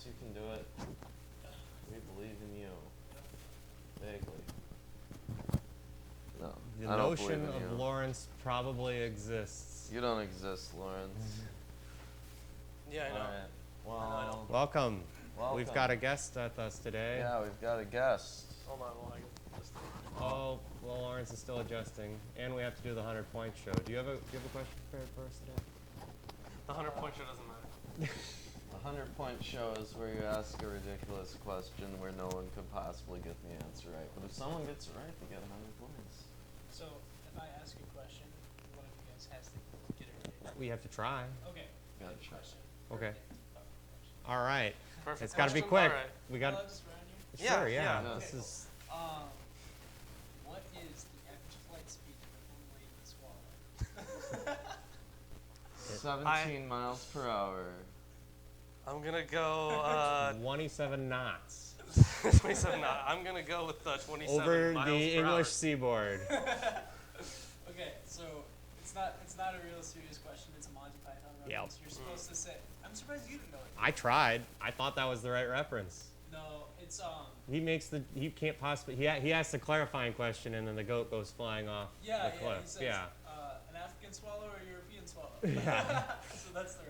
Lawrence, you can do it. We believe in you. Vaguely. No, The I don't believe notion in of you. Lawrence probably exists. You don't exist, Lawrence. Yeah, I know. Alright. Well, Welcome. welcome. We've got a guest with us today. Yeah, we've got a guest. Hold on, while I get this thing. Oh, well, Lawrence is still adjusting, and we have to do the 100-point show. Do you have a question prepared for us today? The 100-point show doesn't matter. The 100-point show is where you ask a ridiculous question where no one could possibly get the answer right. But if someone gets it right, they get 100 points. So, if I ask a question, one of you guys has to get it right. We have to try. Okay. Gotcha. Good question. Okay. Perfect question. All right. Perfect. It's got to be question? quick. All right. We got. Well, I'll just round you. Sure. Yeah, Yeah. yeah. This Okay, is. What is the average flight speed of a one-way swallow? 17 miles per hour. I'm gonna go 27 knots 27. I'm gonna go with 27 over miles the per English hour. seaboard. Okay, so it's not a real serious question. It's a Monty Python Yep. reference. You're supposed to say. I'm surprised you didn't know it. I tried. I thought that was the right reference. No, it's He can't possibly. He asks a clarifying question, and then the goat goes flying off yeah, the He cliff. says, Yeah. an African swallow or a European swallow. Yeah. So that's the right.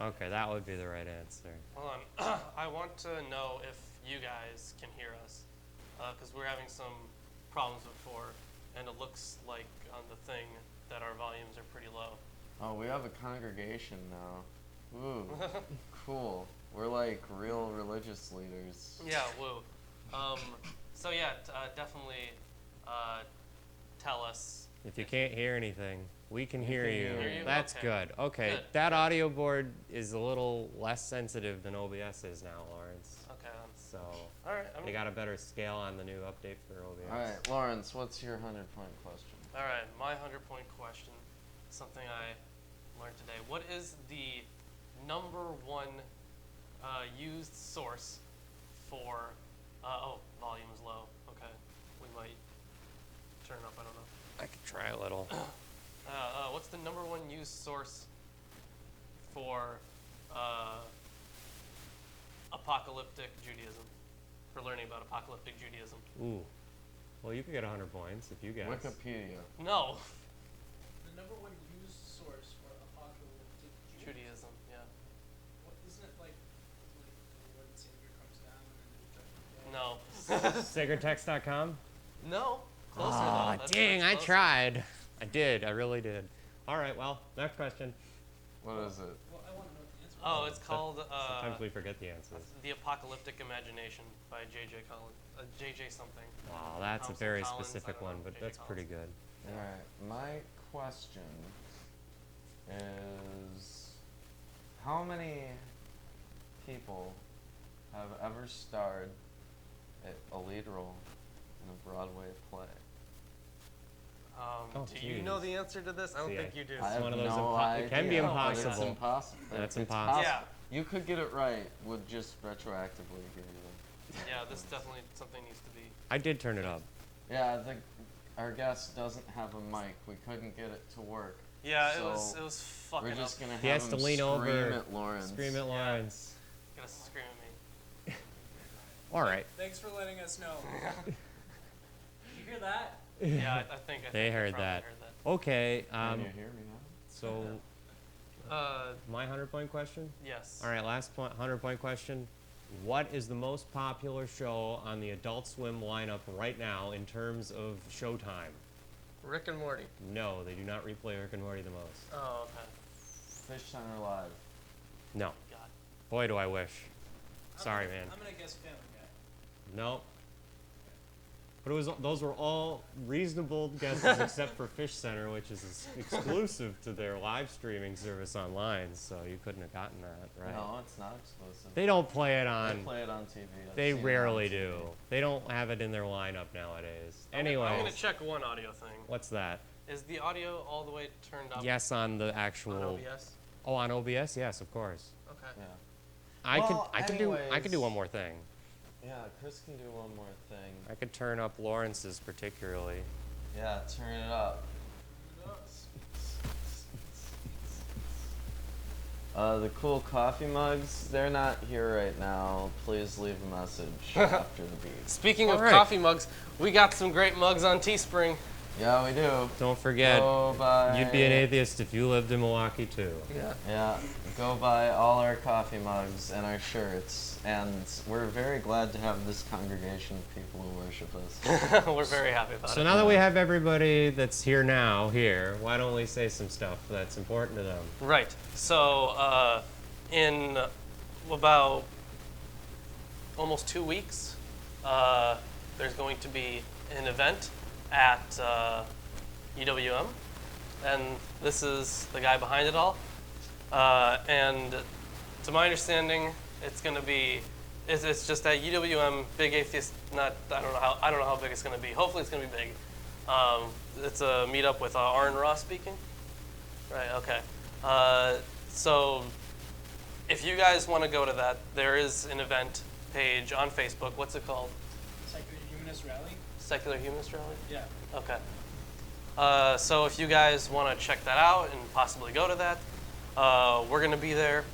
Okay, that would be the right answer. Hold on. I want to know if you guys can hear us, because we're having some problems before, and it looks like on the thing that our volumes are pretty low. Oh, we have a congregation now. Ooh, cool. We're like real religious leaders. Yeah, woo. So yeah, definitely tell us. If you can't hear anything, we can hear you. hear you? That's Okay. good. Okay, Good. that audio board is a little less sensitive than OBS is now, Lawrence. Okay. So All right. they got a better scale on the new update for OBS. Alright, Lawrence, what's your 100-point question? All right. My 100-point question. Something I learned today. What is the number one used source for? Volume is low. Okay. We might turn it up. I don't know. I could try a little. What's the number one used source for apocalyptic Judaism? For learning about apocalyptic Judaism? Ooh. Well, you could get 100 points if you guess. Wikipedia. No. The number one used source for apocalyptic Judaism, yeah. What isn't it like the Lord and Savior comes down and then there's judgment day? No. Sacredtext.com? No. Closer Aw, though. That's dang, I closer. tried. I did. I really did. All right, well, next question. What is it? Well, I want to know what the answer is. Oh, it's called Sometimes we forget the answers. The Apocalyptic Imagination by J.J. Collins. J.J. something. Wow, that's a Thompson very Collins, specific I don't one, know, but J.J. that's pretty good. Alright, my question is how many people have ever starred a lead role in a Broadway play? Oh, Do you know geez. the answer to this? I don't See, think you do. I have one of those no it can be idea, but it's impossible. impossible. That's It's impossible. Yeah. You could get it right with just retroactively give you Yeah, this definitely something needs to be. I did turn it up. Yeah, our guest doesn't have a mic. We couldn't get it to work. Yeah, So it was fucking We're just up. gonna He have has to him lean scream over, at Lawrence. Scream at Lawrence. Gonna scream at me. All right. Thanks for letting us know. Did you hear that? Yeah, I think They heard probably that. Heard that. Okay, Can you hear me now? so my 100-point question? Yes. All right, last 100-point question. What is the most popular show on the Adult Swim lineup right now in terms of showtime? Rick and Morty. No, they do not replay Rick and Morty the most. Oh, okay. Fish Center Live. No. God. Boy, do I wish. Sorry, man. I'm gonna guess Family Guy. No. But those were all reasonable guesses except for Fish Center, which is exclusive to their live streaming service online, so you couldn't have gotten that, right? No, it's not exclusive. They don't play it They on. play it on TV. I've They seen it on rarely TV. do. They don't have it in their lineup nowadays. I'm Anyways, gonna check one audio thing. what's that? Is the audio all the way turned up? Yes, on the On actual. OBS. Oh, on OBS? Yes, of course. Okay. Yeah. I Well, could do anyways. one more thing. Yeah, Chris can do one more thing. I could turn up Lawrence's particularly. Yeah, turn it up. The cool coffee mugs, they're not here right now. Please leave a message after the beep. Speaking of All right. coffee mugs, we got some great mugs on Teespring. Yeah, we do. Don't forget, Go buy. you'd be an atheist if you lived in Milwaukee too. Yeah, go buy all our coffee mugs and our shirts. And we're very glad to have this congregation of people who worship us. We're very happy about So it. now that we have everybody that's here, why don't we say some stuff that's important to them? Right. So in about almost 2 weeks, there's going to be an event at UWM, and this is the guy behind it all. And to my understanding, it's going to be it's just at UWM, big atheist. I don't know how big it's going to be. Hopefully, it's going to be big. It's a meetup with Aaron Ross speaking. Right. Okay. So if you guys want to go to that, there is an event page on Facebook. What's it called? Secular Humanist Rally? Secular Humanist Rally? Yeah. Okay. So if you guys want to check that out and possibly go to that, we're going to be there.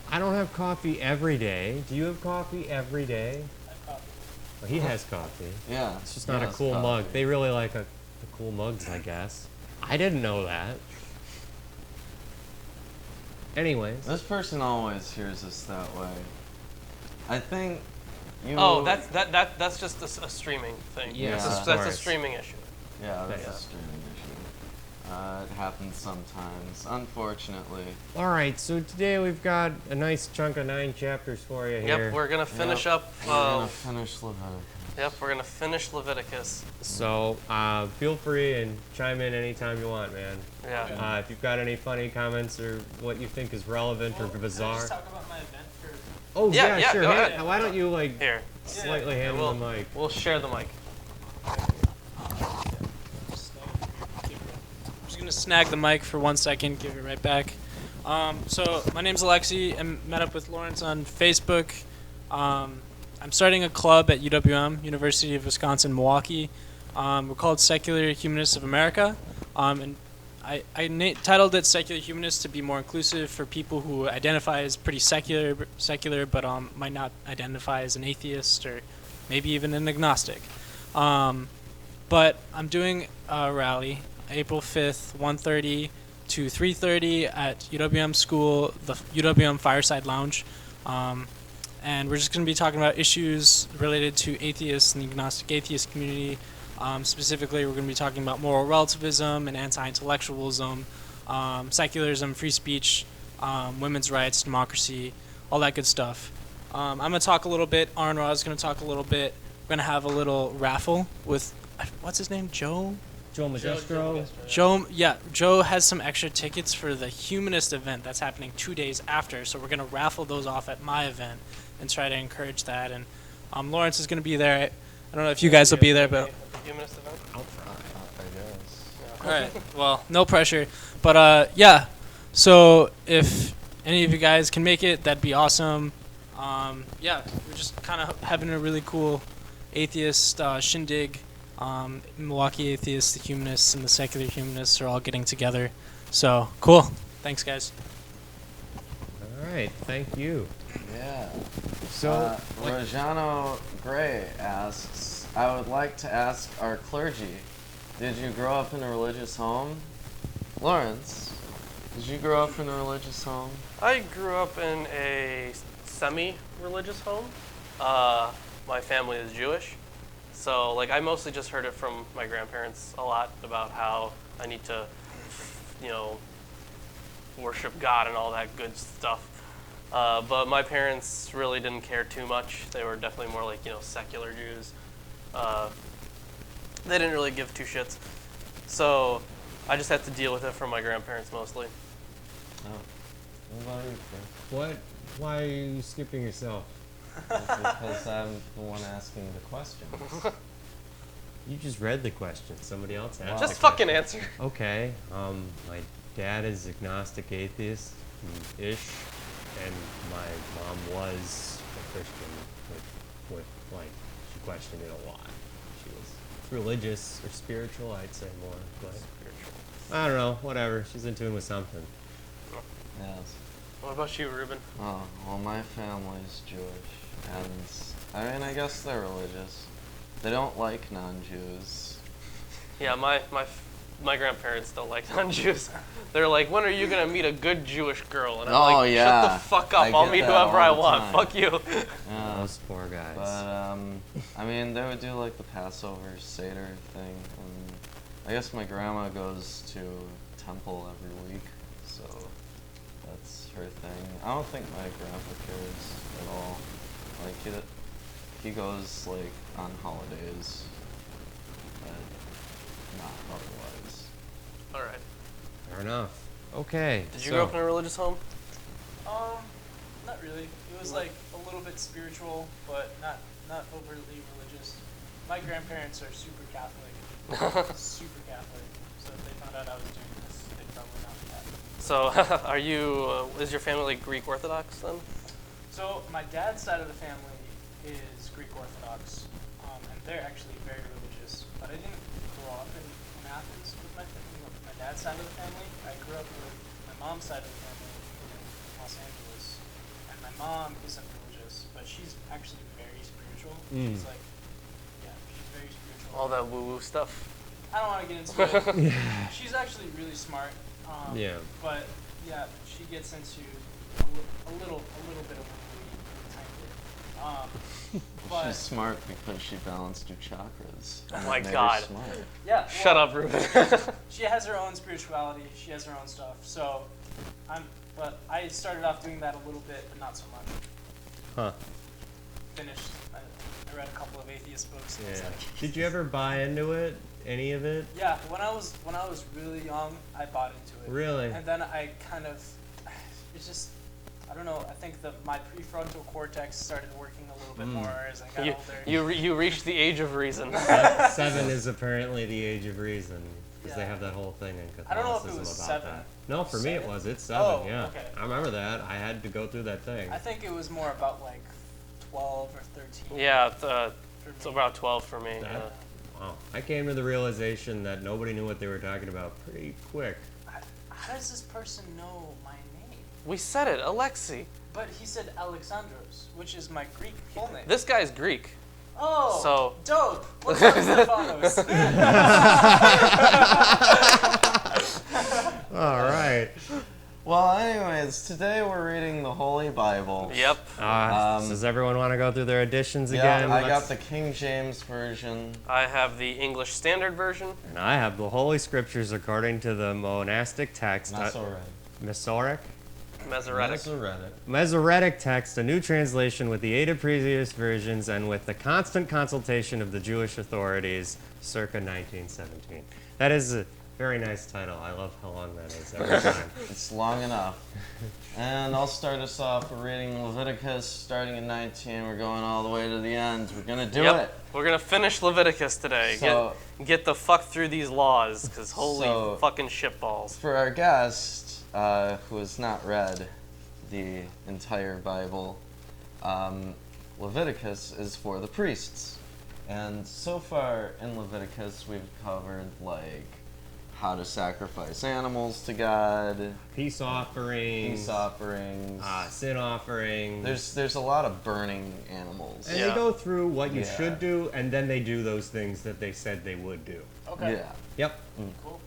I don't have coffee every day. Do you have coffee every day? I have coffee. Well, he has coffee. Yeah. It's just not a yes, cool coffee. mug. They really like the cool mugs, I guess. I didn't know that. Anyways. This person always hears us that way. I think you. Oh, that's just a streaming thing. Yeah, that's of a course. streaming issue. Yeah, that's Yeah. a streaming issue. It happens sometimes, unfortunately. All right, so today we've got a nice chunk of 9 chapters for you here. Yep, we're gonna finish up. We're gonna finish Leviticus. Yep, we're gonna finish Leviticus. So feel free and chime in anytime you want, man. Yeah. If you've got any funny comments or what you think is relevant or Can I bizarre. just talk about my event for... Oh Yeah, yeah, sure. go Hand- ahead. Why don't you Here. slightly handle the mic? We'll share the mic. I'm just gonna snag the mic for 1 second, give it right back. So my name's Alexi. I met up with Lawrence on Facebook. I'm starting a club at UWM, University of Wisconsin-Milwaukee. We're called Secular Humanists of America, and I titled it Secular Humanists to be more inclusive for people who identify as pretty secular, but might not identify as an atheist or maybe even an agnostic. But I'm doing a rally April 5th, 1:30 to 3:30 at UWM School, the UWM Fireside Lounge. And we're just going to be talking about issues related to atheists and the agnostic atheist community. Specifically, we're going to be talking about moral relativism and anti-intellectualism, secularism, free speech, women's rights, democracy, all that good stuff. I'm going to talk a little bit. Aaron Ross is going to talk a little bit. We're going to have a little raffle with, what's his name, Joe? Joe Magistro. Joe has some extra tickets for the humanist event that's happening 2 days after, so we're going to raffle those off at my event and try to encourage that. And Lawrence is going to be there. I don't know if you guys will be there, but... Humanist event? I guess. All right. Well, no pressure. But, yeah. So if any of you guys can make it, that'd be awesome. Yeah, we're just kind of having a really cool atheist shindig. Milwaukee atheists, the humanists, and the secular humanists are all getting together. So, cool. Thanks, guys. All right, thank you. Yeah. So, Rojano Gray asks, I would like to ask our clergy, did you grow up in a religious home? Lawrence, did you grow up in a religious home? I grew up in a semi-religious home. My family is Jewish. So, like, I mostly just heard it from my grandparents a lot about how I need to, worship God and all that good stuff. But my parents really didn't care too much. They were definitely more like, secular Jews. They didn't really give two shits. So I just had to deal with it from my grandparents mostly. Oh. What about you, Chris? why are you skipping yourself? Because I'm the one asking the questions. You just read the question. Somebody else asked. Just the fucking question. answer. Okay. My dad is agnostic atheist-ish, and my mom was a Christian with she questioned it a lot. She was religious or spiritual, I'd say more, but I don't know, whatever. She's in tune with something. Yes. What about you, Ruben? Oh, well, my family's Jewish, and I mean, I guess they're religious. They don't like non-Jews. Yeah, my grandparents don't like non-Jews. They're like, when are you gonna meet a good Jewish girl? And I'm Oh, like, yeah. shut the fuck up. I I'll get meet that whoever I all the want. time. Fuck you. Those poor guys. But I mean, they would do like the Passover Seder thing, and I guess my grandma goes to temple every week, so that's her thing. I don't think my grandpa cares at all. Like he goes like on holidays, but not otherwise. All right. Fair enough. Okay. Did you grow up in a religious home? Not really. It was like a little bit spiritual, but not overtly religious. My grandparents are super Catholic. Super Catholic. So if they found out I was doing this, they'd probably not be happy. So, are you? Is your family Greek Orthodox then? So my dad's side of the family is Greek Orthodox, and they're actually very religious. But I didn't grow up in Athens with my dad's side of the family. I grew up with my mom's side of the family in Los Angeles, and my mom isn't religious, but she's actually very spiritual. She's like, yeah, she's very spiritual. All that woo-woo stuff. I don't want to get into it. She's actually really smart. Yeah. But yeah, she gets into a little bit of a tiny bit. But She's smart because she balanced her chakras. Oh my Made her God. smart. yeah, Shut up, Ruben. She has her own spirituality. She has her own stuff. So, but I started off doing that a little bit, but not so much. Huh. Finished. I read a couple of atheist books. And I was Yeah. like, Did you ever buy into it? Any of it? yeah, when I was really young, I bought into it. Really? And then I kind of, it's just, I don't know. I think my prefrontal cortex started working a little bit more as I got older. You reached the age of reason. 7 is apparently the age of reason because they Yeah. have that whole thing in Catholicism I don't know if it was about 7. that. No, for me it 7? was. It's 7. Oh, yeah. okay. I remember that. I had to go through that thing. I think it was more about like 12 or 13. Yeah, for it's me. about 12 for me. That- Yeah. Wow. I came to the realization that nobody knew what they were talking about pretty quick. How does this person know my name? We said it, Alexi. But he said Alexandros, which is my Greek full name. This guy's Greek. Oh, So- dope. What's up, Stephanos? All right. Well, anyways, today we're reading the Holy Bible. Yep. Does everyone want to go through their editions Yeah, again? I got Let's- the King James version. I have the English Standard Version. And I have the Holy Scriptures according to the monastic text. Masoretic. Masoretic? Masoretic. Masoretic text, a new translation with the aid of previous versions and with the constant consultation of the Jewish authorities, circa 1917. That is a very nice title. I love how long that is every time. It's long enough. And I'll start us off. We're reading Leviticus starting at 19. We're going all the way to the end. We're going to do Yep. it. We're going to finish Leviticus today. So- Get the fuck through these laws, because holy So- fucking shitballs. For our guest, who has not read the entire Bible, Leviticus is for the priests. And so far in Leviticus, we've covered like how to sacrifice animals to God, Peace offerings, peace offerings. sin offerings. There's a lot of burning animals. And Yeah. they go through what you Yeah. should do, and then they do those things that they said they would do. Okay. Yeah. Yep. Cool.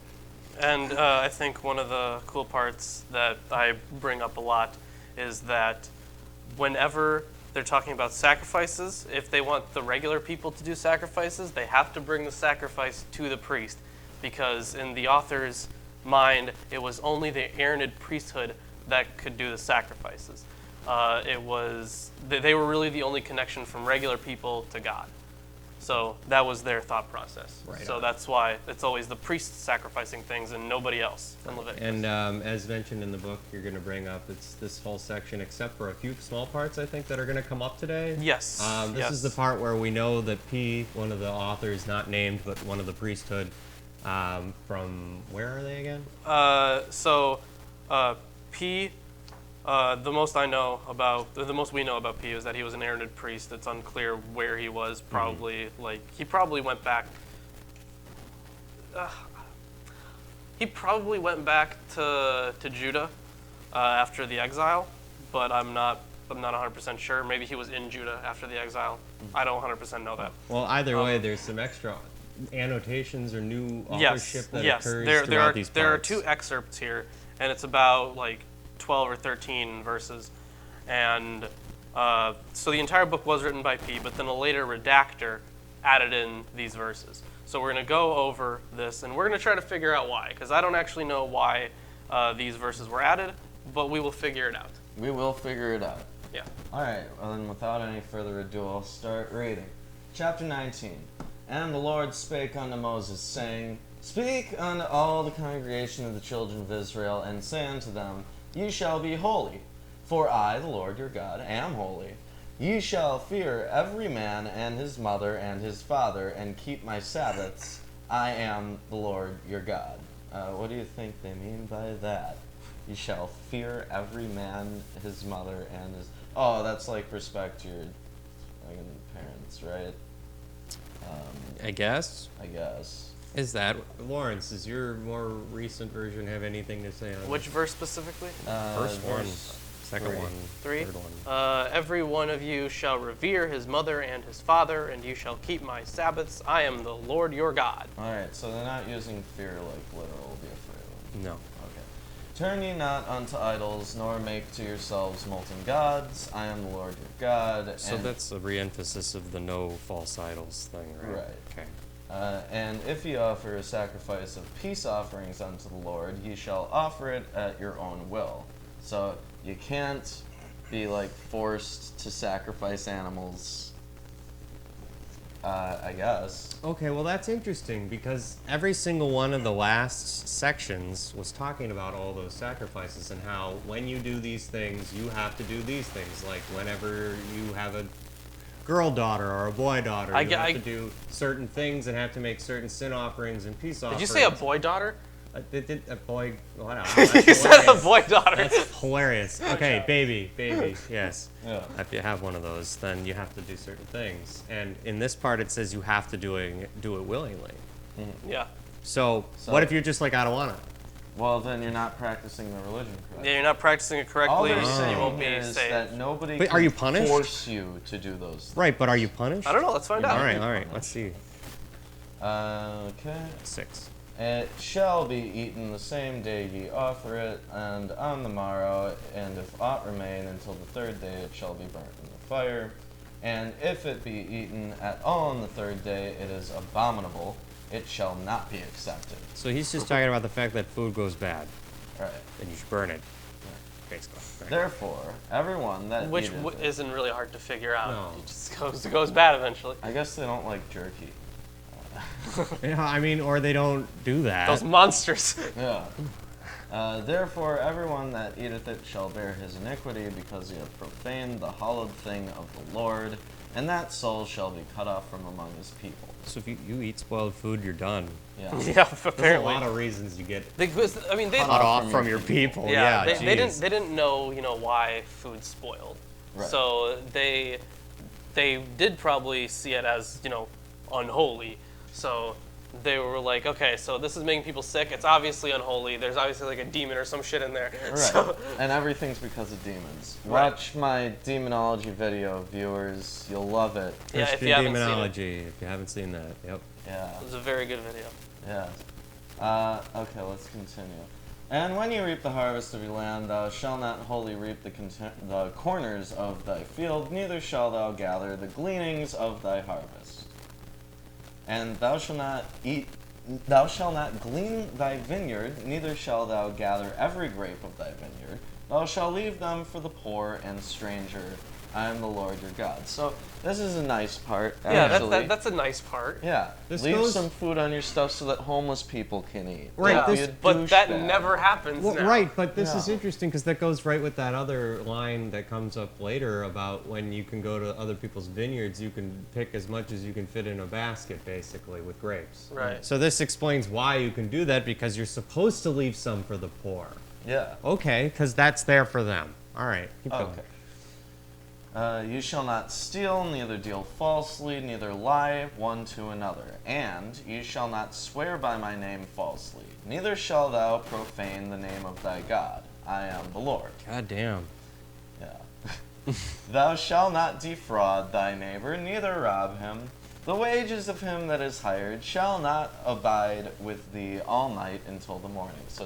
And I think one of the cool parts that I bring up a lot is that whenever they're talking about sacrifices, if they want the regular people to do sacrifices, they have to bring the sacrifice to the priest. Because in the author's mind, it was only the Aaronid priesthood that could do the sacrifices. They were really the only connection from regular people to God. So that was their thought process. Right So on. that's why it's always the priests sacrificing things and nobody else in Leviticus. And as mentioned in the book, you're going to bring up it's this whole section, except for a few small parts, I think, that are going to come up today. Yes. This yes. is the part where we know that P, one of the authors, not named, but one of the priesthood, from where are they again? P, the most we know about P is that he was an Aaronid priest. It's unclear where he was. Probably he probably went back. He probably went back to Judah, after the exile, but I'm not 100% sure. Maybe he was in Judah after the exile. I don't 100% know that. Well, either way, there's some extra annotations or new Yes, authorship that yes. occurs There throughout are these parts. there are 2 excerpts here, and it's about like 12 or 13 verses, and so the entire book was written by P, but then a later redactor added in these verses. So we're going to go over this, and we're going to try to figure out why, because I don't actually know why these verses were added, but we will figure it out. We will figure it out. Yeah. All right, well then without any further ado, I'll start reading. Chapter 19. And the Lord spake unto Moses, saying, Speak unto all the congregation of the children of Israel, and say unto them, Ye shall be holy, for I, the Lord your God, am holy. Ye shall fear every man and his mother and his father, and keep my Sabbaths. I am the Lord your God. What do you think they mean by that? You shall fear every man, his mother, and his... Oh, that's like respect your parents, right? I guess. I guess. Is that Lawrence? Does your more recent version have anything to say on Which verse specifically? first one, verse second 3. one, 3. third one? Every one of you shall revere his mother and his father, and you shall keep my Sabbaths. I am the Lord your God. Alright, so they're not using fear like literal, be afraid of. No. Okay. Turn ye not unto idols, nor make to yourselves molten gods. I am the Lord your God. So and, that's a re-emphasis of the no false idols thing, right? Right. Okay. and if ye offer a sacrifice of peace offerings unto the Lord, ye shall offer it at your own will. So you can't be like forced to sacrifice animals, I guess. Okay, well that's interesting because every single one of the last sections was talking about all those sacrifices and how when you do these things, you have to do these things. Like whenever you have a girl daughter or a boy daughter, you have to do certain things and have to make certain sin offerings and peace offerings. Did you say a boy daughter? A boy, well, I don't know. You said a boy daughter. That's hilarious. Okay, baby, yes. Yeah. If you have one of those, then you have to do certain things. And in this part, it says you have to do it willingly. Yeah. So So- what if you're just like, I don't want to? Well, then you're not practicing the religion correctly. Yeah, you're not practicing it All correctly, they're so you saying won't be here is saved. that nobody Wait, can are you punished? force you to do those things. Right, but are you punished? I don't know. Let's find out. All right, let's see. Okay. 6. It shall be eaten the same day ye offer it, and on the morrow, and if aught remain until the third day, it shall be burnt in the fire. And if it be eaten at all on the third day, it is abominable. It shall not be accepted. So he's just talking about the fact that food goes bad, Right. and you should burn it, basically. Right? Therefore, everyone that Which eateth it- isn't really hard to figure out. No. It just goes bad eventually. I guess they don't like jerky. Yeah, I mean, or they don't do that. Those monsters. Yeah. Therefore, everyone that eateth it shall bear his iniquity, because he hath profaned the hallowed thing of the Lord, and that soul shall be cut off from among his people. So if you eat spoiled food, you're done. Yeah. Yeah, There's apparently. a lot of reasons you get They, I mean, they, cut off from your people. yeah, Yeah, they geez. didn't know, why food spoiled. Right. So they did probably see it as, unholy. So they were like, okay, so this is making people sick. It's obviously unholy. There's obviously like a demon or some shit in there. Right. So, And everything's because of demons. Right. Watch my demonology video, viewers. You'll love it. yeah, if Christian you haven't seen it, demonology, if you haven't seen that. Yep. Yeah. it was a very good video. Yeah. Okay, let's continue. And when you reap the harvest of your land, thou shalt not wholly reap the corners of thy field, neither shalt thou gather the gleanings of thy harvest. And thou shalt not glean thy vineyard, neither shalt thou gather every grape of thy vineyard. Thou shalt leave them for the poor and stranger. I am the Lord your God. So this is a nice part, Yeah, actually. that's a nice part. Yeah, This leave goes- some food on your stuff so that homeless people can eat. Right, Don't be this- a But that douchebag. never happens Well, now. right, but this is Yeah. interesting because that goes right with that other line that comes up later about when you can go to other people's vineyards, you can pick as much as you can fit in a basket, basically, with grapes. Right. So this explains why you can do that because you're supposed to leave some for the poor. Yeah. Okay, because that's there for them. All right, keep going. Okay. You shall not steal, neither deal falsely, neither lie one to another. And you shall not swear by my name falsely, neither shalt thou profane the name of thy God. I am the Lord. God damn. Yeah. Thou shalt not defraud thy neighbor, neither rob him. The wages of him that is hired shall not abide with thee all night until the morning. So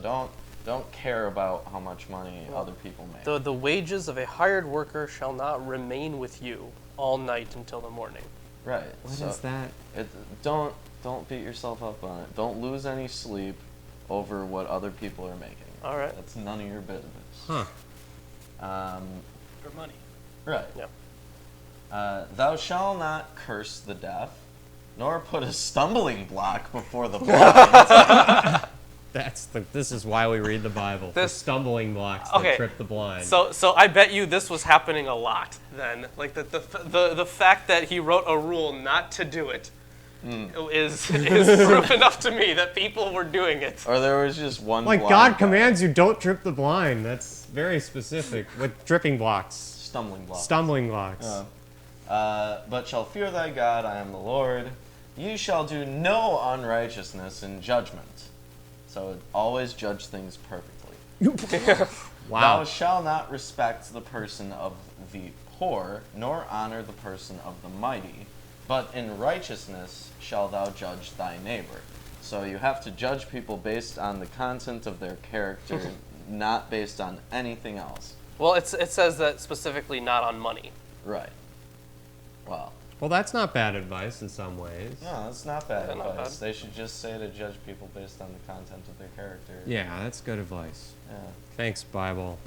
don't care about how much money other people make. The wages of a hired worker shall not remain with you all night until the morning. Right. What so is that? Don't beat yourself up on it. Don't lose any sleep over what other people are making. All right. That's none of your business. Huh. For money. Right. Yep. Thou shalt not curse the deaf, nor put a stumbling block before the blind. This is why we read the Bible. For This- stumbling blocks that Okay. trip the blind. So I bet you this was happening a lot then. Like the fact that he wrote a rule not to do it is proof enough to me that people were doing it. Or there was just one Like blind God guy. commands you, don't trip the blind. That's very specific. With tripping blocks, Stumbling block. stumbling blocks. But shall fear thy God, I am the Lord. Ye shall do no unrighteousness in judgment. So always judge things perfectly. Wow. Thou shalt not respect the person of the poor, nor honor the person of the mighty, but in righteousness shalt thou judge thy neighbor. So you have to judge people based on the content of their character, not based on anything else. Well, it says that specifically not on money. Right. Well, Well, that's not bad advice in some ways. no, that's not bad Yeah, not advice. bad. They should just say to judge people based on the content of their character. Yeah, that's good advice. Yeah. Thanks, Bible.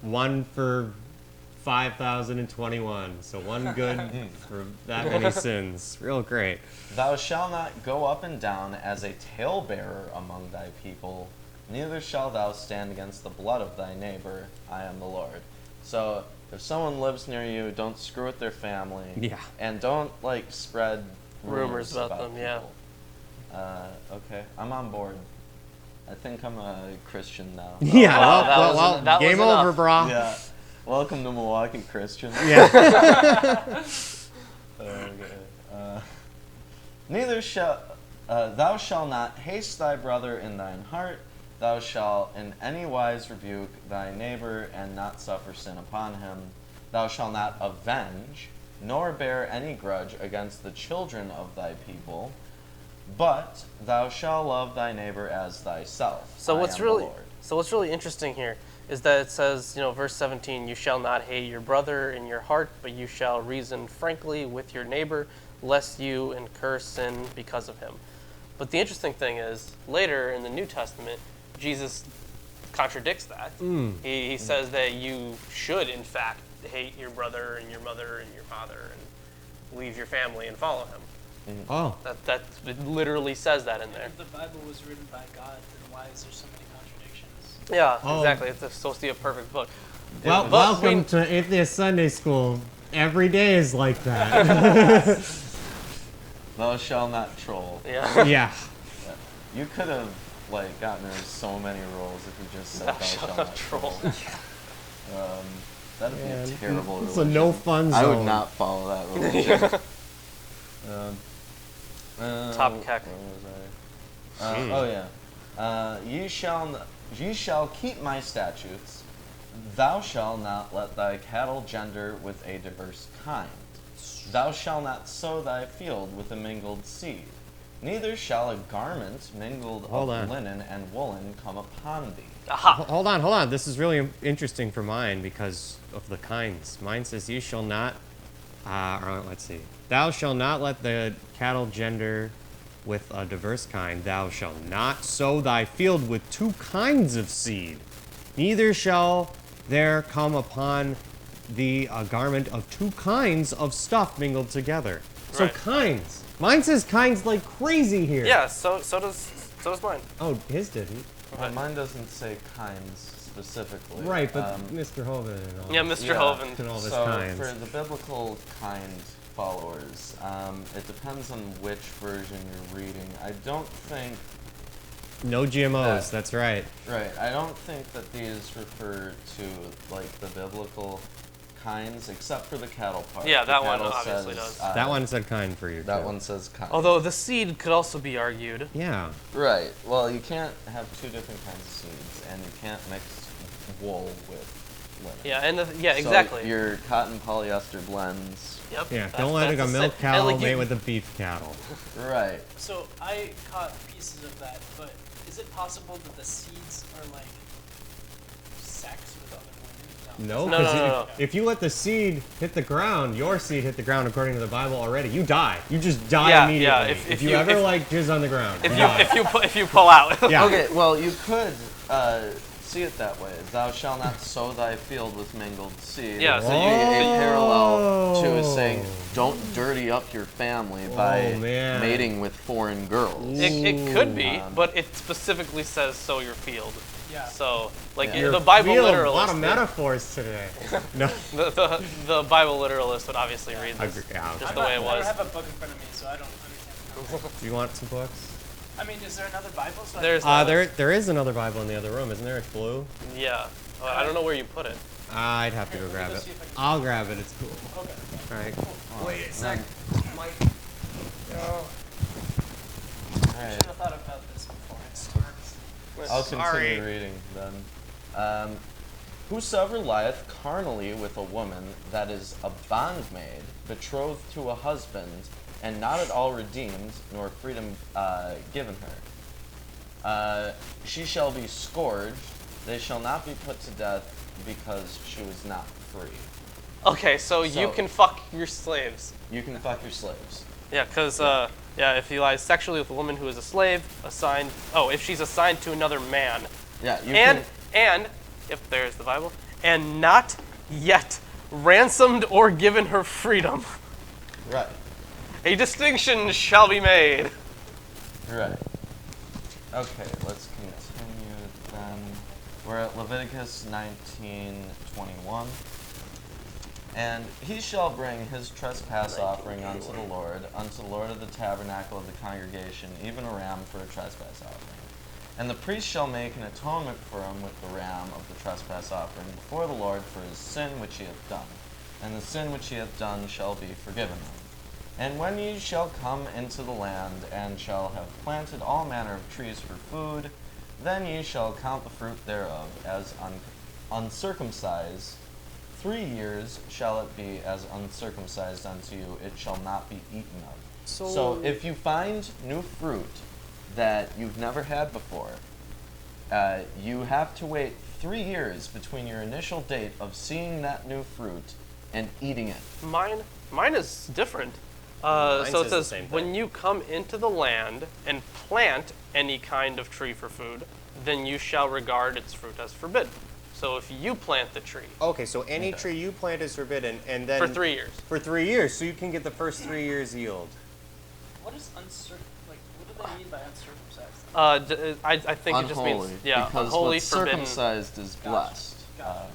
1 for 5,021. So 1 good for that many sins. Real great. Thou shalt not go up and down as a talebearer among thy people, neither shalt thou stand against the blood of thy neighbor. I am the Lord. So if someone lives near you, don't screw with their family. Yeah. And don't spread Rumors about them, yeah. yeah. Okay, I'm on board. I think I'm a Christian now. Yeah, wow, that was well, en- that game was enough. over, brah. Yeah. Welcome to Milwaukee Christian. Yeah. Okay. Neither shall thou shalt not haste thy brother in thine heart. Thou shalt in any wise rebuke thy neighbor and not suffer sin upon him. Thou shalt not avenge, nor bear any grudge against the children of thy people, but thou shalt love thy neighbor as thyself. So I what's am really the Lord. so what's really interesting here is that it says, verse 17, you shall not hate your brother in your heart, but you shall reason frankly with your neighbor, lest you incur sin because of him. But the interesting thing is, later in the New Testament, Jesus contradicts that. He says that you should, in fact, hate your brother and your mother and your father and leave your family and follow him. Oh. That it literally says that in there. If the Bible was written by God, then why is there so many contradictions? Yeah, Oh. exactly. It's supposed to be a perfect book. Well, But welcome we- to Atheist Sunday School. Every day is like that. Thou shalt not troll. Yeah. Yeah. You could have gotten rid of so many rules if you just said thou shalt not troll. That'd be a terrible It's a religion. no fun zone. I would not follow that religion. Top keck. Where was I? Oh yeah. Ye shall keep my statutes. Thou shalt not let thy cattle gender with a diverse kind. Thou shalt not sow thy field with a mingled seed. Neither shall a garment mingled Hold of on. linen and woolen come upon thee. Aha. Hold on. This is really interesting for mine because of the kinds. Mine says, "You shall not." Or let's see. Thou shalt not let the cattle gender with a diverse kind. Thou shalt not sow thy field with 2 kinds of seed. Neither shall there come upon thee a garment of 2 kinds of stuff mingled together. So Right. kinds. Mine says kinds like crazy here. Yeah. So does mine. Oh, his didn't. Mine doesn't say kinds specifically. Right, but Mr. Hovind and all. Yeah, Mr. Yeah. Hovind. And all this So kinds. for the biblical kind followers, it depends on which version you're reading. I don't think, No GMOs, that's right. right, I don't think that these refer to the biblical kinds, except for the cattle part. Yeah, The that one cattle obviously says, does. That one said kind for you. That too. one says kind. Although the seed could also be argued. Yeah. Right. Well, you can't have two different kinds of seeds, and you can't mix wool with linen. Yeah, and So exactly. your cotton polyester blends. Yep. Yeah. that's- Don't let that's a the milk same. cow And, like, mate you- with the beef cattle. Right. So I caught pieces of that, but is it possible that the seeds are like sex with other women? No, No, because no, no, no. if you let the seed hit the ground, your seed hit the ground according to the Bible already. You die. You just die Yeah, immediately. yeah, If you ever like jizz on the ground, If you you die. if you pull out. Yeah. Okay, well, you could see it that way. Thou shalt not sow thy field with mingled seed. Yeah, So so you you- a parallel to saying, don't dirty up your family by man. mating with foreign girls. It could be, Um, but it specifically says sow your field. Yeah. So, like, Yeah. the Bible Field, literalist. a lot of metaphors today. No. The Bible literalist would obviously read this Yeah. just I'm the not- way it I was. don't have a book in front of me, so I don't understand. Do you want some books? I mean, is there another Bible? So There's There is another Bible in the other room, isn't there? It's blue. Yeah. I don't know where you put it. I'd have to Here, go let me grab go it. see if I can- I'll grab it. It's cool. Okay. All right. Wait a sec. Mike. Alright, Should have thought about this before I started. I'll Sorry. continue reading then. Whosoever lieth carnally with a woman that is a bondmaid, betrothed to a husband, and not at all redeemed, nor freedom given her, she shall be scourged. They shall not be put to death because she was not free. Okay, so you So- can fuck your slaves. You can fuck your slaves. Yeah, because if he lies sexually with a woman who is a slave, assigned. Oh, if she's assigned to another man, Yeah, you and can. if there's the Bible, and not yet ransomed or given her freedom, Right, a distinction shall be made. right. Okay, let's continue then. We're at Leviticus 19:21. And he shall bring his trespass offering unto the Lord of the tabernacle of the congregation, even a ram for a trespass offering. And the priest shall make an atonement for him with the ram of the trespass offering before the Lord for his sin which he hath done. And the sin which he hath done shall be forgiven him. And when ye shall come into the land, and shall have planted all manner of trees for food, then ye shall count the fruit thereof as uncircumcised. 3 years shall it be as uncircumcised unto you, it shall not be eaten of. So if you find new fruit that you've never had before, you have to wait 3 years between your initial date of seeing that new fruit and eating it. Mine is different. Mine So it says the says, same thing. when you come into the land and plant any kind of tree for food, then you shall regard its fruit as forbidden. So if you plant the tree Okay, so any Okay. tree you plant is forbidden, and then for 3 years, For 3 years, so you can get the first 3 years yield. What is uncircumcised? Like, what do they mean by uncircumcised? I think it just Unholy, means because unholy, what's forbidden. circumcised is blessed. Gotcha.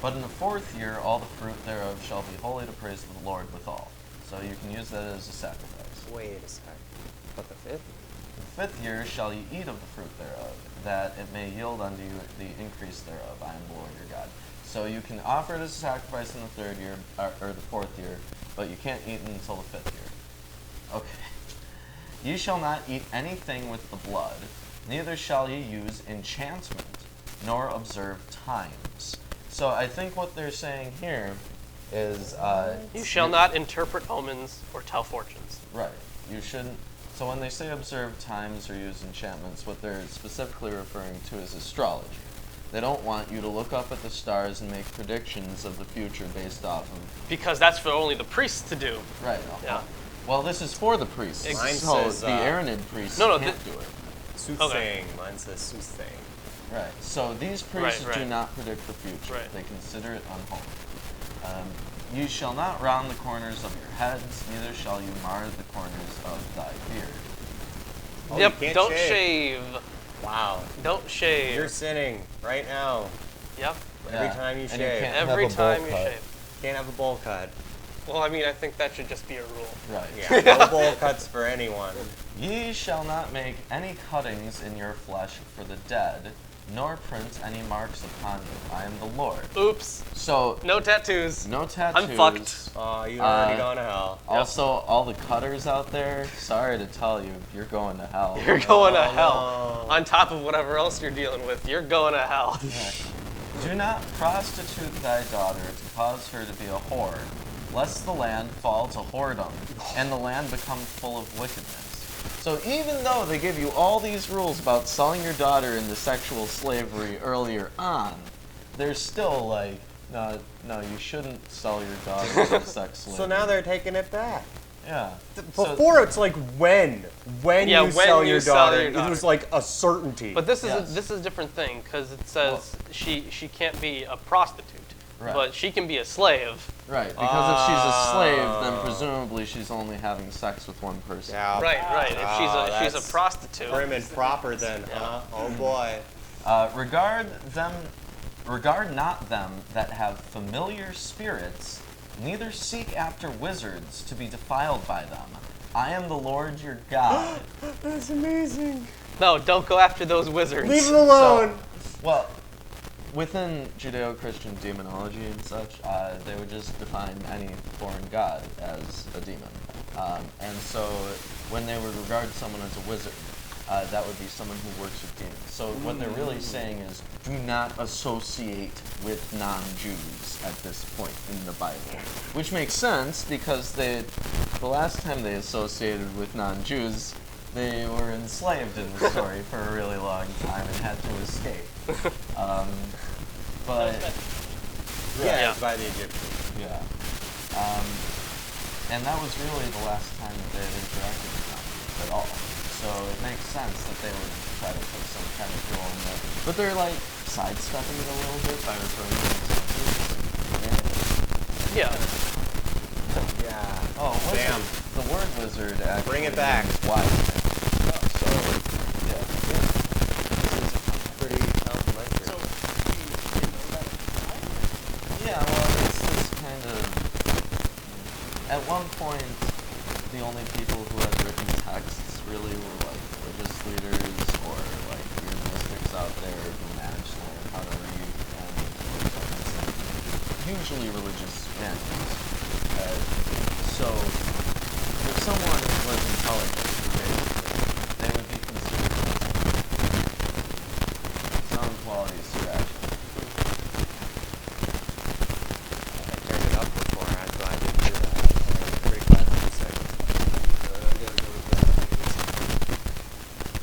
But in the 4th year, all the fruit thereof shall be holy to praise the Lord withal. So you can use that as a sacrifice. Wait a sec. But the 5th? The 5th year shall ye eat of the fruit thereof, that it may yield unto you the increase thereof. I am the Lord your God. So you can offer it as a sacrifice in the 3rd year, or the 4th year, but you can't eat it until the 5th year. Okay. Ye shall not eat anything with the blood, neither shall ye use enchantment, nor observe times. So I think what they're saying here is You shall not interpret omens or tell fortunes. right. You shouldn't. So when they say observe times or use enchantments, what they're specifically referring to is astrology. They don't want you to look up at the stars and make predictions of the future based off of Because that's for only the priests to do. right. Yeah. Well, this is for the priests. Mine So says, the Aaronid priests No, can't do it. Soothsaying. Mine says soothsaying. Right. So these priests Right, do right. not predict the future. Right. They consider it unholy. You shall not round the corners of your heads, neither shall you mar the corners of thy beard. Oh, you Yep, can't don't shave. shave. Wow. Don't shave. You're sinning right now. Yep. Every Yeah. time you And shave. can't have Every a bowl time you cut. shave. Can't have a bowl cut. Well, I mean, I think that should just be a rule. Right. Yeah, no bowl cuts for anyone. Ye shall not make any cuttings in your flesh for the dead, nor print any marks upon you. I am the Lord. Oops. So, No tattoos. no tattoos. I'm fucked. You already gone to hell. Also, all the cutters out there, sorry to tell you, you're going to hell. You're going to Oh, hell. no. On top of whatever else you're dealing with, you're going to hell. Do not prostitute thy daughter to cause her to be a whore, lest the land fall to whoredom, and the land become full of wickedness. So even though they give you all these rules about selling your daughter into sexual slavery earlier on, there's still like, no, you shouldn't sell your daughter into sex slavery. So now they're taking it back. Yeah. So- Before it's like when Yeah, you when sell you your sell daughter, your daughter. it was like a certainty. But this is Yes. this is a different thing because it says she can't be a prostitute, Right. but she can be a slave. Right, because if she's a slave, then presumably she's only having sex with one person. yeah, Right. If she's that's a prostitute. prim and proper then, huh? Oh boy. Regard not them that have familiar spirits, neither seek after wizards to be defiled by them. I am the Lord your God. That's amazing. No, don't go after those wizards. Leave them alone. Well, within Judeo-Christian demonology and such, they would just define any foreign god as a demon. And so when they would regard someone as a wizard, that would be someone who works with demons. So what they're really saying is, do not associate with non-Jews at this point in the Bible. Which makes sense because the last time they associated with non-Jews, they were enslaved in the story for a really long time and had to escape. But Yeah, it's by the Egyptians. yeah, and that was really the last time that they had interacted with non-Jews at all. So it makes sense that they would try to put some kind of rule in there. But they're like sidestepping it a little bit by referring to them as Yeah. Yeah. Oh, wizard. Damn. The word wizard actually Bring it back. means wise man. So, yeah. Pretty complimentary. Yeah, well, it's kind of... At one point, the only people who had written texts really were like religious leaders or like weird mystics out there who managed to learn how to read and usually religious manuals. So, if someone was intelligent, they would be considered sound quality scratch. I turned it up before, so I didn't do that. Pretty glad for a second.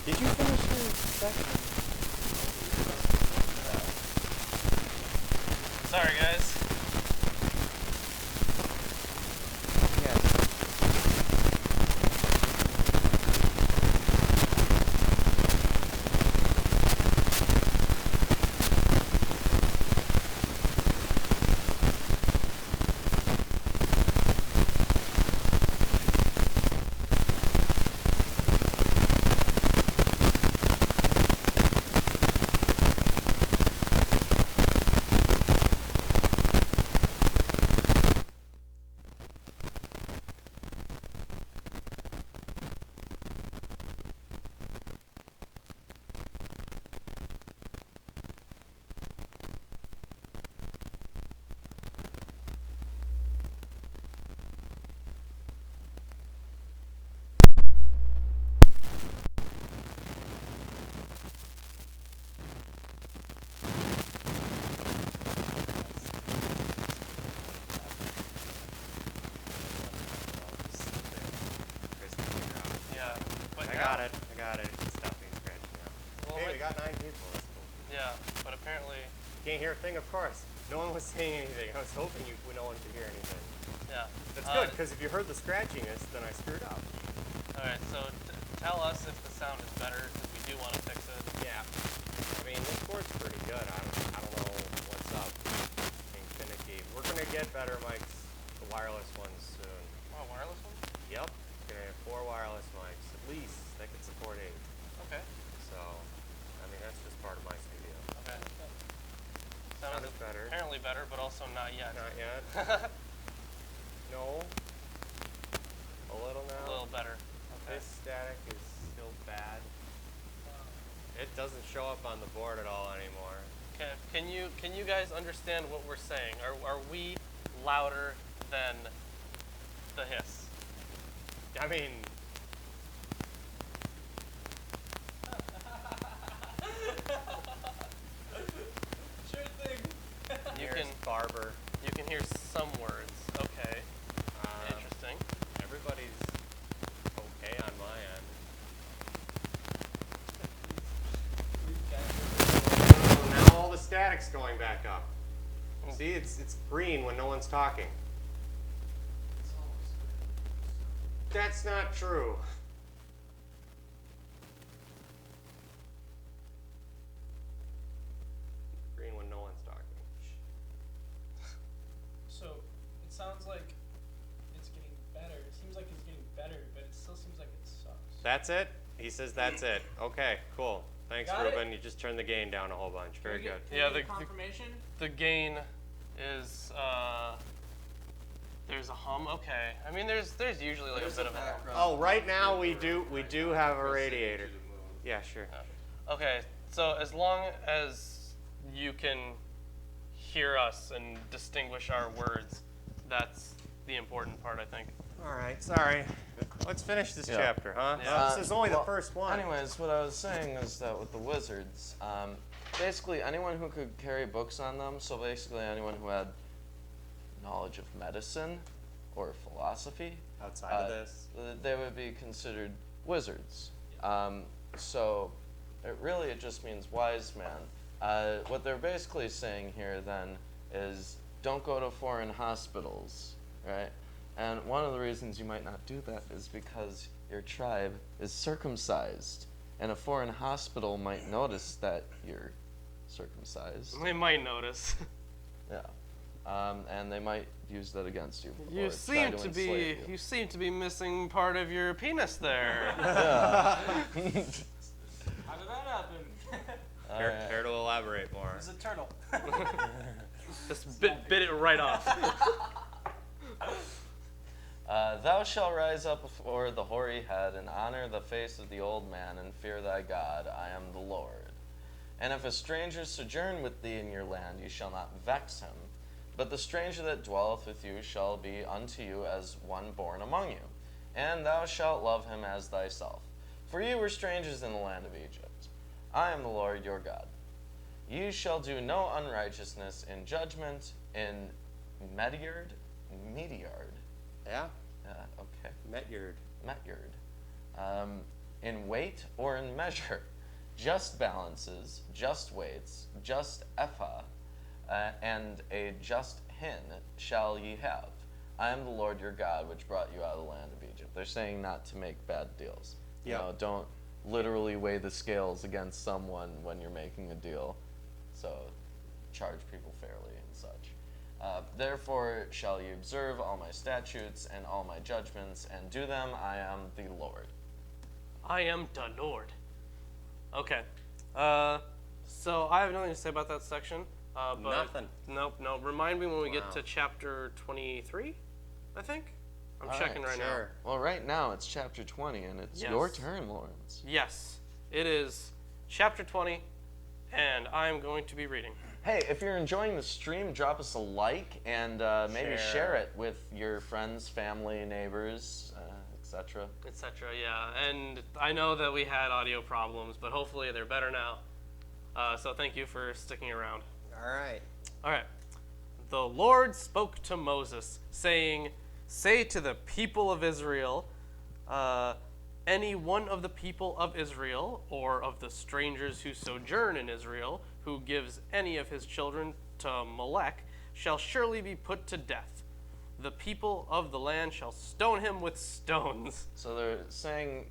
Did you finish your section? Sorry, guys. Yes. Yeah. But I got it. It's stopping scratching out. Well, Hey, wait. we got 9 people. That's cool. Yeah, but apparently, Can't hear a thing, of course. No one was saying anything. I was hoping no one could hear anything. yeah. That's good, because if you heard the scratchiness, then I screwed up. All right, so tell us if the sound is better because we do want to fix it. Yeah. I mean, this board's pretty good. I don't know what's up. Being finicky. We're going to get better mics, the wireless ones, soon. Oh, wireless one? Yep. We're going to have 4 wireless mics, at least, that can support 8. Okay. So, I mean, that's just part of my studio. Okay. Sound Sound is better. apparently better, but also not yet. Not yet. No. A little now. A little better. Okay. This static is still bad. It doesn't show up on the board at all anymore. Okay. Can you guys understand what we're saying? Are we louder than the hiss? I mean, Sure thing. You here's can barber. you can hear some words. Okay. Interesting. Everybody's okay on my end. Now all the static's going back up. See, it's green when no one's talking. That's not true. Green when no one's talking. So it sounds like it's getting better. It seems like it's getting better, but it still seems like it sucks. That's it? He says that's it. Okay, cool. Thanks, Got it? Ruben. You just turned the gain down a whole bunch. Very good. Yeah, the the- confirmation. The gain is there's a hum. Okay. I mean, there's usually like a bit of a hum. Oh, right now we do have a radiator. Yeah, sure. Okay. So as long as you can hear us and distinguish our words, that's the important part, I think. All right, sorry. Let's finish this Yeah. chapter, huh? Yeah. This is only the Well, first one. Anyways, what I was saying is that with the wizards, basically anyone who could carry books on them, so basically anyone who had knowledge of medicine or philosophy, Outside of this. they would be considered wizards. So it just means wise man. What they're basically saying here then is don't go to foreign hospitals, right? And one of the reasons you might not do that is because your tribe is circumcised, and a foreign hospital might notice that you're circumcised. They might notice. Yeah. And they might use that against you. You or try seem to be enslave you. you seem to be missing part of your penis there. Yeah. How did that happen? Alright. Care to elaborate more? It's a turtle. Just bit it right off. Thou shalt rise up before the hoary head and honor the face of the old man and fear thy God. I am the Lord. And if a stranger sojourn with thee in your land, you shall not vex him. But the stranger that dwelleth with you shall be unto you as one born among you. And thou shalt love him as thyself. For ye were strangers in the land of Egypt. I am the Lord your God. Ye shall do no unrighteousness in judgment, in Mediard, Yeah, okay, Metyard. in weight or in measure, just balances, just weights, just ephah, and a just hin shall ye have. I am the Lord your God, which brought you out of the land of Egypt. They're saying not to make bad deals. You Yep. know, don't literally weigh the scales against someone when you're making a deal. So charge people fairly and such. Therefore shall ye observe all my statutes and all my judgments, and do them. I am the Lord. I am the Lord. Okay. So I have nothing to say about that section. But Nothing. Nope. Remind me when we get Wow. to chapter 23, I think. I'm All checking right, right Sure. Well, right now it's chapter 20, and it's Yes. your turn, Lawrence. now. Yes, it is chapter 20, and I'm going to be reading. Hey, if you're enjoying the stream, drop us a like and maybe share it with your friends, family, neighbors, etc. Etc. Yeah, and I know that we had audio problems, but hopefully they're better now. So thank you for sticking around. All right. All right. The Lord spoke to Moses, saying, "Say to the people of Israel, any one of the people of Israel, or of the strangers who sojourn in Israel, who gives any of his children to Molech, shall surely be put to death. The people of the land shall stone him with stones." So they're saying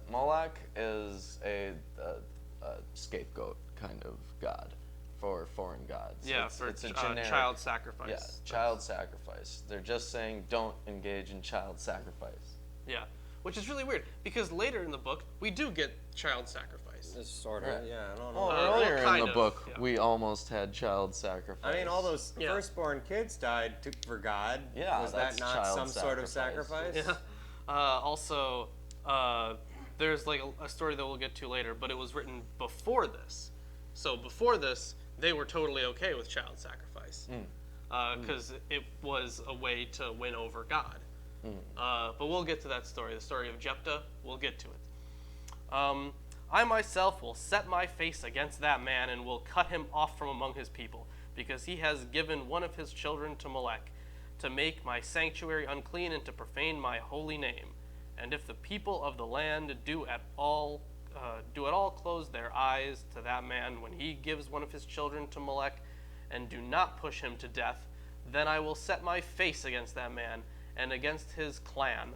Moloch is a scapegoat kind of god for foreign gods. Yeah, it's, for it's a generic, child sacrifice. Yeah, child sacrifice. They're just saying don't engage in child sacrifice. Yeah, which is really weird because later in the book we do get child sacrifice. This sort of, Right. yeah, I don't know. Well, well, earlier in kind the of, book, yeah. we almost had child sacrifice. I mean, all those Yeah. firstborn kids died for God. Yeah, Was that's that not child some sort of sacrifice. sacrifice? Yeah. Also, there's like a story that we'll get to later, but it was written before this. So before this, they were totally okay with child sacrifice because it was a way to win over God. But we'll get to that story, the story of Jephthah. We'll get to it. I myself will set my face against that man and will cut him off from among his people, because he has given one of his children to Molech, to make my sanctuary unclean and to profane my holy name. And if the people of the land do at all close their eyes to that man when he gives one of his children to Molech, and do not push him to death, then I will set my face against that man and against his clan,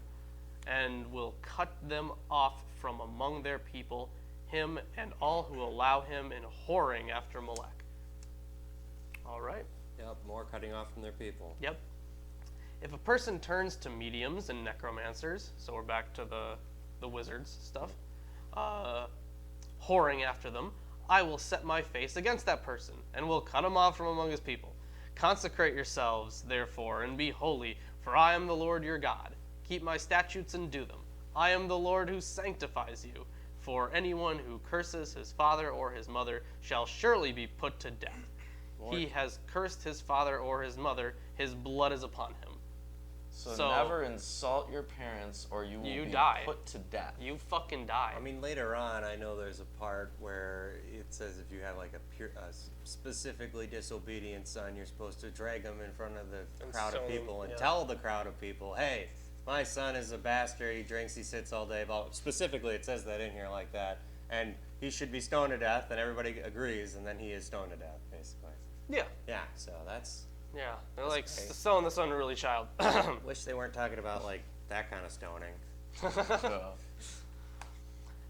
and will cut them off from among their people, him and all who allow him in whoring after Molech. All right. Yep, more cutting off from their people. Yep. If a person turns to mediums and necromancers, so we're back to the wizards stuff, whoring after them, I will set my face against that person, and will cut him off from among his people. Consecrate yourselves, therefore, and be holy, for I am the Lord your God. Keep my statutes and do them. I am the Lord who sanctifies you. For anyone who curses his father or his mother shall surely be put to death. Lord. He has cursed his father or his mother, his blood is upon him. So never insult your parents or you will be die. put to death. You fucking die. I mean, later on, I know there's a part where it says if you have like a specifically disobedient son, you're supposed to drag him in front of the crowd of stone him, people and yeah. tell the crowd of people, hey, my son is a bastard, he drinks, he sits all day. Specifically, it says that in here like that. And he should be stoned to death, and everybody agrees, and then he is stoned to death, basically. Yeah. Yeah, so that's... Yeah. They're like great. selling this unruly child. Wish they weren't talking about, like, that kind of stoning.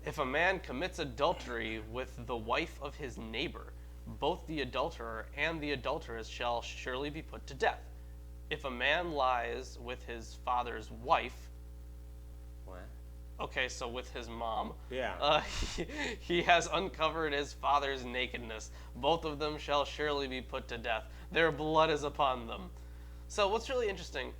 If a man commits adultery with the wife of his neighbor, both the adulterer and the adulteress shall surely be put to death. If a man lies with his father's wife, What? okay, so with his mom, Yeah. he has uncovered his father's nakedness. Both of them shall surely be put to death. Their blood is upon them. So what's really interesting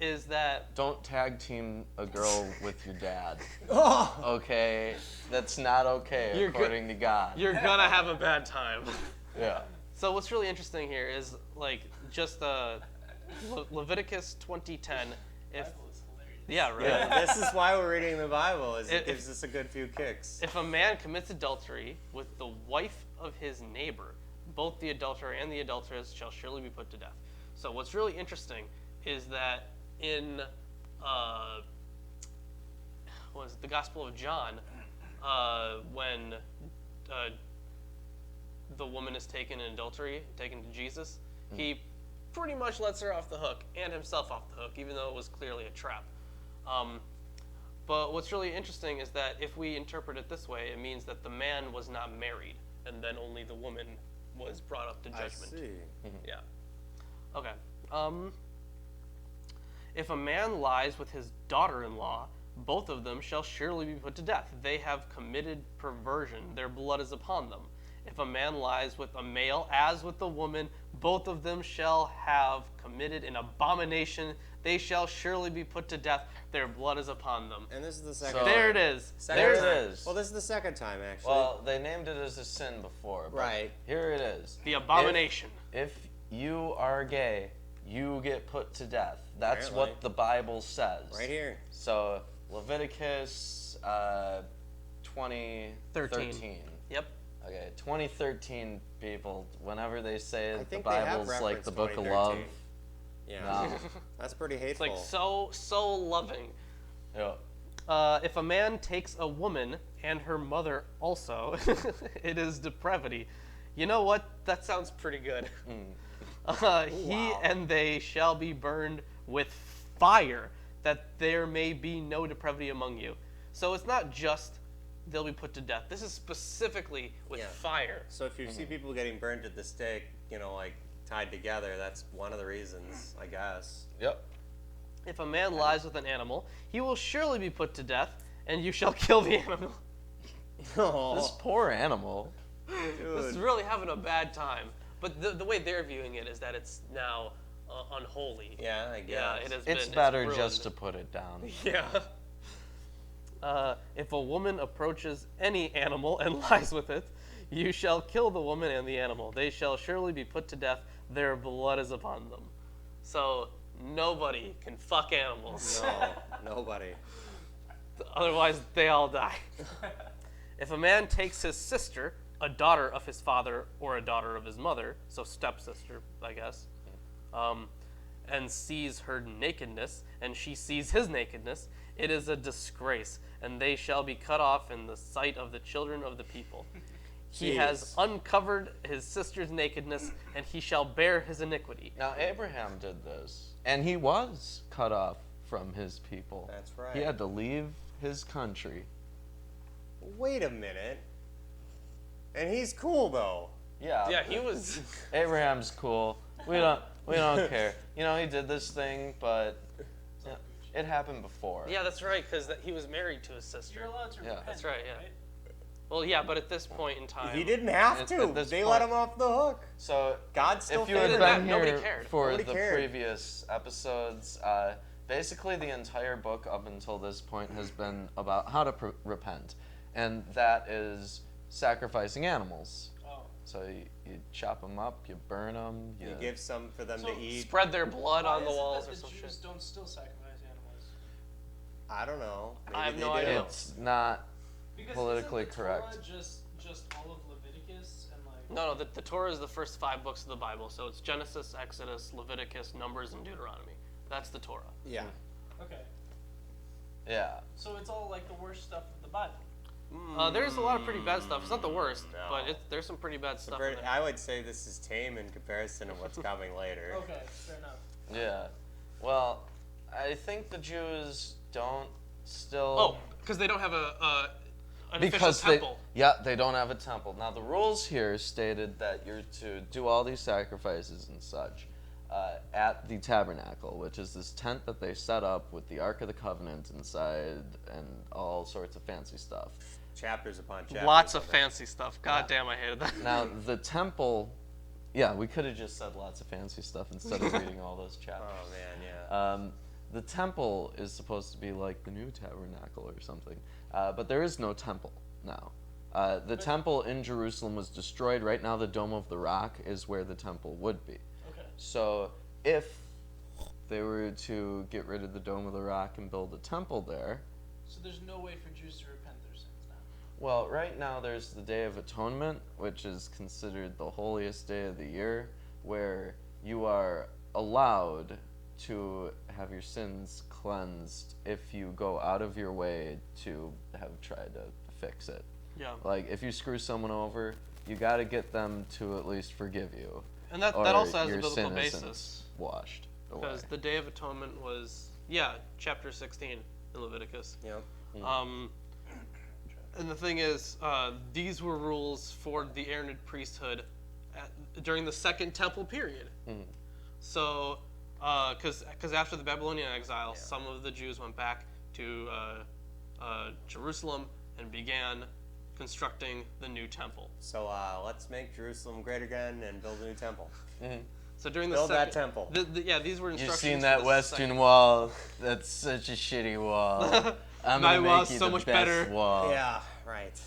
is that Don't tag team a girl with your dad. Oh! Okay? That's not okay You're according to God. you're gonna have a bad time. Yeah. So what's really interesting here is like just Leviticus 20:10. If yeah, right. Yeah, this is why we're reading the Bible, is it If- gives us a good few kicks. If a man commits adultery with the wife of his neighbor, both the adulterer and the adulteress shall surely be put to death. So what's really interesting is that in the Gospel of John, when the woman is taken in adultery, taken to Jesus, he pretty much lets her off the hook and himself off the hook, even though it was clearly a trap. But what's really interesting is that if we interpret it this way, it means that the man was not married, and then only the woman was brought up to judgment. I see. Yeah. Okay. If a man lies with his daughter-in-law, both of them shall surely be put to death. They have committed perversion. Their blood is upon them. If a man lies with a male as with a woman, both of them shall have committed an abomination. They shall surely be put to death. Their blood is upon them. And this is the second So- There it is. Second There it time. is. Well, this is the second time, actually. Well, they named it as a sin before. But Right. Here it is. The abomination. If you are gay, you get put to death. That's Apparently. what the Bible says. Right here. So Leviticus 2013. Yep. Okay, 2013 people, whenever they say I the think they have Bible's like referenced the book of love, 2013. Yeah. no. That's pretty It's hateful. like so loving. Yeah. If a man takes a woman and her mother also, it is depravity. You know what? That sounds pretty good. He and they shall be burned with fire, that there may be no depravity among you. So it's not just they'll be put to death. This is specifically with Yeah. fire. So if you see people getting burned at the stake, like tied together, that's one of the reasons, I guess. Yep. If a man lies with an animal, he will surely be put to death, and you shall kill the animal. This poor animal. This is really having a bad time. But the way they're viewing it is that it's now unholy. Yeah, I guess. Yeah, it has It's been. better ruined. just to put it down. Yeah. If a woman approaches any animal and lies with it, you shall kill the woman and the animal. They shall surely be put to death. Their blood is upon them. So nobody can fuck animals. No, nobody. Otherwise, they all die. If a man takes his sister, a daughter of his father or a daughter of his mother, so stepsister, I guess, and sees her nakedness, and she sees his nakedness, it is a disgrace, and they shall be cut off in the sight of the children of the people. He has uncovered his sister's nakedness, and he shall bear his iniquity. Now, Abraham did this, and he was cut off from his people. That's right. He had to leave his country. Wait a minute. And he's cool though. Yeah. Yeah, he was. Abraham's cool. We don't care. You know, he did this thing, but it happened before. Yeah, that's right, because he was married to his sister. You're allowed to Yeah. repent. That's right, yeah. Well, yeah, but at this point in time, He didn't have At to. this They point- let him off the hook. So God still if you favored had that, been nobody here cared. for Nobody the cared. previous episodes, basically the entire book up until this point has been about how to repent, and that is sacrificing animals. Oh. So you chop them up, you burn them, You give some for them So to eat. spread their blood Why on the is it walls that or the some Jews shit. don't still sacrifice animals? I don't know. Maybe I have they no do. idea. It's not Because politically isn't the Torah correct. just all of Leviticus and like. No, the Torah is the first 5 books of the Bible. So it's Genesis, Exodus, Leviticus, Numbers, and Deuteronomy. That's the Torah. Yeah. Okay. Yeah. So it's all like the worst stuff of the Bible. There's a lot of pretty bad stuff. It's not the worst, No. but there's some pretty bad stuff in there. I would say this is tame in comparison to what's coming later. Okay, fair enough. Yeah. Well, I think the Jews don't still. Oh, because they don't have an because official temple. they don't have a temple. Now the rules here stated that you're to do all these sacrifices and such at the tabernacle, which is this tent that they set up with the Ark of the Covenant inside and all sorts of fancy stuff. Chapters upon chapters. Lots of fancy stuff. God damn, I hated that. Now the temple, yeah, we could have just said lots of fancy stuff instead of reading all those chapters. Oh man, yeah. The temple is supposed to be like the new tabernacle or something, but there is no temple now. The temple in Jerusalem was destroyed. Right now, the Dome of the Rock is where the temple would be. Okay. So if they were to get rid of the Dome of the Rock and build a temple there, So there's no way for Jews to repent their sins now. well, right now there's the Day of Atonement, which is considered the holiest day of the year, where you are allowed to have your sins cleansed if you go out of your way to have tried to fix it. Yeah. Like, if you screw someone over, you got to get them to at least forgive you. And that or also has a your biblical sin basis. isn't washed away. Because the Day of Atonement was, chapter 16 in Leviticus. Yep. And the thing is, these were rules for the Aaronid priesthood during the Second Temple period. So, because after the Babylonian exile, some of the Jews went back to Jerusalem and began constructing the new temple. So let's make Jerusalem great again and build a new temple. So during the Build that second, temple. these were You've instructions. seen for that the western second- wall? That's such a shitty wall. I'm My gonna wall's make you so the much best better. wall. Yeah, right.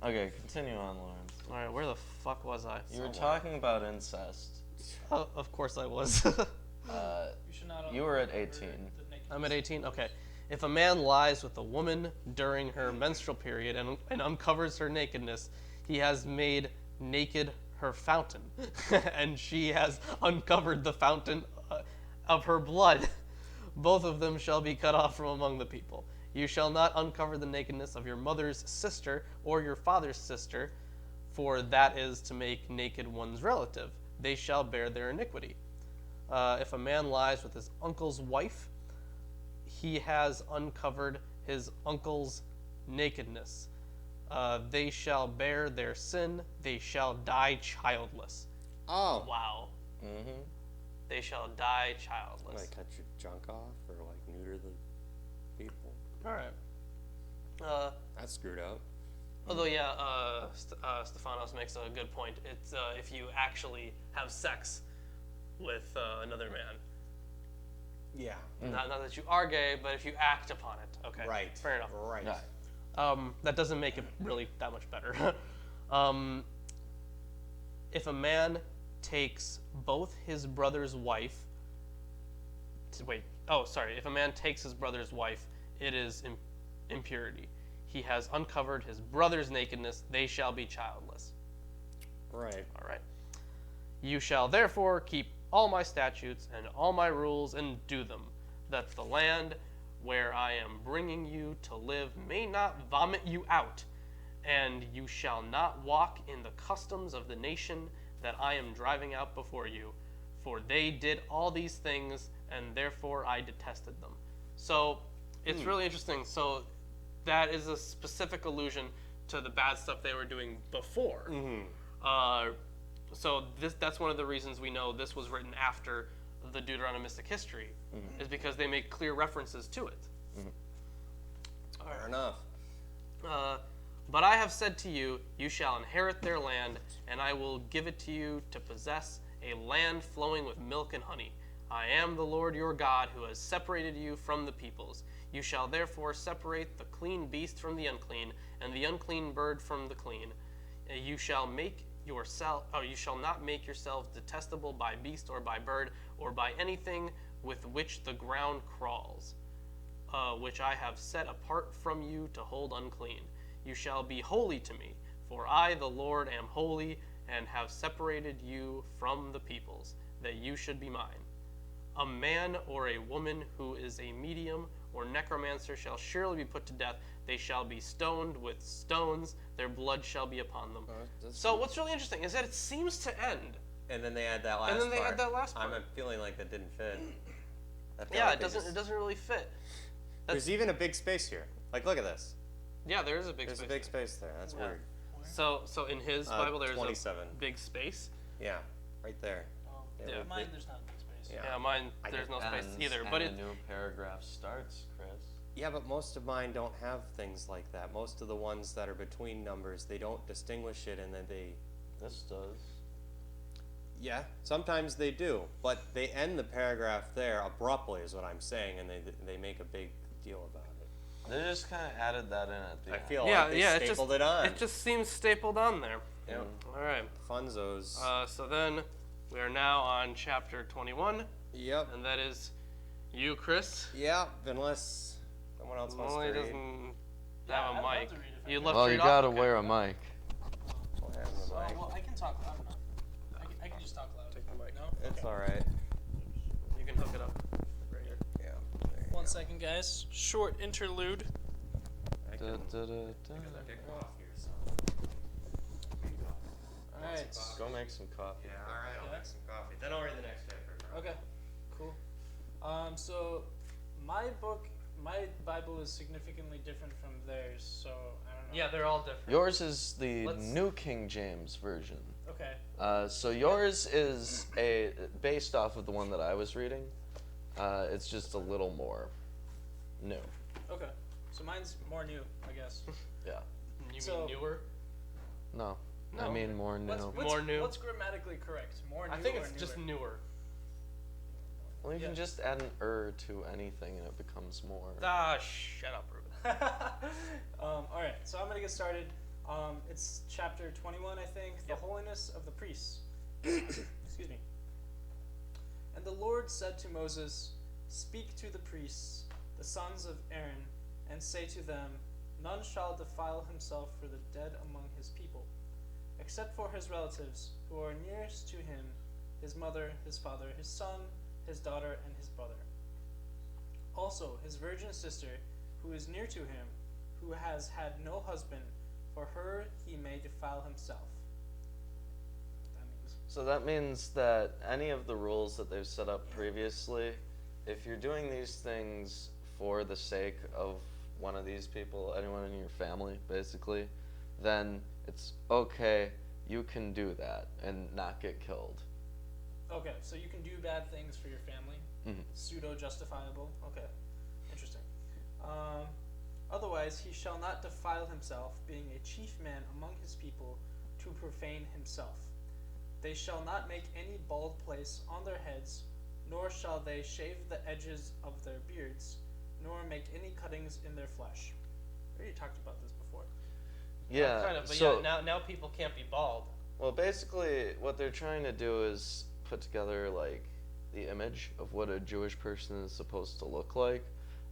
Okay, continue on, Lawrence. All right, where the fuck was I? You were talking about incest. Oh, of course I was. You should not. You were at uncover 18. the nakedness. I'm at 18. Okay. If a man lies with a woman during her menstrual period and uncovers her nakedness, he has made naked her fountain, and she has uncovered the fountain of her blood. Both of them shall be cut off from among the people. You shall not uncover the nakedness of your mother's sister or your father's sister, for that is to make naked one's relative. They shall bear their iniquity. If a man lies with his uncle's wife, he has uncovered his uncle's nakedness. They shall bear their sin. They shall die childless. Oh. Wow. Mm-hmm. They shall die childless. Like cut your junk off or like neuter the people. All right. That's screwed up. Although, Stephanos makes a good point. It's if you actually have sex with another man. Yeah. Not that you are gay, but if you act upon it. Okay. Right. Fair enough. Right. That doesn't make it really that much better. If a man takes both his brother's wife, if a man takes his brother's wife, it is impurity. He has uncovered his brother's nakedness, they shall be childless. Right. All right. You shall therefore keep all my statutes and all my rules and do them, that the land where I am bringing you to live may not vomit you out, and you shall not walk in the customs of the nation that I am driving out before you, for they did all these things, and therefore I detested them. So it's really interesting. So that is a specific allusion to the bad stuff they were doing before. So that's one of the reasons we know this was written after the Deuteronomistic history, is because they make clear references to it. Fair enough. But I have said to you, you shall inherit their land, and I will give it to you to possess a land flowing with milk and honey. I am the Lord your God, who has separated you from the peoples. You shall therefore separate the clean beast from the unclean, and the unclean bird from the clean. You shall not make yourselves detestable by beast or by bird or by anything with which the ground crawls, which I have set apart from you to hold unclean. You shall be holy to me, for I, the Lord, am holy, and have separated you from the peoples, that you should be mine. A man or a woman who is a medium or necromancer shall surely be put to death. They shall be stoned with stones. Their blood shall be upon them. So what's really interesting is that it seems to end. And then they add that last part. add that last part. I'm feeling like that didn't fit. It doesn't really fit. There's even a big space here. Like, look at this. Yeah, there is a big There's space. a big space there. That's weird. So in his Bible there's 27. a big space. Yeah, right there. Yeah. Mine, there's not a big space. Yeah. Yeah, mine there's no space either. But a new paragraph starts, Chris. Yeah, but most of mine don't have things like that. Most of the ones that are between numbers, they don't distinguish it, and then This does. Yeah, sometimes they do, but they end the paragraph there abruptly, is what I'm saying, and they make a big deal about it. They just kind of added that in at the I end. feel like they stapled it on. It just seems stapled on there. Yep. All right. Funzos. So then we are now on chapter 21, Yep. and that is you, Chris. Yeah, unless someone else wants to Molly read. doesn't Yeah, have I'd a love mic. to read if I You'd could. love Well, to you read gotta off? Okay. wear a mic. We'll have the mic. Well, I can talk loud enough. I can just talk loud. Take the mic. No? It's Okay. alright. You can hook it up right here. Yeah. There you One go. second, guys. Short interlude. I Da, can da, da, da. kick off here, so. Alright. Go make some coffee. Yeah, alright, I'll make some coffee. Then I'll read the next chapter. Okay, cool. So my Bible is significantly different from theirs, so I don't know. Yeah, they're all different. Yours is the Let's- New King James version. Okay. So yours is based off of the one that I was reading. It's just a little more new. Okay. So mine's more new, I guess. Yeah. You So- mean newer? No. I No. mean more new. More new? What's grammatically correct? More new I think or it's just newer? newer. Well, you Yeah. can just add an to anything and it becomes more. Ah, shut up, Ruben. All right, so I'm gonna get started. It's chapter 21, I think. The holiness of the priests. Excuse me. And the Lord said to Moses, "Speak to the priests, the sons of Aaron, and say to them, None shall defile himself for the dead among his people, except for his relatives who are nearest to him, his mother, his father, his son, his daughter, and his brother. Also his virgin sister, who is near to him, who has had no husband, for her he may defile himself." That means. So that means that any of the rules that they've set up previously, if you're doing these things for the sake of one of these people, anyone in your family, basically, then it's okay, you can do that and not get killed. Okay, so you can do bad things for your family. Mhm. Pseudo justifiable. Okay, interesting. Otherwise, he shall not defile himself, being a chief man among his people, to profane himself. They shall not make any bald place on their heads, nor shall they shave the edges of their beards, nor make any cuttings in their flesh. We already talked about this before. Yeah. Kind of, but so, yeah, now people can't be bald. well, basically, what they're trying to do is put together like the image of what a Jewish person is supposed to look like.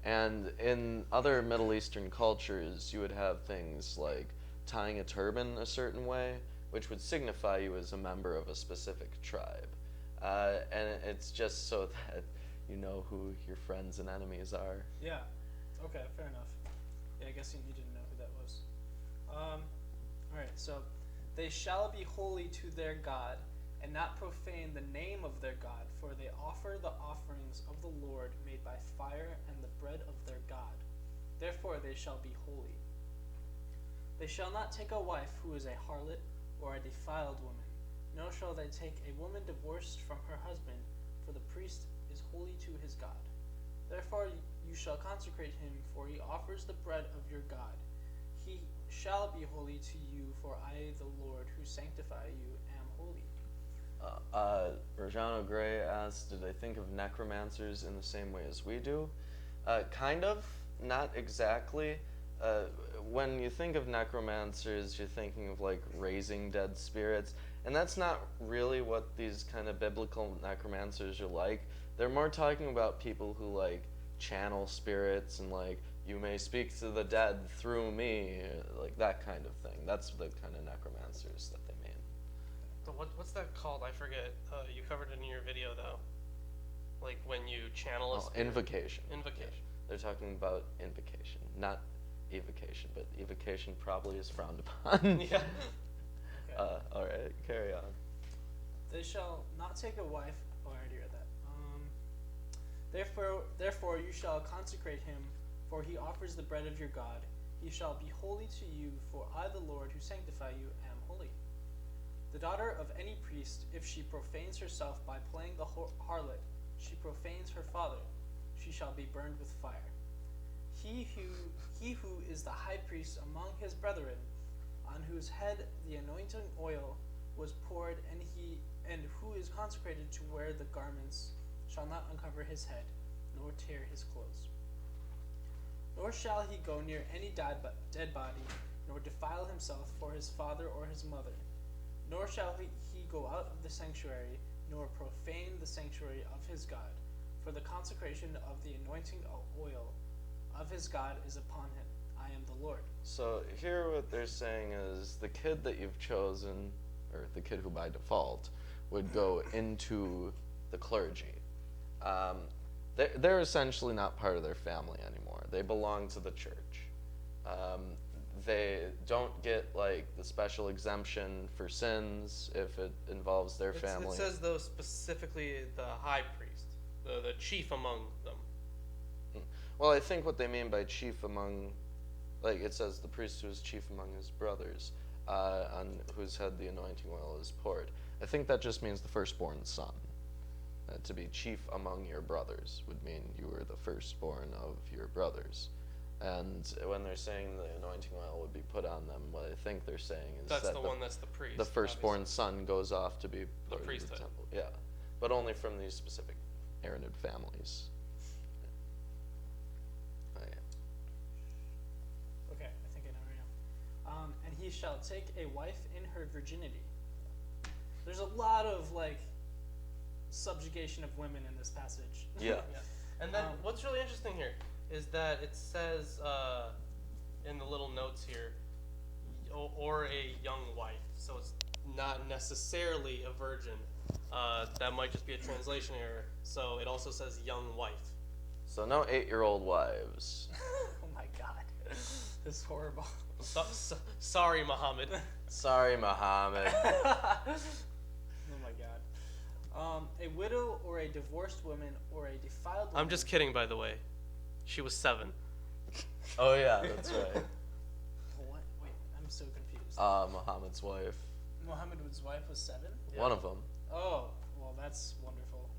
And in other Middle Eastern cultures, you would have things like tying a turban a certain way, which would signify you as a member of a specific tribe. And it's just so that you know who your friends and enemies are. Yeah. Okay, fair enough. Yeah, I guess you didn't know who that was. Alright, so they shall be holy to their God, and not profane the name of their God, for they offer the offerings of the Lord made by fire and the bread of their God. Therefore they shall be holy. They shall not take a wife who is a harlot or a defiled woman, nor shall they take a woman divorced from her husband, for the priest is holy to his God. Therefore you shall consecrate him, for he offers the bread of your God. He shall be holy to you, for I, the Lord, who sanctify you, am holy. Rajano Gray asked, did I think of necromancers in the same way as we do? Kind of, not exactly. When you think of necromancers, you're thinking of like raising dead spirits, and that's not really what these kind of biblical necromancers are like. They're more talking about people who like channel spirits and like, you may speak to the dead through me, like that kind of thing. That's the kind of necromancers that they mean. So what's that called? I forget. You covered it in your video though. Like when you channel a spirit. Invocation. Invocation. Yeah. They're talking about invocation, not evocation, but evocation probably is frowned upon. Yeah. Okay. All right, carry on. They shall not take a wife. Oh, I already read that. Therefore you shall consecrate him, for he offers the bread of your God. He shall be holy to you, for I, the Lord, who sanctify you, am holy. The daughter of any priest, if she profanes herself by playing the harlot, she profanes her father. She shall be burned with fire. He who is the high priest among his brethren, on whose head the anointing oil was poured, and who is consecrated to wear the garments, shall not uncover his head, nor tear his clothes. Nor shall he go near any dead body, nor defile himself for his father or his mother. Nor shall he go out of the sanctuary, nor profane the sanctuary of his God, for the consecration of the anointing oil of his God is upon him. I am the Lord. So here what they're saying is the kid that you've chosen, or the kid who by default, would go into the clergy. They're essentially not part of their family anymore. They belong to the church. They don't get like the special exemption for sins if it involves their family. It says though specifically the high priest, the chief among them. Well, I think what they mean by chief among, like it says the priest who is chief among his brothers, on whose head the anointing oil is poured. I think that just means the firstborn son. To be chief among your brothers would mean you were the firstborn of your brothers. And when they're saying the anointing oil would be put on them, what I think they're saying is That's that the one that's the priest. the firstborn obviously. son goes off to be The part of priesthood. temple. Yeah, but only from these specific Aaronid families. Oh, yeah. Okay, I think I know where I am. And he shall take a wife in her virginity. There's a lot of like subjugation of women in this passage. Yeah. And then what's really interesting here is that it says in the little notes here, or a young wife. So it's not necessarily a virgin. That might just be a translation error. So it also says young wife. So no 8-year-old wives. Oh my god. This is horrible. Sorry, Muhammad. Sorry, Muhammad. Oh my god. A widow or a divorced woman or a defiled woman. I'm just kidding, by the way. She was 7. Oh yeah, that's right. What? Wait, I'm so confused. Muhammad's wife. Muhammad's wife was 7? Yeah. One of them. Oh, well, that's wonderful.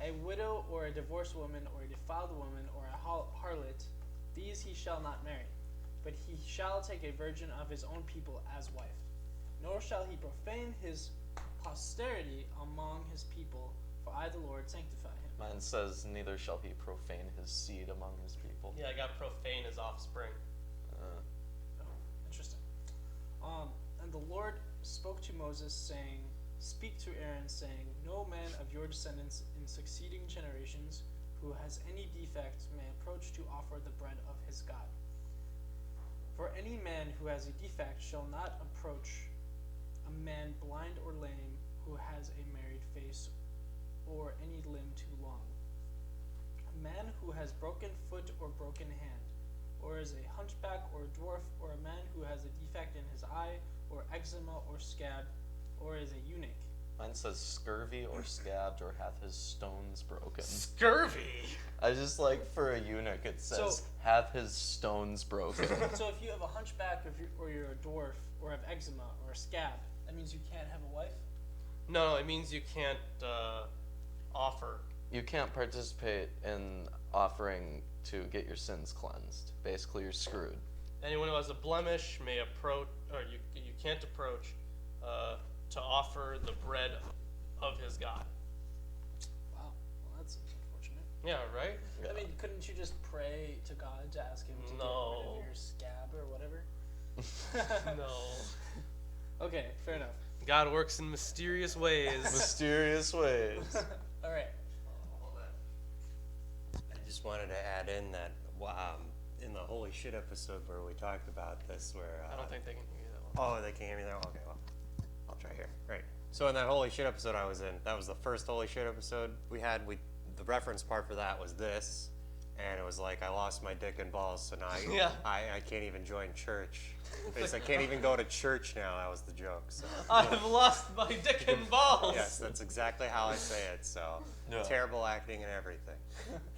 A widow or a divorced woman or a defiled woman or a harlot, these he shall not marry, but he shall take a virgin of his own people as wife. Nor shall he profane his posterity among his people, for I, the Lord, sanctify him. Mine says, neither shall he profane his seed among his people. Yeah, I got profane as offspring. Oh, interesting. And the Lord spoke to Moses, saying, Speak to Aaron, saying, No man of your descendants in succeeding generations who has any defect may approach to offer the bread of his God. For any man who has a defect shall not approach a man blind or lame who has a married face or any limb too long. A man who has broken foot or broken hand, or is a hunchback or a dwarf, or a man who has a defect in his eye, or eczema or scab, or is a eunuch. Mine says scurvy or scabbed or hath his stones broken. Scurvy! I just like for a eunuch it says hath his stones broken. So if you have a hunchback or you're a dwarf or have eczema or a scab, that means you can't have a wife? No, it means you can't offer. You can't participate in offering to get your sins cleansed. Basically, you're screwed. Anyone who has a blemish may approach, or you can't approach to offer the bread of his God. Wow, well that's unfortunate. Yeah, right? Yeah. I mean, couldn't you just pray to God to ask him to get rid of your scab or whatever? No. Okay, fair enough. God works in mysterious ways. Mysterious ways. All right. I just wanted to add in that in the Holy Shit episode where we talked about this, where I don't think they can hear you that well. oh, they can't hear me there. Okay, well, I'll try here. Right. So in that Holy Shit episode I was in, that was the first Holy Shit episode we had. The reference part for that was this, and it was like I lost my dick and balls, so now I can't even join church. I can't even go to church now. That was the joke. So I've lost my dick and balls. yes, that's exactly how I say it. So terrible acting and everything.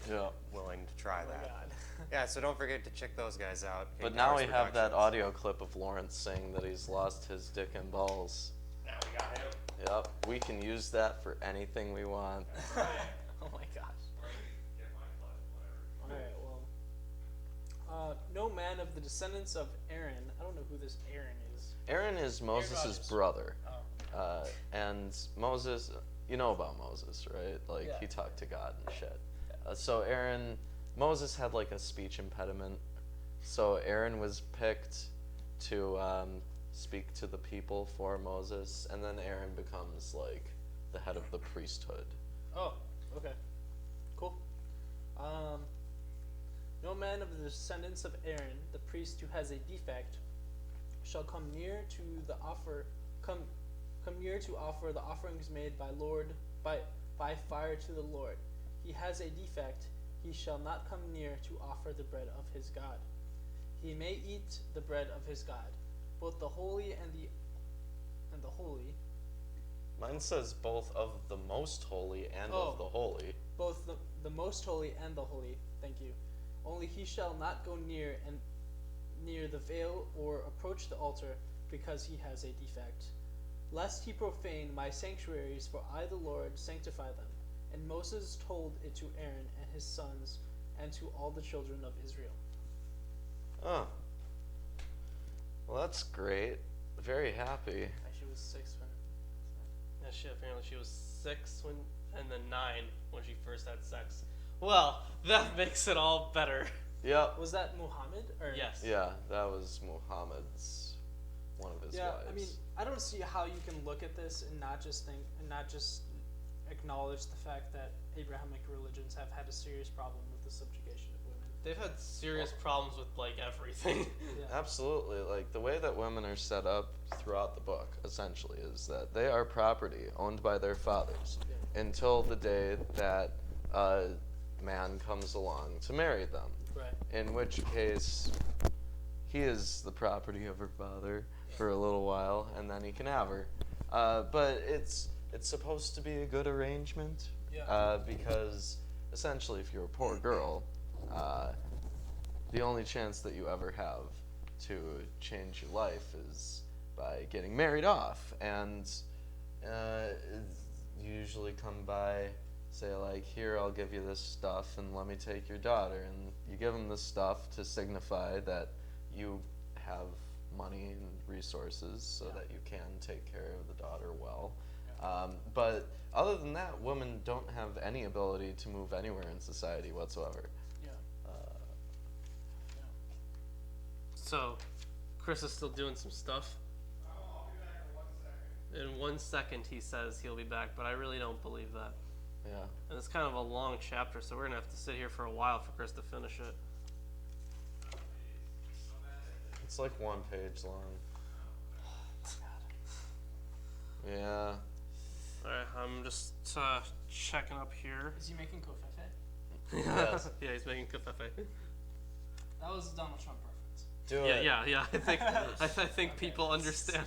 Yeah. Willing to try Oh my that. God. Yeah, so don't forget to check those guys out. But King now Cars we have that Productions. audio clip of Lawrence saying that he's lost his dick and balls. Now we got him. Yep, we can use that for anything we want. Oh my gosh. All right. Well, no man of the descendants of Aaron. I don't know who this Aaron is. Aaron is Moses' Rodgers. brother. Oh. And Moses, you know about Moses, right? Like, Yeah. he talked to God and shit. So Moses had like a speech impediment. So Aaron was picked to speak to the people for Moses. And then Aaron becomes like the head of the priesthood. Oh. Okay. Cool. No man of the descendants of Aaron, the priest who has a defect, shall come near to offer the offerings made by fire to the Lord. He has a defect, he shall not come near to offer the bread of his God. He may eat the bread of his God, both the holy and the holy, Mine says both of the most holy and of the holy. both the most holy and the holy. Thank you. Only he shall not go near the veil or approach the altar, because he has a defect, lest he profane my sanctuaries, for I the Lord sanctify them. And Moses told it to Aaron and his sons and to all the children of Israel. Oh. Well, that's great. Very happy. She was 6 when. Yeah, apparently she was 6 and then 9 when she first had sex. Well, that makes it all better. Yep. Was that Muhammad or? Yes. Yeah, that was Muhammad's, one of his wives. I mean, I don't see how you can look at this and not just acknowledge the fact that Abrahamic religions have had a serious problem with the subjugation of women. They've had serious problems with like everything. Yeah. Absolutely. Like, the way that women are set up throughout the book, essentially, is that they are property owned by their fathers until the day that a man comes along to marry them. Right. In which case, he is the property of her father for a little while, and then he can have her. But it's supposed to be a good arrangement, because essentially, if you're a poor girl, the only chance that you ever have to change your life is by getting married off. And you usually come by, say like, here, I'll give you this stuff and let me take your daughter. And you give them this stuff to signify that you have money and resources so that you can take care of the daughter well. But other than that, women don't have any ability to move anywhere in society whatsoever. Yeah. So, Chris is still doing some stuff. I'll be back in 1 second. In 1 second, he says he'll be back, but I really don't believe that. Yeah. And it's kind of a long chapter, so we're going to have to sit here for a while for Chris to finish it. It's like 1 page long. Yeah. Alright, I'm just checking up here. Is he making kofefe? Yes. Yeah, he's making kafefe. That was a Donald Trump reference. Do Yeah, it. yeah. I think people understand.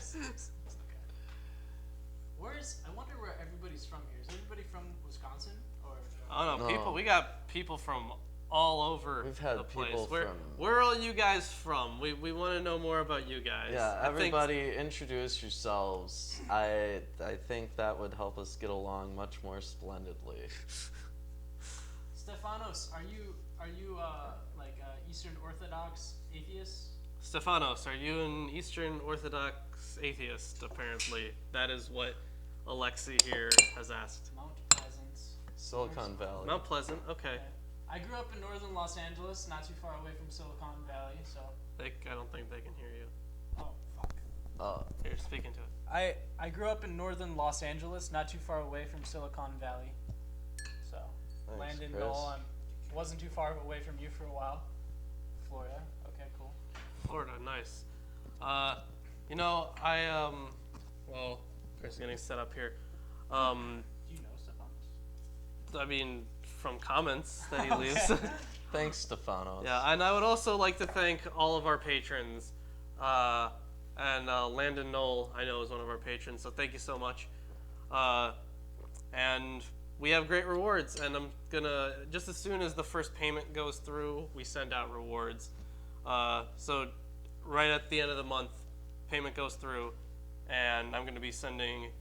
I wonder where everybody's from here. Is everybody from Wisconsin or? I don't know, No. we got people from all over We've had the place. people Where from- are all you guys from? We want to know more about you guys. Yeah, I think- everybody introduce yourselves. I think that would help us get along much more splendidly. Stefanos, are you like Eastern Orthodox atheist? Stefanos, are you an Eastern Orthodox atheist? Apparently, that is what Alexi here has asked. Mount Pleasant. Silicon Valley. Mount Pleasant, okay. Okay. I grew up in northern Los Angeles, not too far away from Silicon Valley, so. I don't think they can hear you. Oh, fuck. Here, speaking to it. I grew up in northern Los Angeles, not too far away from Silicon Valley. So, Thanks, Landon, Chris. Noel, I wasn't too far away from you for a while. Florida, okay, cool. Florida, nice. Well, Chris is getting set up here. Do you know Stefanos? I mean, from comments that he leaves. Thanks, Stefanos. Yeah, and I would also like to thank all of our patrons. And Landon Knoll, I know, is one of our patrons, so thank you so much. And we have great rewards, and I'm gonna, just as soon as the first payment goes through, we send out rewards. So right at the end of the month, payment goes through, and I'm gonna be sending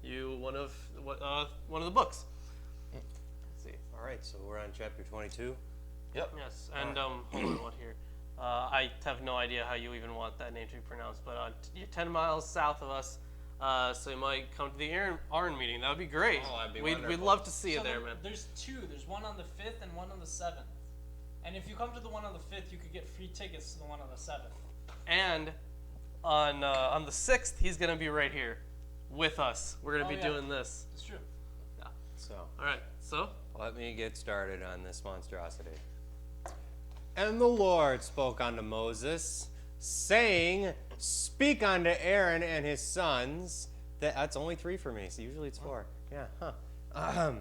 you one of the books. Let's see. All right, so we're on chapter 22. Yep. Yes, and hold on, what here? I have no idea how you even want that name to be pronounced, but you're 10 miles south of us, so you might come to the Arn meeting. That would be great. Oh, that'd be We'd wonderful. love to see you So there, man. There's two. There's one on the 5th and one on the 7th. And if you come to the one on the 5th, you could get free tickets to the one on the 7th. And on the 6th, he's gonna be right here with us. We're gonna Oh, be yeah. doing this. It's true. So All right. So let me get started on this monstrosity. And the Lord spoke unto Moses, saying, Speak unto Aaron and his sons. That's only 3 for me, so usually it's 4. Yeah, huh.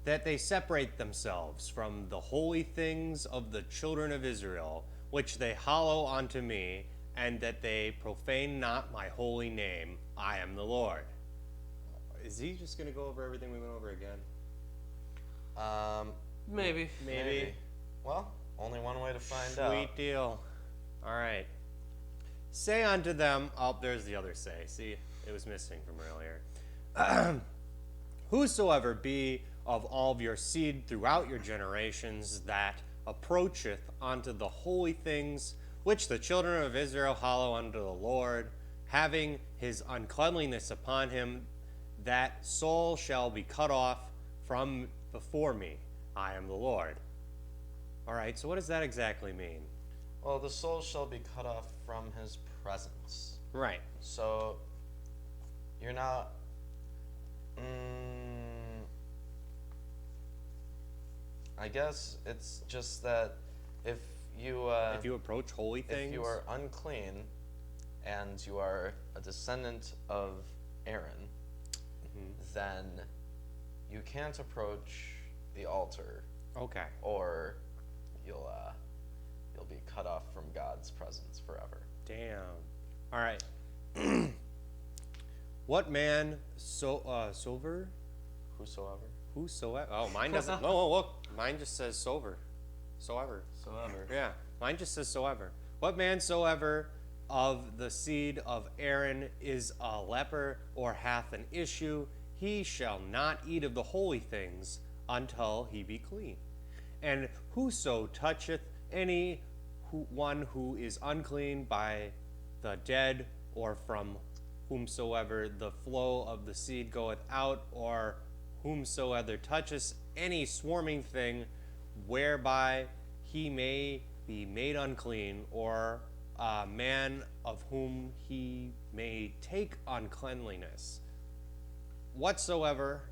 That they separate themselves from the holy things of the children of Israel, which they hallow unto me, and that they profane not my holy name. I am the Lord. Is he just going to go over everything we went over again? maybe. Maybe. Well, only one way to find out. Sweet deal. All right. Say unto them, oh, there's the other say. See, it was missing from earlier. Whosoever be of all of your seed throughout your generations that approacheth unto the holy things which the children of Israel hallow unto the Lord, having his uncleanliness upon him, that soul shall be cut off from before me. I am the Lord. All right, so what does that exactly mean? Well, the soul shall be cut off from his presence. Right. So, you're not. I guess it's just that if you If you approach holy things, if you are unclean and you are a descendant of Aaron, then you can't approach the altar, okay. or you'll be cut off from God's presence forever. Damn. All right. What man sober? Whosoever. Oh, mine doesn't. No, look. Mine just says sober. Soever. Yeah. Mine just says soever. What man soever of the seed of Aaron is a leper or hath an issue, he shall not eat of the holy things until he be clean. And whoso toucheth one who is unclean by the dead or from whomsoever the flow of the seed goeth out, or whomsoever toucheth any swarming thing, whereby he may be made unclean, or a man of whom he may take uncleanliness. Whatsoever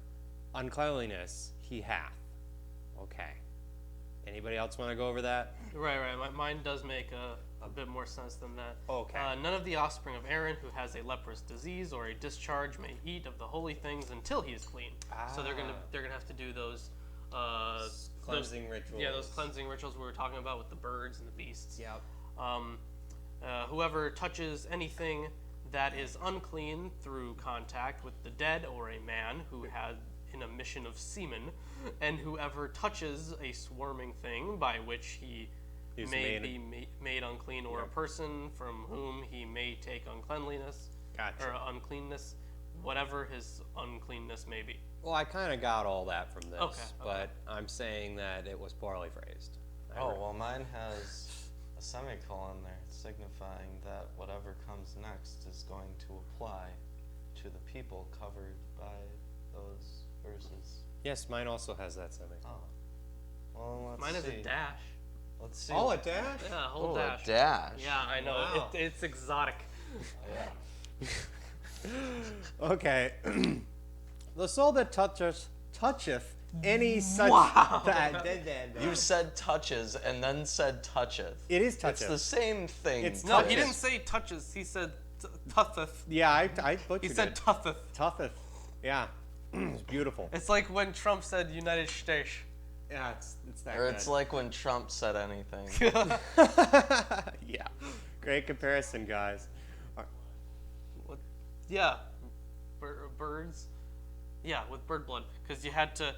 uncleanliness he hath. Okay. Anybody else want to go over that? Right. Mine does make a bit more sense than that. Okay. None of the offspring of Aaron who has a leprous disease or a discharge may eat of the holy things until he is clean. So they're gonna have to do those Cleansing rituals. Yeah, those cleansing rituals we were talking about with the birds and the beasts. Yep. Whoever touches anything that is unclean through contact with the dead or a man who had in a mission of semen, and whoever touches a swarming thing by which he He's may made- be made unclean, or a person from whom he may take uncleanliness, Gotcha. or uncleanness, whatever his uncleanness may be. Well, I kind of got all that from this, Okay. but I'm saying that it was poorly phrased. Oh, well, mine has a semicolon there, signifying that whatever comes next is going to apply to the people covered by those verses. Yes, mine also has that semicolon. Oh. Well, let's Mine has see. a dash. Let's see. Oh, a dash? Yeah, a whole Oh, dash. a dash. Yeah, I know. Wow. It's exotic. Okay. The soul that toucheth any such You said touches and then said toucheth. It is It's toucheth. the same thing. It's No, Chris. he didn't say touches. He said tuffeth. Yeah, I butchered He said it. tuffeth. Tougheth. Yeah. It's beautiful. It's like when Trump said United States. Yeah, it's that Or it's like when Trump said anything. Yeah. Great comparison, guys. Yeah, birds. Yeah, with bird blood, because you had to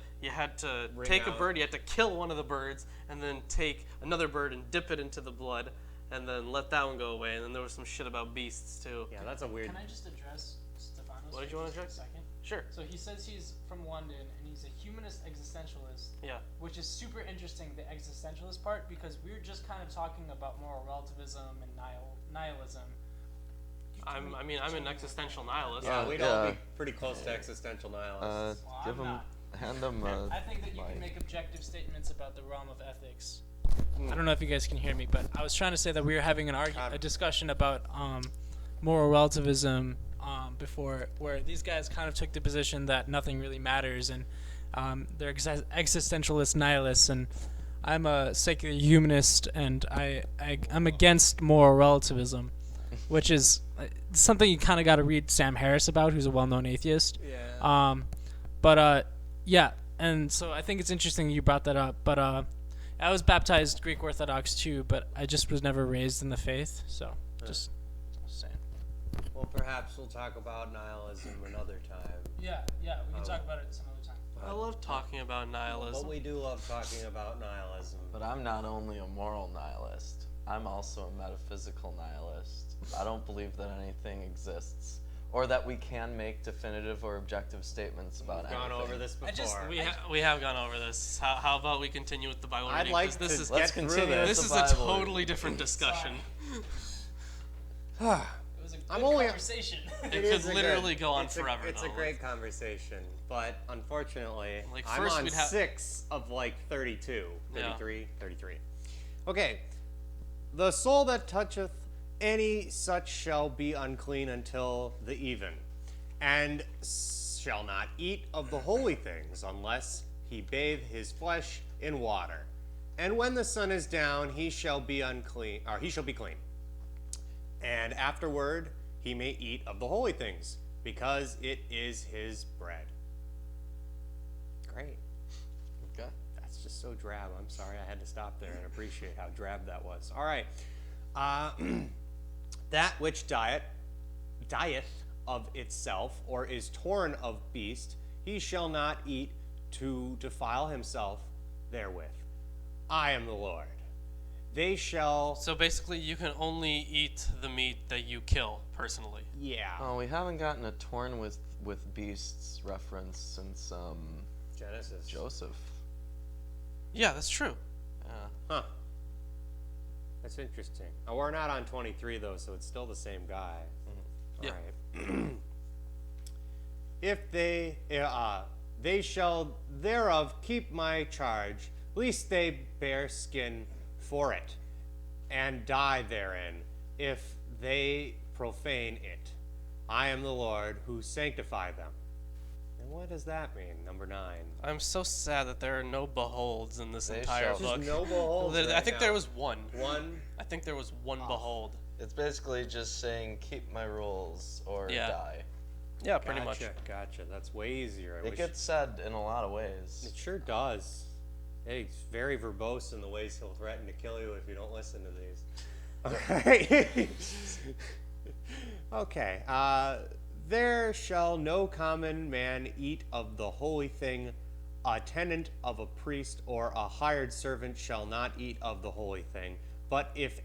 Wring take a out. bird, you had to kill one of the birds, and then take another bird and dip it into the blood, and then let that one go away. And then there was some shit about beasts too. Yeah, that's a weird. Can I just address Stefanos? What did for you wanna just a address? Second. Sure. So he says he's from London and he's a humanist existentialist, Yeah. which is super interesting, the existentialist part, because we were just kind of talking about moral relativism and nihilism. I'm an existential nihilist. Yeah, we'd all Yeah. be pretty close to existential nihilists. Well, Give I'm him, not. hand him a I think that you mic. can make objective statements about the realm of ethics. I don't know if you guys can hear me, but I was trying to say that we were having a discussion about moral relativism before, where these guys kind of took the position that nothing really matters, and they're existentialist nihilists, and I'm a secular humanist, and I'm against moral relativism, which is something you kind of got to read Sam Harris about, who's a well-known atheist. Yeah. Yeah, and so I think it's interesting you brought that up. But I was baptized Greek Orthodox too, but I just was never raised in the faith. So just saying. Well, perhaps we'll talk about nihilism another time. Yeah, we can talk about it some other time. I love talking about nihilism. But we do love talking about nihilism. But I'm not only a moral nihilist, I'm also a metaphysical nihilist. I don't believe that anything exists, or that we can make definitive or objective statements about We've anything. gone over this before. I just- We have gone over this. How about we continue with the Bible I'd reading? like 'Cause this to is Let's get through continue this. this with is the a Bible totally different discussion. It was a good I'm only- conversation. It is could a literally good- go on it's forever. It's though. a great conversation, but unfortunately, Like, I'm first on we'd have- 6 of like 32. Yeah. 33. Okay. The soul that toucheth any such shall be unclean until the even, and shall not eat of the holy things unless he bathe his flesh in water. And when the sun is down, he shall be unclean, or he shall be clean. And afterward he may eat of the holy things, because it is his bread. Great. Okay. That's just so drab. I'm sorry, I had to stop there and appreciate how drab that was. All right. That which dieth of itself, or is torn of beast, he shall not eat to defile himself therewith. I am the Lord. They shall. So basically, you can only eat the meat that you kill personally. Yeah. Oh, we haven't gotten a torn with beasts reference since Genesis. Joseph. Yeah, that's true. Yeah. Huh. That's interesting. We're not on 23 though, so it's still the same guy. Yep. All right. If they shall thereof keep my charge, lest they bear skin for it, and die therein, if they profane it. I am the Lord who sanctify them. And what does that mean, number 9? I'm so sad that there are no beholds in this They entire shall- book. Just no beholds I right think now. there was one. One. I think there was one behold. It's basically just saying keep my rules or Yeah. die. Yeah, pretty much. Gotcha. That's way easier. It gets said in a lot of ways. It sure does. He's very verbose in the ways he'll threaten to kill you if you don't listen to these. Okay. Okay. There shall no common man eat of the holy thing. A tenant of a priest or a hired servant shall not eat of the holy thing. But if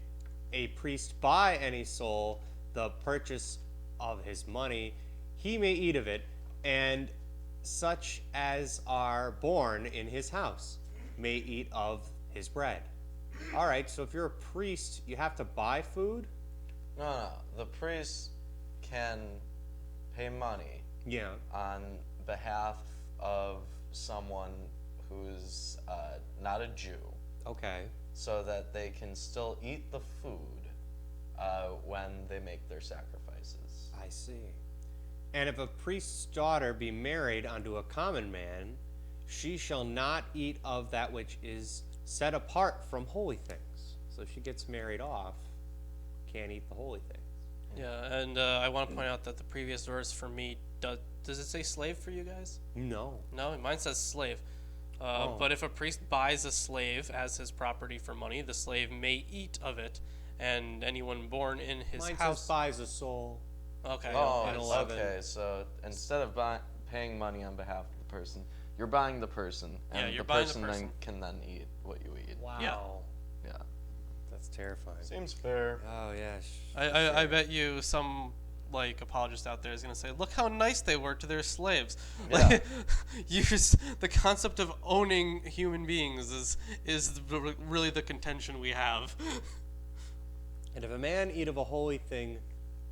a priest buy any soul, the purchase of his money, he may eat of it, and such as are born in his house may eat of his bread. All right, so if you're a priest, you have to buy food? No. The priest can pay money Yeah. on behalf of someone who's not a Jew, Okay. so that they can still eat the food when they make their sacrifices. I see. And if a priest's daughter be married unto a common man, she shall not eat of that which is set apart from holy things. So if she gets married off, can't eat the holy things. Yeah, and I want to point out that the previous verse for me, does it say slave for you guys? No. No, mine says slave. But if a priest buys a slave as his property for money, the slave may eat of it, and anyone born in his Mine house. says buys a soul. Okay. Oh, and 11. okay. So instead of paying money on behalf of the person, you're buying the person, and Yeah, you're the buying the person person. then can then eat what you eat. Wow. Yeah. That's terrifying. Seems fair. Oh, yeah. I bet you some apologist out there is going to say, look how nice they were to their slaves. Yeah. Use the concept of owning human beings is really the contention we have. And if a man eat of a holy thing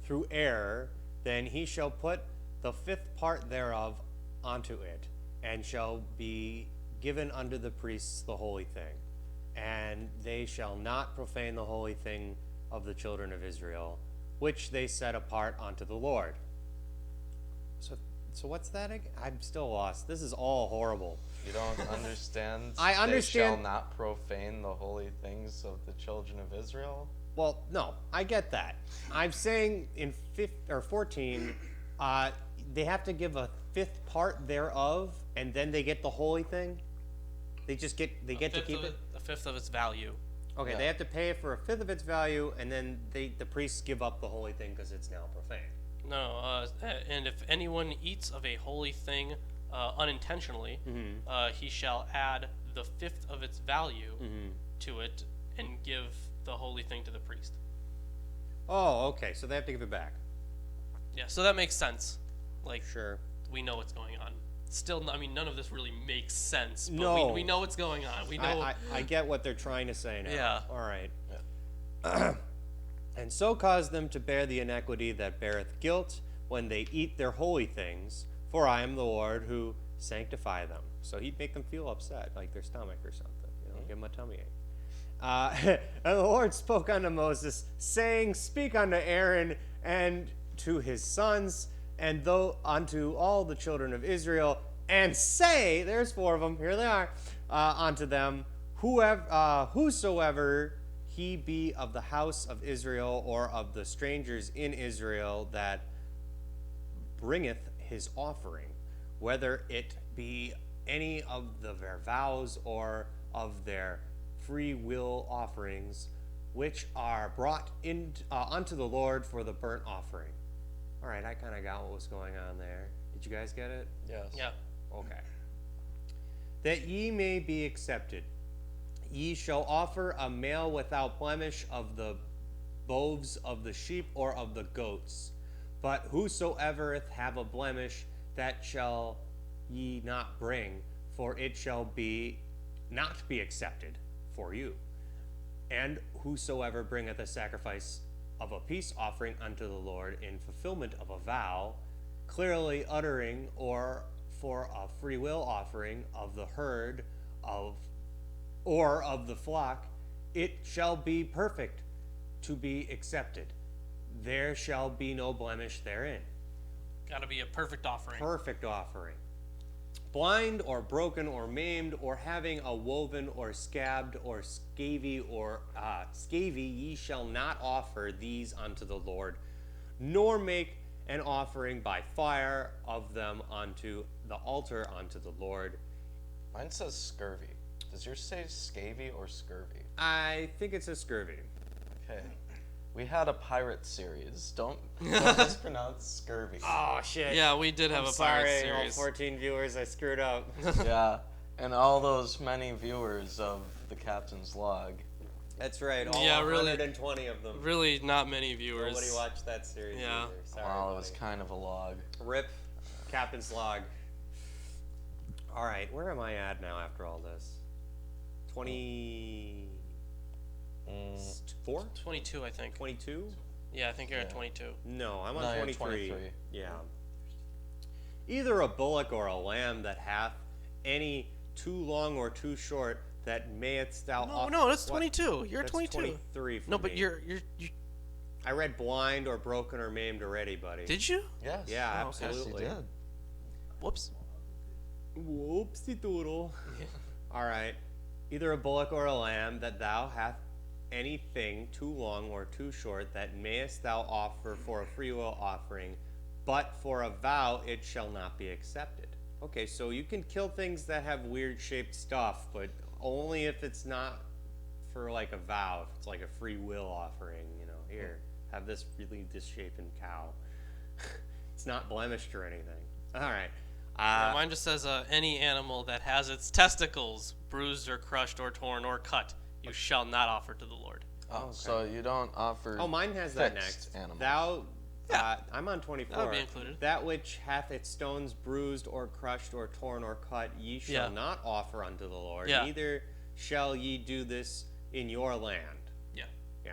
through error, then he shall put the fifth part thereof onto it, and shall be given unto the priests the holy thing. And they shall not profane the holy thing of the children of Israel, which they set apart unto the Lord. So what's that again? I'm still lost. This is all horrible. You don't understand? I They understand- shall not profane the holy things of the children of Israel. Well, no, I get that. I'm saying in 14, they have to give a fifth part thereof, and then they get the holy thing. They get to keep it. A fifth of its value. Okay, Yeah. they have to pay for a fifth of its value, and then the priests give up the holy thing because it's now profane. No, and if anyone eats of a holy thing unintentionally, he shall add the fifth of its value to it and give the holy thing to the priest. Oh, okay, so they have to give it back. Yeah, so that makes sense. Sure. We know what's going on. Still, I mean, none of this really makes sense. But No. we know what's going on. We know. I get what they're trying to say now. Yeah. All right. And so cause them to bear the iniquity that beareth guilt when they eat their holy things, for I am the Lord who sanctify them. So he'd make them feel upset, like their stomach or something. Give them a tummy ache. And the Lord spoke unto Moses, saying, Speak unto Aaron and to his sons, and unto all the children of Israel, and say, there's 4 of them, here they are, unto them, whosoever he be of the house of Israel, or of the strangers in Israel, that bringeth his offering, whether it be any of their vows or of their free will offerings, which are brought in unto the Lord for the burnt offering. All right, I kind of got what was going on there. Did you guys get it? Yes. Yeah. Okay. That ye may be accepted, ye shall offer a male without blemish of the loaves of the sheep or of the goats. But whosoever have a blemish, that shall ye not bring, for it shall not be accepted for you. And whosoever bringeth a sacrifice of a peace offering unto the Lord in fulfillment of a vow, clearly uttering, or for a free will offering of the herd or of the flock, it shall be perfect to be accepted. There shall be no blemish therein. Got to be a perfect offering. Perfect offering. Blind or broken or maimed or having a woven or scabbed or scabby ye shall not offer these unto the Lord, nor make an offering by fire of them unto the altar unto the Lord. Mine says scurvy. Does yours say scavy or scurvy? I think it says scurvy. Okay. We had a pirate series. Don't mispronounce scurvy. Oh shit! Yeah, we did have a pirate Sorry, all series. 14 viewers, I screwed up. Yeah, and all those many viewers of the Captain's Log. That's right. All Yeah, really. 120 of them. Really, not many viewers. Nobody watched that series. Yeah. Either. Sorry, Well, it was buddy. kind of a log. Rip, Captain's Log. All right, where am I at now after all this? 24? 22, I think. 22? Yeah, I think you're at Yeah. 22. No, I'm No, on you're 23. 23. Yeah. Either a bullock or a lamb that hath any too long or too short, that mayest thou No, that's What? 22. You're at That's 22. 23 for No, but me. you. I read blind or broken or maimed already, buddy. Did you? Yes. Yeah, Oh, okay. Yes, you absolutely. did. Whoops. Whoopsie doodle. All right. Either a bullock or a lamb that thou hath anything too long or too short, that mayest thou offer for a freewill offering, but for a vow it shall not be accepted. Okay, so you can kill things that have weird shaped stuff, but only if it's not for like a vow. If it's like a free will offering, you know, here, have this really disshapen cow. It's not blemished or anything. All right. Yeah, mine just says any animal that has its testicles bruised or crushed or torn or cut, you shall not offer to the Lord. Oh, so you don't offer. Oh, mine has that fixed next. animals. Thou, Yeah. I'm on 24. That would be included. That which hath its stones bruised or crushed or torn or cut, ye shall Yeah. not offer unto the Lord. Yeah. Neither shall ye do this in your land. Yeah. Yeah,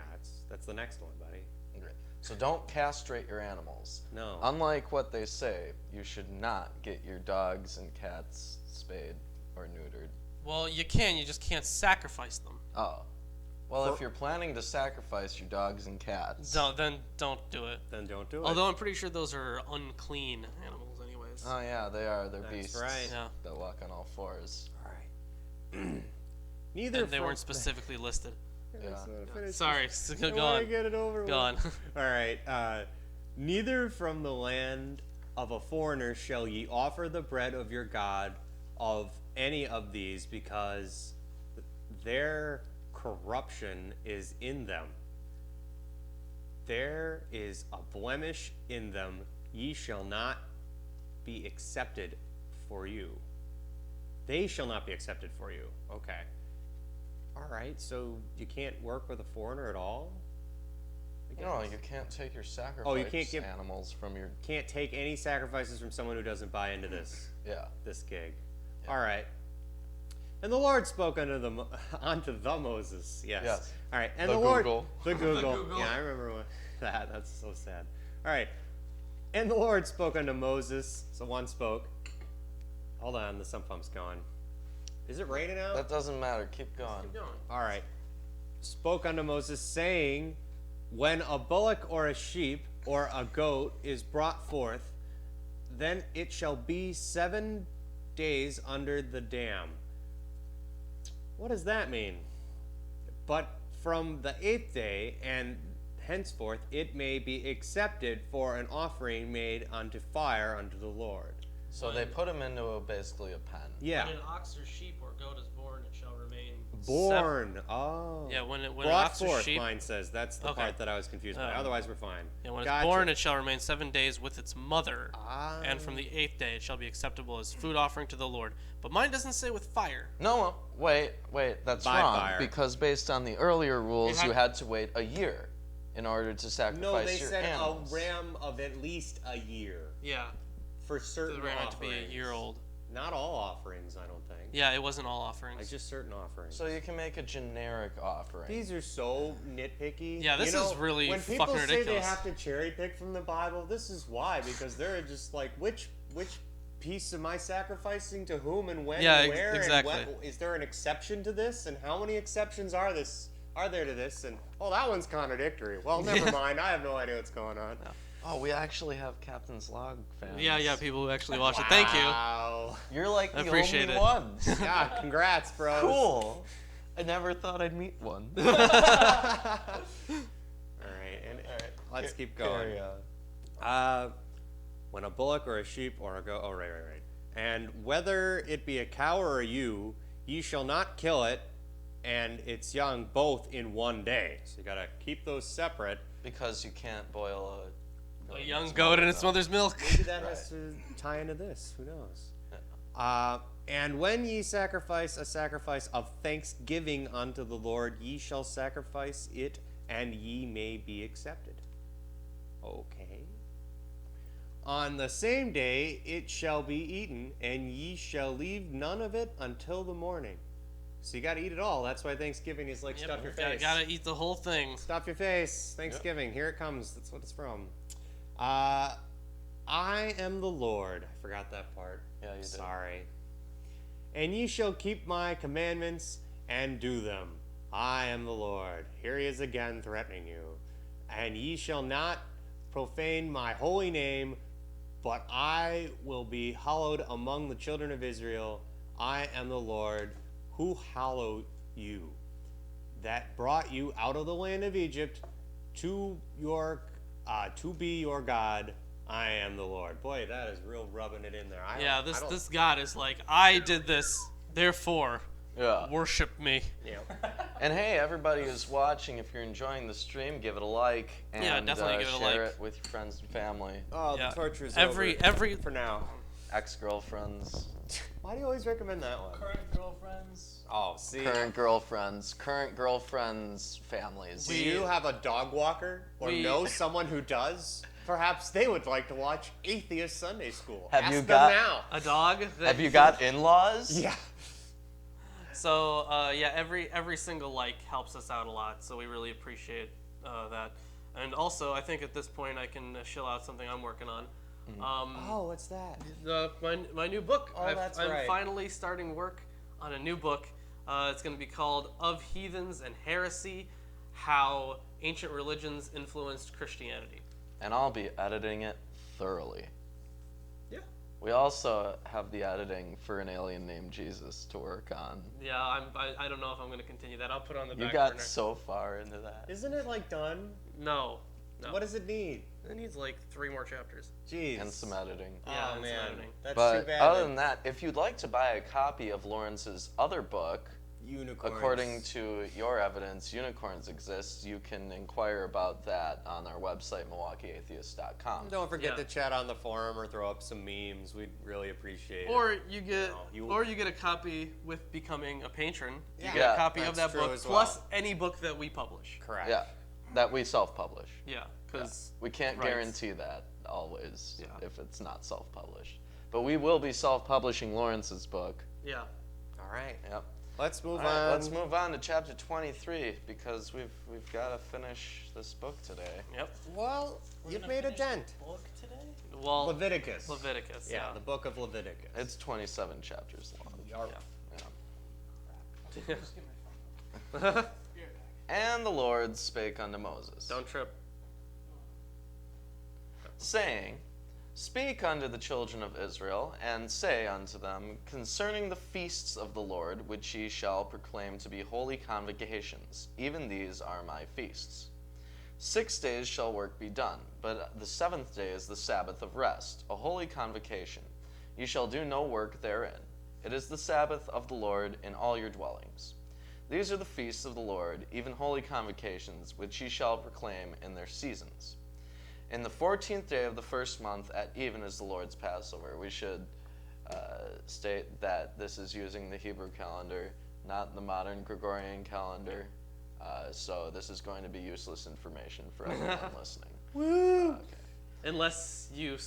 that's the next one, buddy. Great. So don't castrate your animals. No. Unlike what they say, you should not get your dogs and cats spayed or neutered. Well, you can. You just can't sacrifice them. Oh. Well, if you're planning to sacrifice your dogs and cats. Then don't do it. Then don't do it. Although I'm pretty sure those are unclean animals, anyways. Oh, yeah, they are. They're That's beasts right. Yeah. that walk on all fours. All right. Neither And they from- weren't specifically listed. Yeah. Sorry. Go I wanna on. get it over with. Go on. All right. Neither from the land of a foreigner shall ye offer the bread of your God of any of these, because their corruption is in them. There is a blemish in them. Ye shall not be accepted for you. They shall not be accepted for you. Okay. All right. So you can't work with a foreigner at all? I No, guess. you can't take your sacrifice Oh, you can't give- animals from your. Can't take any sacrifices from someone who doesn't buy into this Yeah. gig. All right. And the Lord spoke unto the Moses. Yes. Yes. All right. And The the Lord, Google. the Google. Google. Yeah, I remember that. That's so sad. All right. And the Lord spoke unto Moses. So one spoke. Hold on, the sump pump's going. Is it raining out? That doesn't matter. Keep going. All right. Spoke unto Moses, saying, when a bullock or a sheep or a goat is brought forth, then it shall be 7 days under the dam. What does that mean? But from the 8th day and henceforth it may be accepted for an offering made unto fire unto the Lord. So they put him into basically a pen. Yeah. When an ox or sheep or goat is born, it shall remain Born. Oh. Yeah, when an Brought ox or forth, sheep. mine says. That's the Okay. part that I was confused by. Oh. Otherwise, we're fine. Yeah, when Gotcha. it's born, it shall remain 7 days with its mother. Ah. And from the 8th day, it shall be acceptable as food offering to the Lord. But mine doesn't say with fire. No, wait, that's By wrong. fire. Because based on the earlier rules, had- you had to wait a year in order to sacrifice No, they your said animals. a ram of at least a year Yeah, for certain the ram had to offerings. be a year old. Not all offerings, I don't think. Yeah, it wasn't all offerings. Like just certain offerings. So you can make a generic offering. These are so nitpicky. Yeah, this is really when fucking people say they ridiculous. have to cherry pick from the Bible, this is why, because they're just like, which piece am I sacrificing to whom and when Yeah, and where exactly. and what, is there an exception to this, and how many exceptions are there to this? And oh, that one's contradictory. Well, never mind. I have no idea what's going on. Oh, we actually have Captain's Log fans. Yeah, people who actually watch it. Thank you. Wow. You're like I the appreciate only it. ones. Yeah, congrats, bros. Cool. I never thought I'd meet one. All right, let's keep going. Carry on. When a bullock or a sheep or a goat, oh, right. And whether it be a cow or a ewe, ye shall not kill it and its young both in one day. So you gotta keep those separate. Because you can't boil A young goat in its mother's milk. Maybe that has to tie into this. Who knows? And when ye sacrifice a sacrifice of thanksgiving unto the Lord, ye shall sacrifice it, and ye may be accepted. Okay. On the same day it shall be eaten, and ye shall leave none of it until the morning. So you got to eat it all. That's why Thanksgiving is like stuff your face. Gotta eat the whole thing. Stuff your face. Thanksgiving. Here it comes. That's what it's from. I am the Lord. I forgot that part. Yeah, you did. Sorry. And ye shall keep my commandments and do them. I am the Lord. Here he is again threatening you. And ye shall not profane my holy name, but I will be hallowed among the children of Israel. I am the Lord who hallowed you, that brought you out of the land of Egypt to be your God. I am the Lord. Boy, that is real rubbing it in there. This God is like, I did this, therefore Yeah. worship me. Yeah. And hey, everybody who's watching, if you're enjoying the stream, give it a like and definitely give it a share like. it with your friends and family, Oh, Yeah. the torture is Every over for now. ex-girlfriends, Why do you always recommend that one? Current girlfriends. Oh, see. current girlfriends, families. Do you have a dog walker or We- know someone who does? Perhaps they would like to watch Atheist Sunday School. Have Ask you them got- now. A dog. Have you got in-laws? Yeah. So every single like helps us out a lot. So we really appreciate that. And also, I think at this point I can shill out something I'm working on. Oh, what's that? My new book. Oh, that's I'm right. finally starting work on a new book. It's going to be called Of Heathens and Heresy: How Ancient Religions Influenced Christianity. And I'll be editing it thoroughly. Yeah. We also have the editing for An Alien Named Jesus to work on. Yeah, I don't know if I'm going to continue that. I'll put it on the You back got burner. so far into that. Isn't it like done? No. What does it need? It needs like 3 more chapters. Jeez. And some editing. Yeah, Oh and some man, editing. that's But too bad. other than that, if you'd like to buy a copy of Lawrence's other book, Unicorns. according to your evidence, unicorns exist, you can inquire about that on our website, MilwaukeeAtheist.com. Don't forget Yeah. to chat on the forum or throw up some memes. We'd really appreciate it. Or you get, No, you- get a copy with becoming a patron. You Yeah. get Yeah, a copy of that's that true book as plus well. any book that we publish. Correct. Yeah, that we self-publish. Yeah, because We can't Rights. guarantee that always Yeah. if it's not self-published. But we will be self-publishing Lawrence's book. All right. Yep. Let's move All right, on. let's move on to chapter 23 because we've got to finish this book today. Yep. Well, you've made a dent. Book today? Well, Leviticus. Leviticus. Yeah, the book of Leviticus. It's 27 chapters long. Yarp. Yeah. Just give me my phone. And the Lord spake unto Moses, Don't trip. saying, Speak unto the children of Israel, and say unto them concerning the feasts of the Lord, which ye shall proclaim to be holy convocations. Even these are my feasts. 6 days shall work be done, but the 7th day is the Sabbath of rest, a holy convocation. Ye shall do no work therein. It is the Sabbath of the Lord in all your dwellings. These are the feasts of the Lord, even holy convocations, which ye shall proclaim in their seasons. In the 14th day of the first month at even is the Lord's Passover. We should state that this is using the Hebrew calendar, not the modern Gregorian calendar. So this is going to be useless information for everyone listening. Woo! Okay. Unless you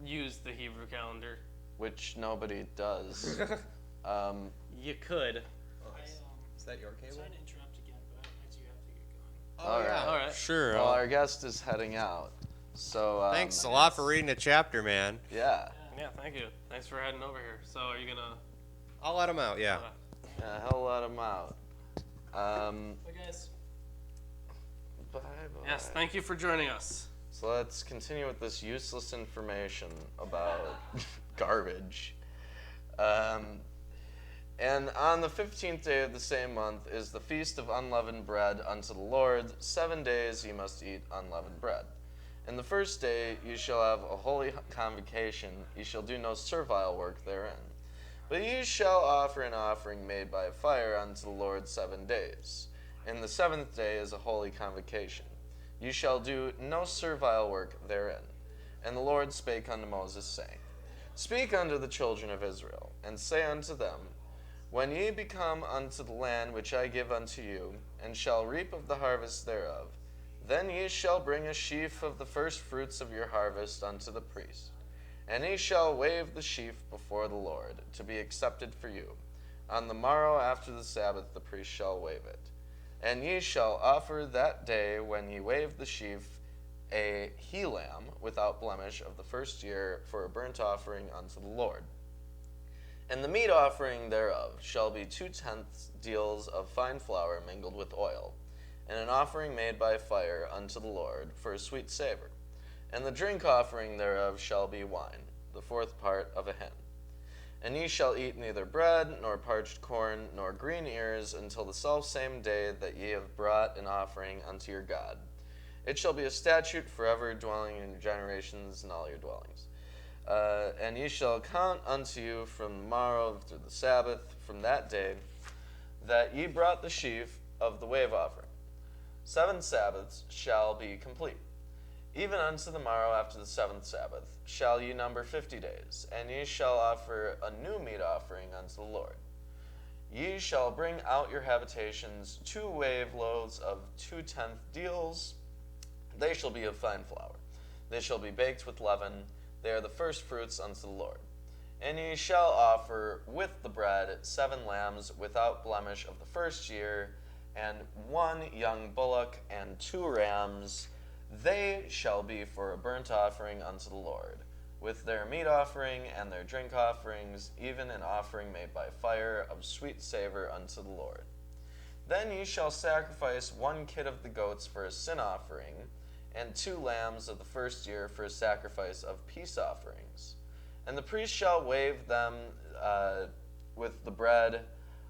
use the Hebrew calendar. which nobody does. You could. Is that your cable? Sorry to interrupt again, but I do have to get going. Oh, All yeah. right. All right. Sure. Well, our guest is heading out. So Thanks a lot for reading a chapter, man. Yeah. Yeah, thank you. Thanks for heading over here. So are you gonna? I'll let him out, yeah. Yeah, he'll let him out. Bye, guys. Bye. Yes, thank you for joining us. So let's continue with this useless information about garbage. And on the 15th day of the same month is the feast of unleavened bread unto the Lord. 7 days ye must eat unleavened bread. And the first day ye shall have a holy convocation. Ye shall do no servile work therein. But ye shall offer an offering made by fire unto the Lord 7 days. And the 7th day is a holy convocation. Ye shall do no servile work therein. And the Lord spake unto Moses, saying, Speak unto the children of Israel, and say unto them, When ye be come unto the land which I give unto you, and shall reap of the harvest thereof, then ye shall bring a sheaf of the first fruits of your harvest unto the priest. And he shall wave the sheaf before the Lord, to be accepted for you. On the morrow after the Sabbath the priest shall wave it. And ye shall offer that day when ye wave the sheaf a he-lamb without blemish of the first year for a burnt offering unto the Lord. And the meat offering thereof shall be 2/10 deals of fine flour mingled with oil, and an offering made by fire unto the Lord for a sweet savor. And the drink offering thereof shall be wine, the 4th part of a hin. And ye shall eat neither bread, nor parched corn, nor green ears, until the selfsame day that ye have brought an offering unto your God. It shall be a statute forever, dwelling in your generations in all your dwellings. And ye shall count unto you from the morrow through the Sabbath, from that day, that ye brought the sheaf of the wave offering. 7 Sabbaths shall be complete. Even unto the morrow after the 7th Sabbath shall ye number 50 days, and ye shall offer a new meat offering unto the Lord. Ye shall bring out your habitations 2 wave loaves of 2/10 deals. They shall be of fine flour. They shall be baked with leaven. They are the first fruits unto the Lord. And ye shall offer with the bread 7 lambs without blemish of the first year, and 1 young bullock and 2 rams. They shall be for a burnt offering unto the Lord, with their meat offering and their drink offerings, even an offering made by fire of sweet savor unto the Lord. Then ye shall sacrifice 1 kid of the goats for a sin offering, and 2 lambs of the first year for a sacrifice of peace offerings. And the priest shall wave them with the bread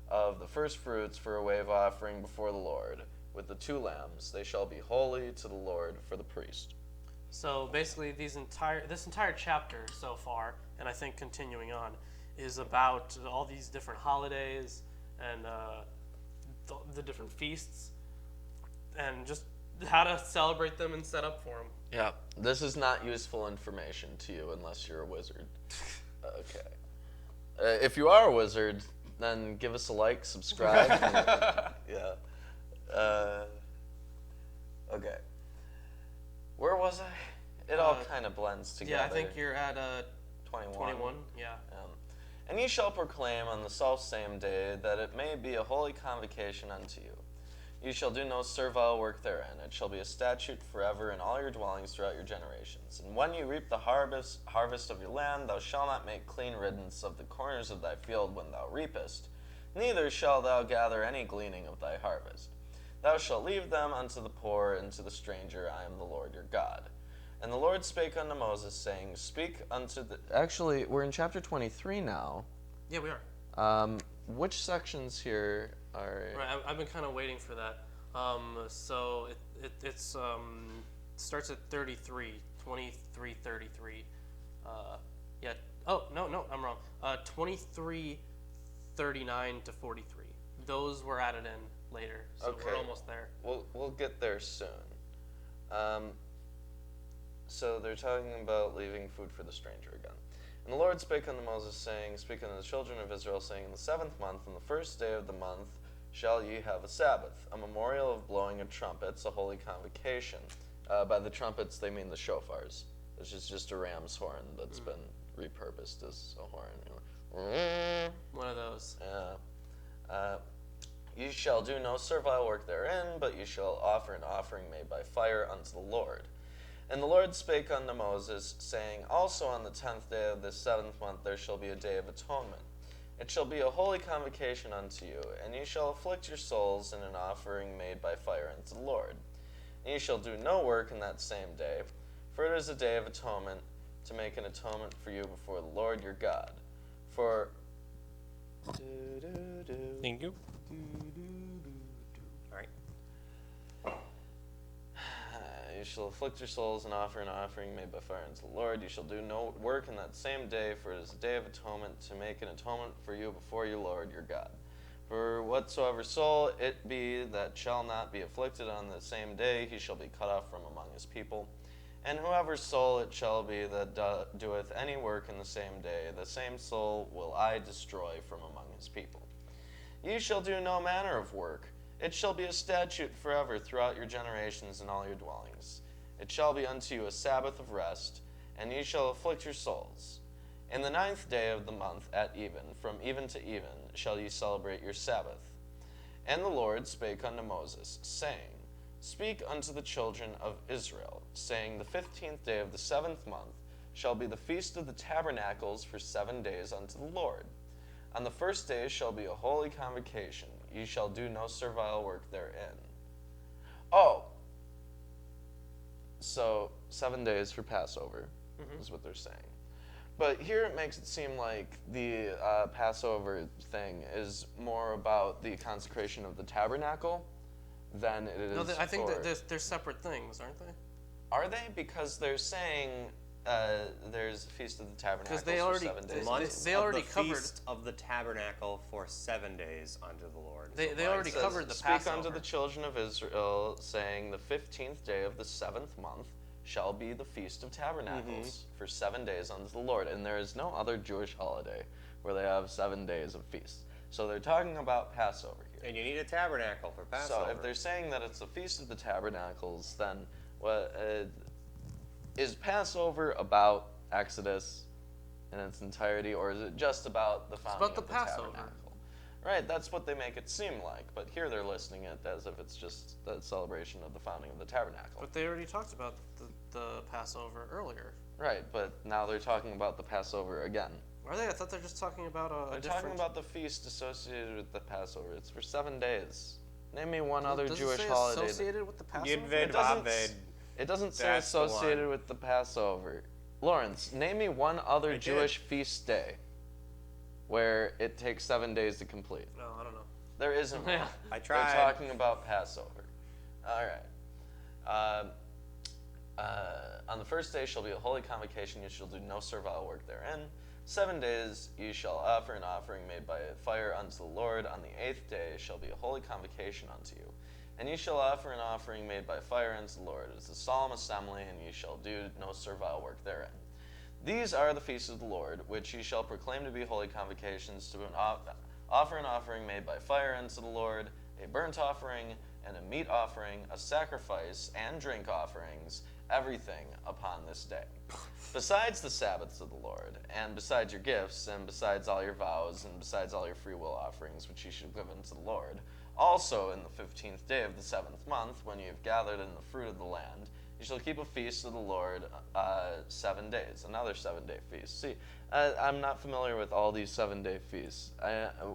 of the first fruits for a wave offering before the Lord. With the 2 lambs, they shall be holy to the Lord for the priest. So basically, this entire chapter so far, and I think continuing on, is about all these different holidays and the different feasts, and just how to celebrate them and set up for them. Yeah, this is not useful information to you unless you're a wizard. Okay. If you are a wizard, then give us a like, subscribe. Yeah. Okay. Where was I? It all kind of blends together. Yeah, I think you're at 21. 21. Yeah. And ye shall proclaim on the selfsame day that it may be a holy convocation unto you. Ye shall do no servile work therein. It shall be a statute forever in all your dwellings throughout your generations. And when you reap the harvest of your land, thou shalt not make clean riddance of the corners of thy field when thou reapest, neither shalt thou gather any gleaning of thy harvest. Thou shalt leave them unto the poor and to the stranger. I am the Lord your God. And the Lord spake unto Moses, saying, Speak unto the... Actually, we're in chapter 23 now. Yeah, we are. Which sections here are... Right, I've been kind of waiting for that. So it starts at 33, 23, 33. Yeah. Oh, no, I'm wrong. 23, 39 to 43. Those were added in later, so Okay. we're almost there. We'll get there soon. So they're talking about leaving food for the stranger again. And the Lord spake unto Moses, saying, Speak unto the children of Israel, saying, In the 7th month, on the first day of the month, shall ye have a Sabbath, a memorial of blowing of trumpets, a holy convocation. By the trumpets, they mean the shofars, which is just a ram's horn that's been repurposed as a horn. One of those. You shall do no servile work therein, but you shall offer an offering made by fire unto the Lord. And the Lord spake unto Moses, saying, Also on the 10th day of this 7th month there shall be a day of atonement. It shall be a holy convocation unto you, and ye shall afflict your souls in an offering made by fire unto the Lord. And ye shall do no work in that same day, for it is a day of atonement, to make an atonement for you before the Lord your God. For Thank you. All right. You shall afflict your souls and offer an offering made by fire unto the Lord. You shall do no work in that same day, for it is a day of atonement, to make an atonement for you before your Lord your God. For whatsoever soul it be that shall not be afflicted on the same day, he shall be cut off from among his people. And whoever soul it shall be that doeth any work in the same day, the same soul will I destroy from among his people. Ye shall do no manner of work. It shall be a statute forever throughout your generations in all your dwellings. It shall be unto you a Sabbath of rest, and ye shall afflict your souls. In the 9th day of the month at even, from even to even, shall ye celebrate your Sabbath. And the Lord spake unto Moses, saying, Speak unto the children of Israel, saying, The 15th day of the 7th month shall be the feast of the tabernacles for 7 days unto the Lord. On the first day shall be a holy convocation. Ye shall do no servile work therein. Oh, so 7 days for Passover is what they're saying. But here it makes it seem like the Passover thing is more about the consecration of the tabernacle than it is. No, I think for, that they're separate things, aren't they? Are they? Because they're saying there's a Feast of the Tabernacles they for already- 7 days. they already the covered- Feast of the Tabernacle for 7 days unto the Lord. They already It says, covered the Speak Passover. unto the children of Israel, saying, The 15th day of the 7th month shall be the Feast of Tabernacles for 7 days unto the Lord. And there is no other Jewish holiday where they have 7 days of feast. So they're talking about Passover here. And you need a tabernacle for Passover. So if they're saying that it's the Feast of the Tabernacles, then what is Passover about Exodus in its entirety, or is it just about the founding about the of the Passover. tabernacle? Right, that's what they make it seem like. But here they're listing it as if it's just the celebration of the founding of the tabernacle. But they already talked about the Passover earlier. Right, but now they're talking about the Passover again. Are they? I thought they're just talking about a They're different... talking about the feast associated with the Passover. It's for 7 days. Name me one other Does Jewish it say holiday. associated with the Passover? Yud-Ved, It doesn't Vav-Ved. It doesn't say That's the associated one. with the Passover. Lawrence, name me one other I Jewish feast day where it takes 7 days to complete. No, I don't know. There isn't one. Yeah. I tried. They're talking about Passover. All right. On the first day shall be a holy convocation. You shall do no servile work therein. 7 days you shall offer an offering made by fire unto the Lord. On the 8th day shall be a holy convocation unto you. And ye shall offer an offering made by fire unto the Lord. It is a solemn assembly, and ye shall do no servile work therein. These are the feasts of the Lord, which ye shall proclaim to be holy convocations, to offer an offering made by fire unto the Lord, a burnt offering, and a meat offering, a sacrifice, and drink offerings, everything upon this day. Besides the Sabbaths of the Lord, and besides your gifts, and besides all your vows, and besides all your freewill offerings which ye should give unto the Lord, also in the 15th day of the 7th month, when ye have gathered in the fruit of the land, you shall keep a feast of the Lord 7 days, another 7-day feast. See, I'm not familiar with all these 7-day feasts.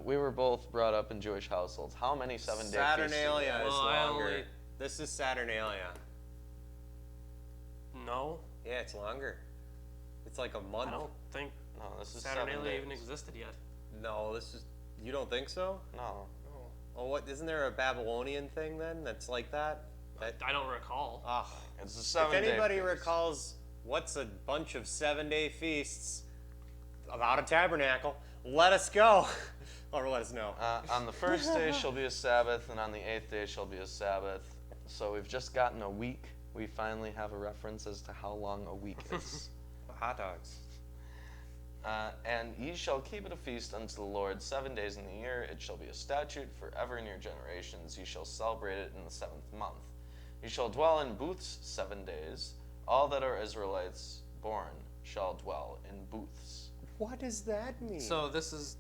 We were both brought up in Jewish households. How many 7-day feasts? Saturnalia is Well, I longer. only- This is Saturnalia. No, Yeah, it's longer. It's like a month. I don't think No, this is 7 Saturnalia even days. existed yet. No, this is. You don't think so? No. Oh, what? Isn't there a Babylonian thing then that's like that? That. I don't recall. Ah. It's a If 7-day anybody feast. recalls what's a bunch of 7-day feasts about a tabernacle, let us go. Or let us know. On the first day shall be a Sabbath, and on the 8th day shall be a Sabbath. So we've just gotten a week. We finally have a reference as to how long a week is. Hot dogs. And ye shall keep it a feast unto the Lord 7 days in the year. It shall be a statute forever in your generations. Ye shall celebrate it in the 7th month. Ye shall dwell in booths 7 days. All that are Israelites born shall dwell in booths. What does that mean? So this is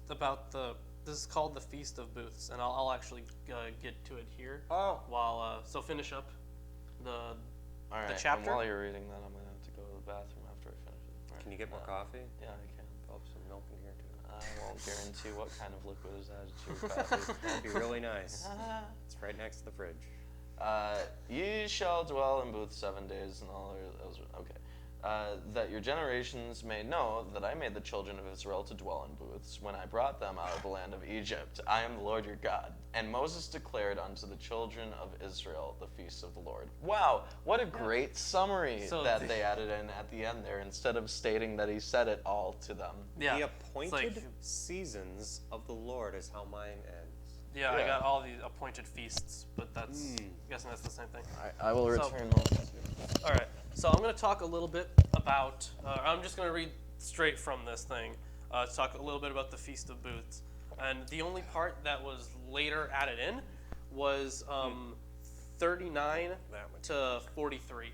called the Feast of Booths, and I'll actually get to it here. Oh. While so finish up the All right, chapter. and while you're reading that, I'm going to have to go to the bathroom after I finish it. Right. Can you get more coffee? Yeah, I can. Pop some milk in here too. I won't guarantee what kind of liquid is added to your coffee. That'd be really nice. It's right next to the fridge. Ye shall dwell in booths 7 days, and all those. Okay. That your generations may know that I made the children of Israel to dwell in booths when I brought them out of the land of Egypt. I am the Lord your God. And Moses declared unto the children of Israel the feasts of the Lord. Wow, what a great summary that they added in at the end there, instead of stating that he said it all to them. Yeah. The It's appointed seasons of the Lord is how mine ends. Yeah, I Yeah. got all the appointed feasts, but I'm guessing that's the same thing. I will return Moses. All right, so I'm going to talk a little bit about, I'm just going to read straight from this thing, to talk a little bit about the Feast of Booths. And the only part that was later added in was 39 to 43.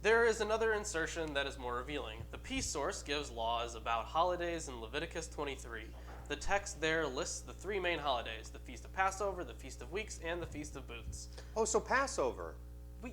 There is another insertion that is more revealing. The peace source gives laws about holidays in Leviticus 23. The text there lists the three main holidays: the Feast of Passover, the Feast of Weeks, and the Feast of Booths. Oh, so Passover.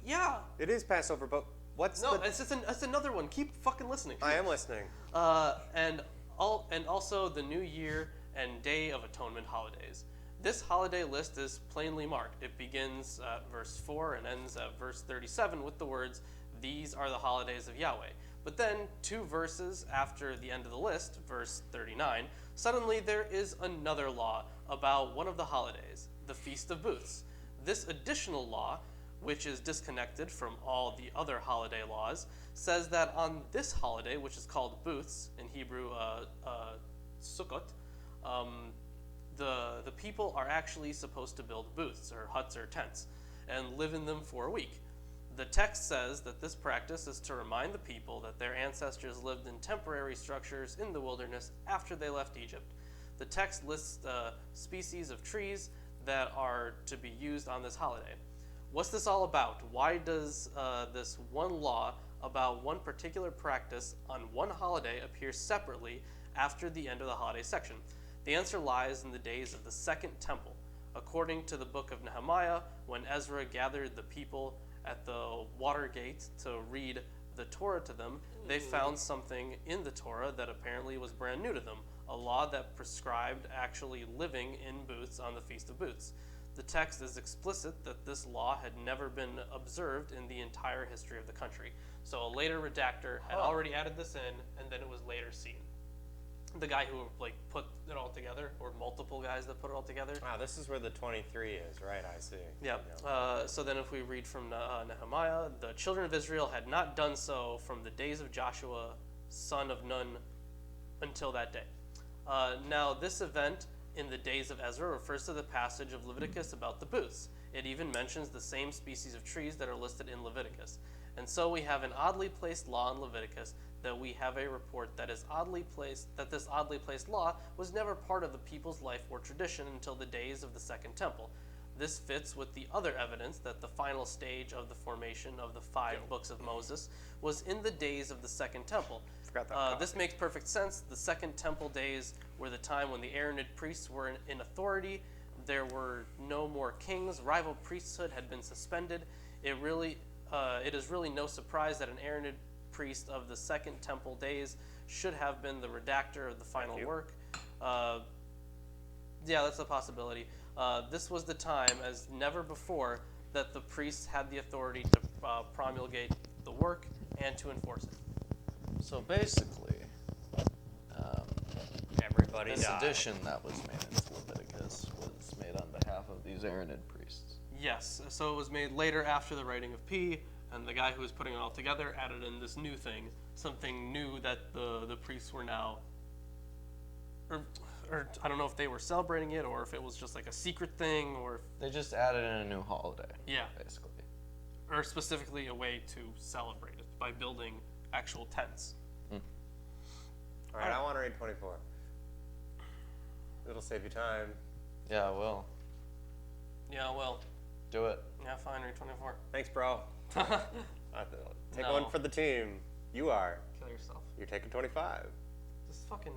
Yeah. It is Passover, but what's No, the... it's another one. Keep fucking listening. I am listening. And also the New Year and Day of Atonement holidays. This holiday list is plainly marked. It begins at verse 4 and ends at verse 37 with the words, "These are the holidays of Yahweh." But then 2 verses after the end of the list, verse 39, suddenly there is another law about one of the holidays, the Feast of Booths. This additional law, which is disconnected from all the other holiday laws, says that on this holiday, which is called Booths, in Hebrew Sukkot, the people are actually supposed to build booths or huts or tents and live in them for a week. The text says that this practice is to remind the people that their ancestors lived in temporary structures in the wilderness after they left Egypt. The text lists species of trees that are to be used on this holiday. What's this all about? Why does this one law about one particular practice on one holiday appear separately after the end of the holiday section? The answer lies in the days of the Second Temple. According to the book of Nehemiah, when Ezra gathered the people at the water gate to read the Torah to them, they found something in the Torah that apparently was brand new to them, a law that prescribed actually living in booths on the Feast of Booths. The text is explicit that this law had never been observed in the entire history of the country. So a later redactor had already added this in, and then it was later seen. The guy who put it all together, or multiple guys that put it all together. Ah, this is where the 23 is, right? I see. Yeah. So then if we read from Nehemiah, the children of Israel had not done so from the days of Joshua, son of Nun, until that day. Now this event in the days of Ezra refers to the passage of Leviticus about the booths. It even mentions the same species of trees that are listed in Leviticus. And so we have an oddly placed law in Leviticus that we have a report that this oddly placed law was never part of the people's life or tradition until the days of the Second Temple. This fits with the other evidence that the final stage of the formation of the 5 books of Moses was in the days of the Second Temple. Forgot that This makes perfect sense. The Second Temple days were the time when the Aaronid priests were in authority. There were no more kings. Rival priesthood had been suspended. It is really no surprise that an Aaronid priest of the Second Temple days should have been the redactor of the final work. Yeah, that's a possibility. This was the time, as never before, that the priests had the authority to promulgate the work and to enforce it. So basically, Everybody this died. addition that was made into Leviticus was made on behalf of these Aaronid priests. Yes, so it was made later after the writing of P, and the guy who was putting it all together added in this new thing, something new that the priests were now, or I don't know if they were celebrating it or if it was just like a secret thing or, They just added in a new holiday. Yeah. Basically. or specifically a way to celebrate it by building actual tents. All right, I want to read 24. It'll save you time. Yeah, I will. Yeah, well, Do it. yeah, fine, read 24. Thanks, bro. Take No. one for the team. You are. Kill yourself. You're taking 25. Just fucking.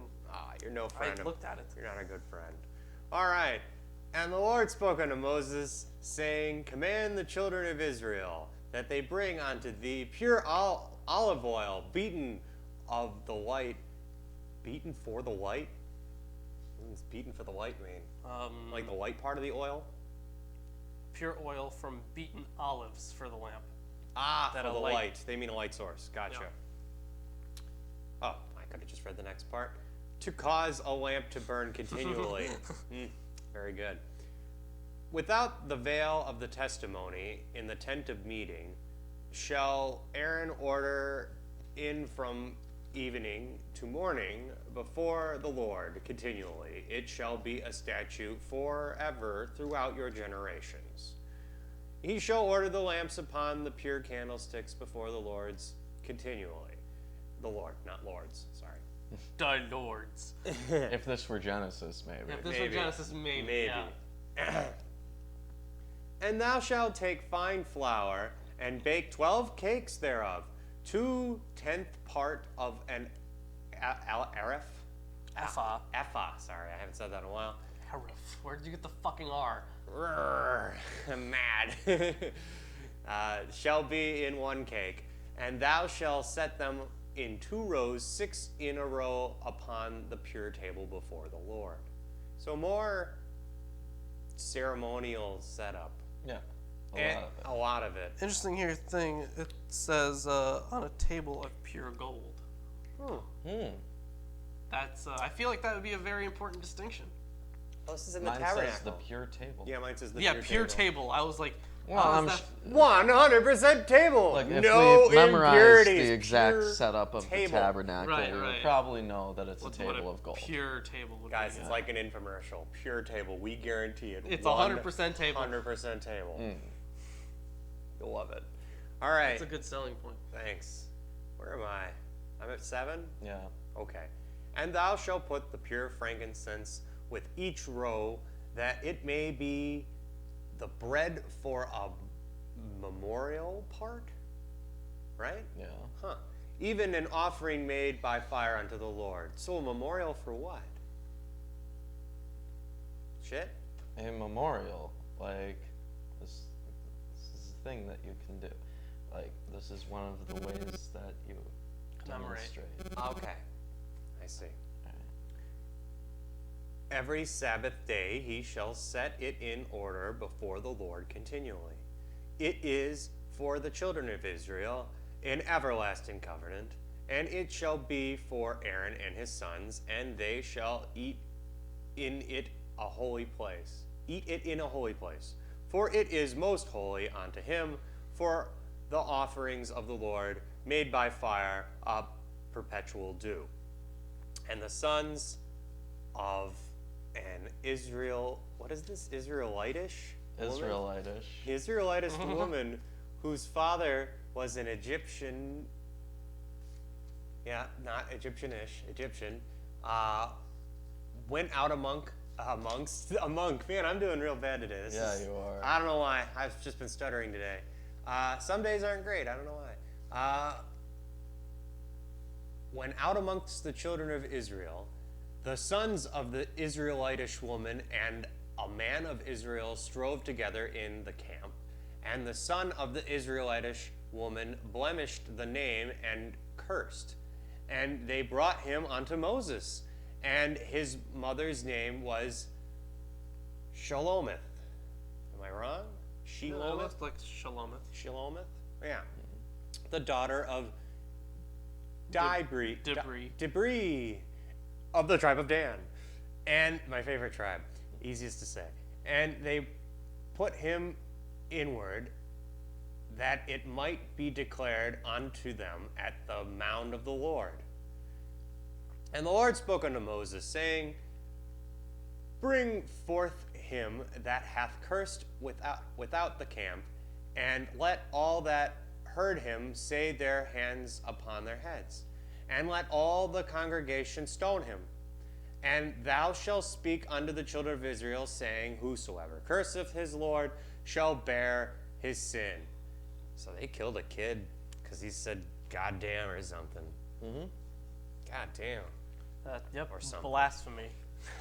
You're no friend. I looked at it. You're not a good friend. All right. And the Lord spoke unto Moses, saying, Command the children of Israel that they bring unto thee pure olive oil, beaten of the white. Beaten for the white? What does beaten for the white mean? Like the white part of the oil? Pure oil from beaten olives for the lamp. For the light. They mean a light source. Gotcha. Yeah. Oh, I could have just read the next part. To cause a lamp to burn continually. Very good. Without the veil of the testimony in the tent of meeting, shall Aaron order in from evening to morning before the Lord continually. It shall be a statute forever throughout your generations. He shall order the lamps upon the pure candlesticks before the Lord's continually. The Lord, not lords, sorry. The lords. If this were Genesis, maybe. If this were Maybe. Genesis, maybe. Yeah. And thou shalt take fine flour and bake 12 cakes thereof, 2/10 part of an arif. Ephah. Sorry, I haven't said that in a while. Harif. Where did you get the fucking R? Rrr, I'm mad. Shall be in one cake, and thou shalt set them in 2 rows, 6 in a row upon the pure table before the Lord. So more ceremonial setup. Yeah. A lot of it. Interesting here thing. It says on a table of pure gold. That's. I feel like that would be a very important distinction. Oh, this is in the Mine tabernacle. says the pure table. Yeah, mine says the Pure table. I was like, Well, how I'm is sh- that? 100% table. Like, if no we memorize impurities. the exact Pure setup of table. the tabernacle, Right, we right. would probably know that it's What a table of gold. Pure table would Guys, be. it's like an infomercial. Pure table. We guarantee it. It's 100% table. 100% table. You'll love it. All right. That's a good selling point. Thanks. Where am I? I'm at 7? Yeah. Okay. And thou shalt put the pure frankincense with each row, that it may be the bread for a memorial part? Right? Yeah. Huh. Even an offering made by fire unto the Lord. So a memorial for what? Shit? A memorial. Like, this is a thing that you can do. Like, this is one of the ways that you Commemorate. demonstrate. Okay. I see. Every Sabbath day he shall set it in order before the Lord continually. It is for the children of Israel an everlasting covenant, and it shall be for Aaron and his sons, and they shall eat in it a holy place. Eat it in a holy place. For it is most holy unto him, for the offerings of the Lord made by fire a perpetual dew. And the sons of an what is this? Israelitish? Israelitish. Israelitish woman whose father was an Egyptian, not Egyptianish, Egyptian, went out amongst a monk. Man, I'm doing real bad today. You are. I don't know why. I've just been stuttering today. Some days aren't great. I don't know why. Went out amongst the children of Israel, the sons of the Israelitish woman and a man of Israel strove together in the camp, and the son of the Israelitish woman blemished the name and cursed. And they brought him unto Moses, and his mother's name was Shalomith. Am I wrong? No, it Shelomith? looks like Shalomith. Shalomith? Yeah. The daughter of Debris of the tribe of Dan. And my favorite tribe, easiest to say. And they put him inward, that it might be declared unto them at the mount of the Lord. And the Lord spoke unto Moses, saying, Bring forth him that hath cursed without the camp, and let all that heard him say their hands upon their heads, and let all the congregation stone him. And thou shalt speak unto the children of Israel, saying, Whosoever curseth his Lord shall bear his sin. So they killed a kid because he said goddamn or something. Mm-hmm. Goddamn. Yep. Or something. Blasphemy.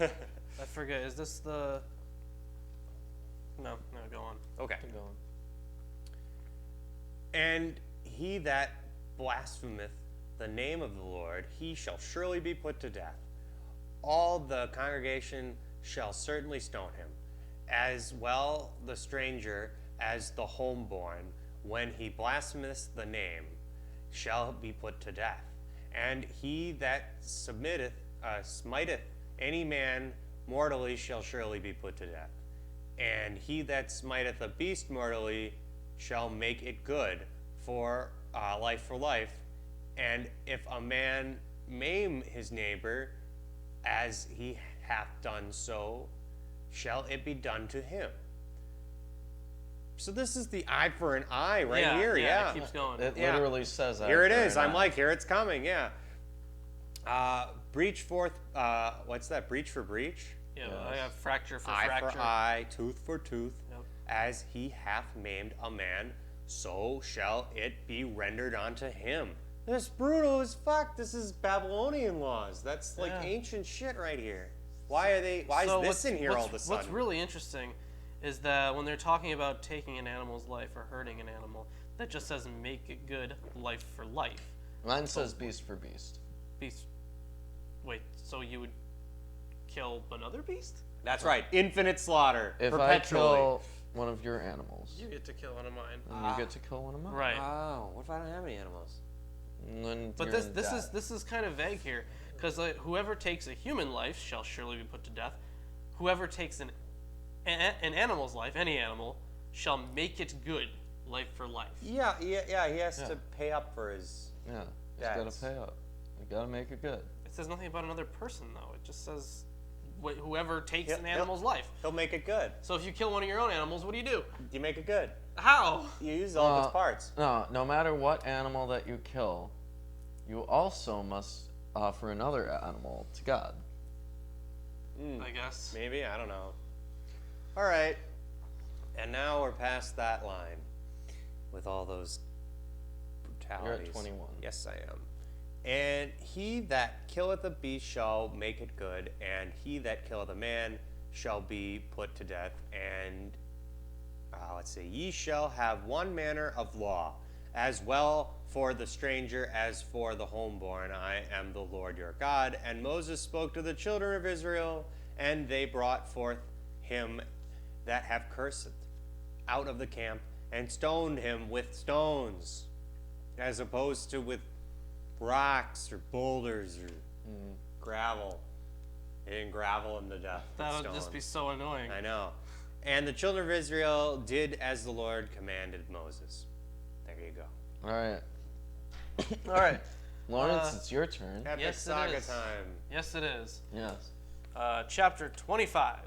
I forget. Is this the? No. Go on. Okay. Keep going. And he that blasphemeth the name of the Lord, he shall surely be put to death. All the congregation shall certainly stone him, as well the stranger as the homeborn, when he blasphemeth the name, shall be put to death. And he that smiteth any man mortally shall surely be put to death. And he that smiteth a beast mortally shall make it good for life. And if a man maim his neighbor, as he hath done so, shall it be done to him. So this is the eye for an eye right here. Yeah, It keeps going. It Yeah. literally says that. Here it is. I'm like, here it's coming. Yeah. Breach forth. What's that? Breach for breach. Yeah. Yes. I have fracture for Eye fracture. for eye, tooth for tooth. Yep. As he hath maimed a man, so shall it be rendered unto him. That's brutal as fuck. This is Babylonian laws. That's like Yeah. ancient shit right here. Why is So this in here all of a sudden? What's really interesting is that when they're talking about taking an animal's life or hurting an animal, that just says make it good, life for life. Mine says beast for beast. Beast. Wait, so you would kill another beast? That's right. Infinite slaughter. If I perpetually. kill one of your animals, You get to kill one of mine. then you get to kill one of mine. Right. Oh, what if I don't have any animals? And then But you're this is kind of vague here, because whoever takes a human life shall surely be put to death. Whoever takes an animal's life, any animal, shall make it good, life for life. Yeah. He has Yeah. to pay up for his. Yeah, he's got That's- to pay up. You got to make it good. It says nothing about another person though. It just says whoever takes He'll- an animal's life. He'll make it good. So if you kill one of your own animals, what do? You make it good. How? You use all of its parts. No matter what animal that you kill, you also must offer another animal to God. I guess. Maybe, I don't know. All right. And now we're past that line with all those brutalities. You're at 21. Yes, I am. And he that killeth a beast shall make it good, and he that killeth a man shall be put to death. And let's see, ye shall have one manner of law, as well for the stranger as for the homeborn. I am the Lord your God. And Moses spoke to the children of Israel, and they brought forth him that have cursed out of the camp, and stoned him with stones, as opposed to with rocks or boulders or gravel. They didn't gravel him to death. with That would just be stones. so annoying. I know. And the children of Israel did as the Lord commanded Moses. There you go. All right. All right. Lawrence, it's your turn. Epic Yes, it saga is. time. Yes, it is. Yes. Chapter 25.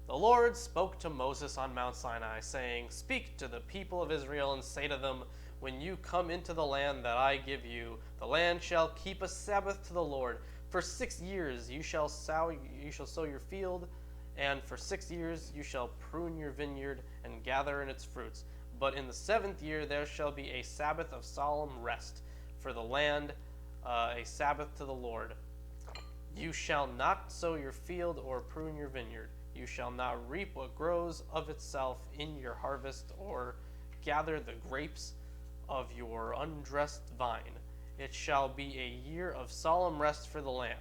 The Lord spoke to Moses on Mount Sinai, saying, Speak to the people of Israel and say to them, When you come into the land that I give you, the land shall keep a Sabbath to the Lord. For 6 years you shall sow your field, and for 6 years you shall prune your vineyard and gather in its fruits. But in the 7th year there shall be a Sabbath of solemn rest for the land, a Sabbath to the Lord. You shall not sow your field or prune your vineyard. You shall not reap what grows of itself in your harvest, or gather the grapes of your undressed vine. It shall be a year of solemn rest for the land.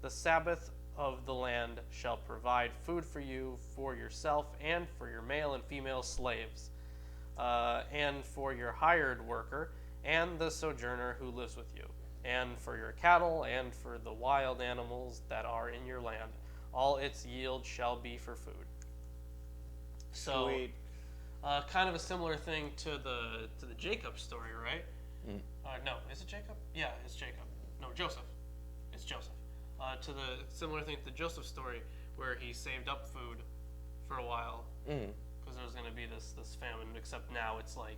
The Sabbath of the land shall provide food for you, for yourself, and for your male and female slaves, and for your hired worker, and the sojourner who lives with you, and for your cattle, and for the wild animals that are in your land. All its yield shall be for food. So, Sweet. kind of a similar thing to the Jacob story, right? No, is it Jacob? Yeah, it's Jacob. No, Joseph. It's Joseph. To the similar thing to the Joseph story, where he saved up food for a while because there was going to be this famine. Except now it's like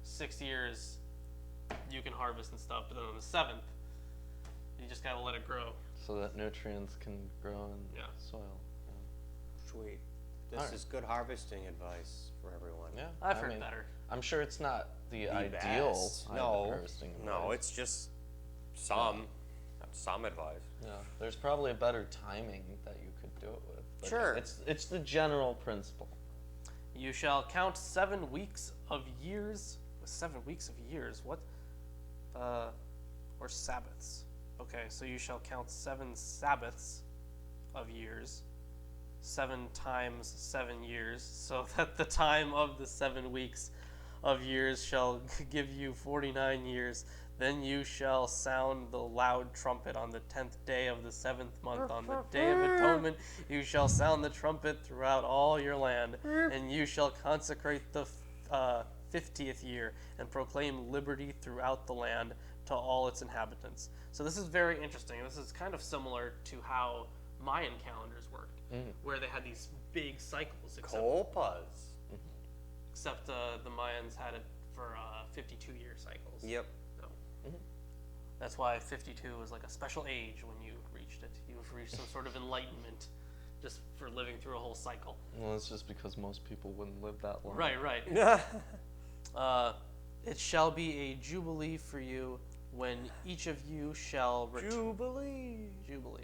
6 years you can harvest and stuff, but then on the 7th you just gotta let it grow. So that nutrients can grow in Yeah. soil. Sweet. This is good harvesting advice for everyone. Yeah, I've I heard mean, better. I'm sure it's not the ideal best. No, harvesting no, advice. it's just some advice. Yeah, there's probably a better timing that you could do it with. But Sure. It's the general principle. You shall count 7 weeks of years. 7 weeks of years? What? Or Sabbaths. Okay, so you shall count 7 Sabbaths of years. 7 times 7 years, so that the time of the 7 weeks of years shall give you 49 years. Then you shall sound the loud trumpet on the 10th day of the 7th month. On the day of atonement, you shall sound the trumpet throughout all your land, and you shall consecrate the 50th year and proclaim liberty throughout the land to all its inhabitants. So this is very interesting. This is kind of similar to how Mayan calendars worked, where they had these big cycles. Except the Mayans had it for 52-year cycles. Yep. So that's why 52 was like a special age when you reached it. You've reached some sort of enlightenment just for living through a whole cycle. Well, it's just because most people wouldn't live that long. Right. It shall be a jubilee for you when each of you shall return. Jubilee,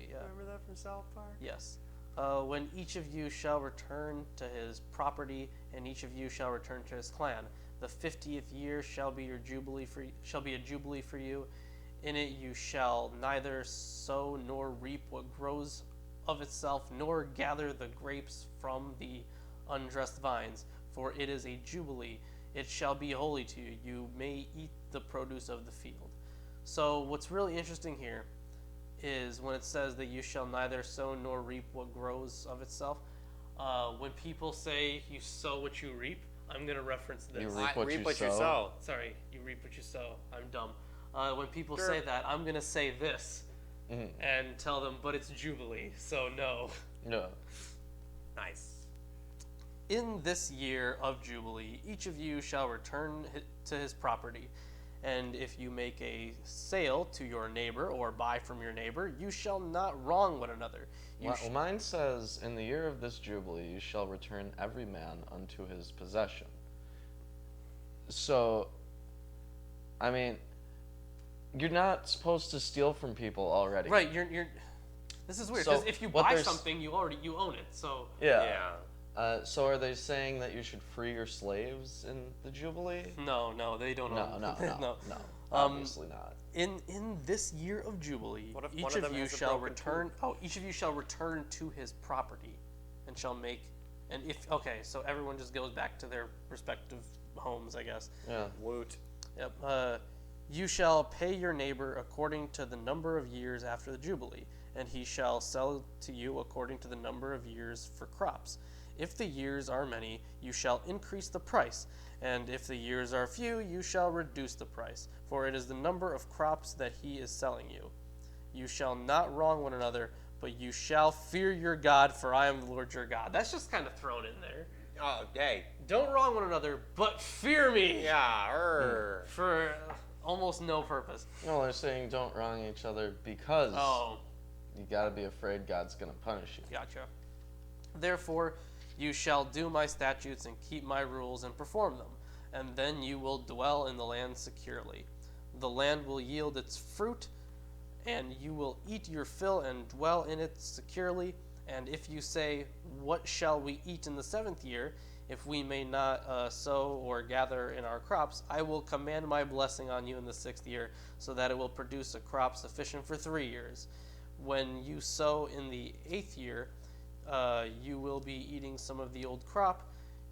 yeah. Remember that from South Park? Yes. When each of you shall return to his property, and each of you shall return to his clan. The 50th year shall be a jubilee for you. In it you shall neither sow nor reap what grows of itself, nor gather the grapes from the undressed vines, for it is a jubilee. It shall be holy to you. You may eat the produce of the field. So what's really interesting here is when it says that you shall neither sow nor reap what grows of itself. When people say you sow what you reap, I'm going to reference this. You reap what Reap you what you sow. sow. Sorry, you reap what you sow. I'm dumb. When people say that, I'm going to say this and tell them, but it's Jubilee, so no. No. Nice. In this year of Jubilee, each of you shall return to his property. And if you make a sale to your neighbor or buy from your neighbor, you shall not wrong one another. Well, mine says, in the year of this Jubilee, you shall return every man unto his possession. So, I mean, you're not supposed to steal from people already. Right, you're this is weird, So because if you what buy they're something, you own it, so... Yeah. So are they saying that you should free your slaves in the Jubilee? No, they don't own No. Obviously not. In this year of Jubilee, What if one each of of them you has a shall broken return. Oh, each of you shall return to his property, and shall make. And if so everyone just goes back to their respective homes, I guess. Yeah. Woot. Yep. You shall pay your neighbor according to the number of years after the Jubilee, and he shall sell to you according to the number of years for crops. If the years are many, you shall increase the price, and if the years are few, you shall reduce the price, for it is the number of crops that he is selling you. You shall not wrong one another, but you shall fear your God, for I am the Lord your God. That's just kind of thrown in there. Oh, hey. Don't wrong one another, but fear me. Yeah, For almost no purpose. No, they're saying don't wrong each other because Oh, you gotta be afraid God's gonna punish you. gotcha. Therefore, you shall do my statutes and keep my rules and perform them, and then you will dwell in the land securely. The land will yield its fruit, and you will eat your fill and dwell in it securely. And if you say, what shall we eat in the 7th year, if we may not sow or gather in our crops, I will command my blessing on you in the 6th year, so that it will produce a crop sufficient for 3 years. When you sow in the 8th year, you will be eating some of the old crop.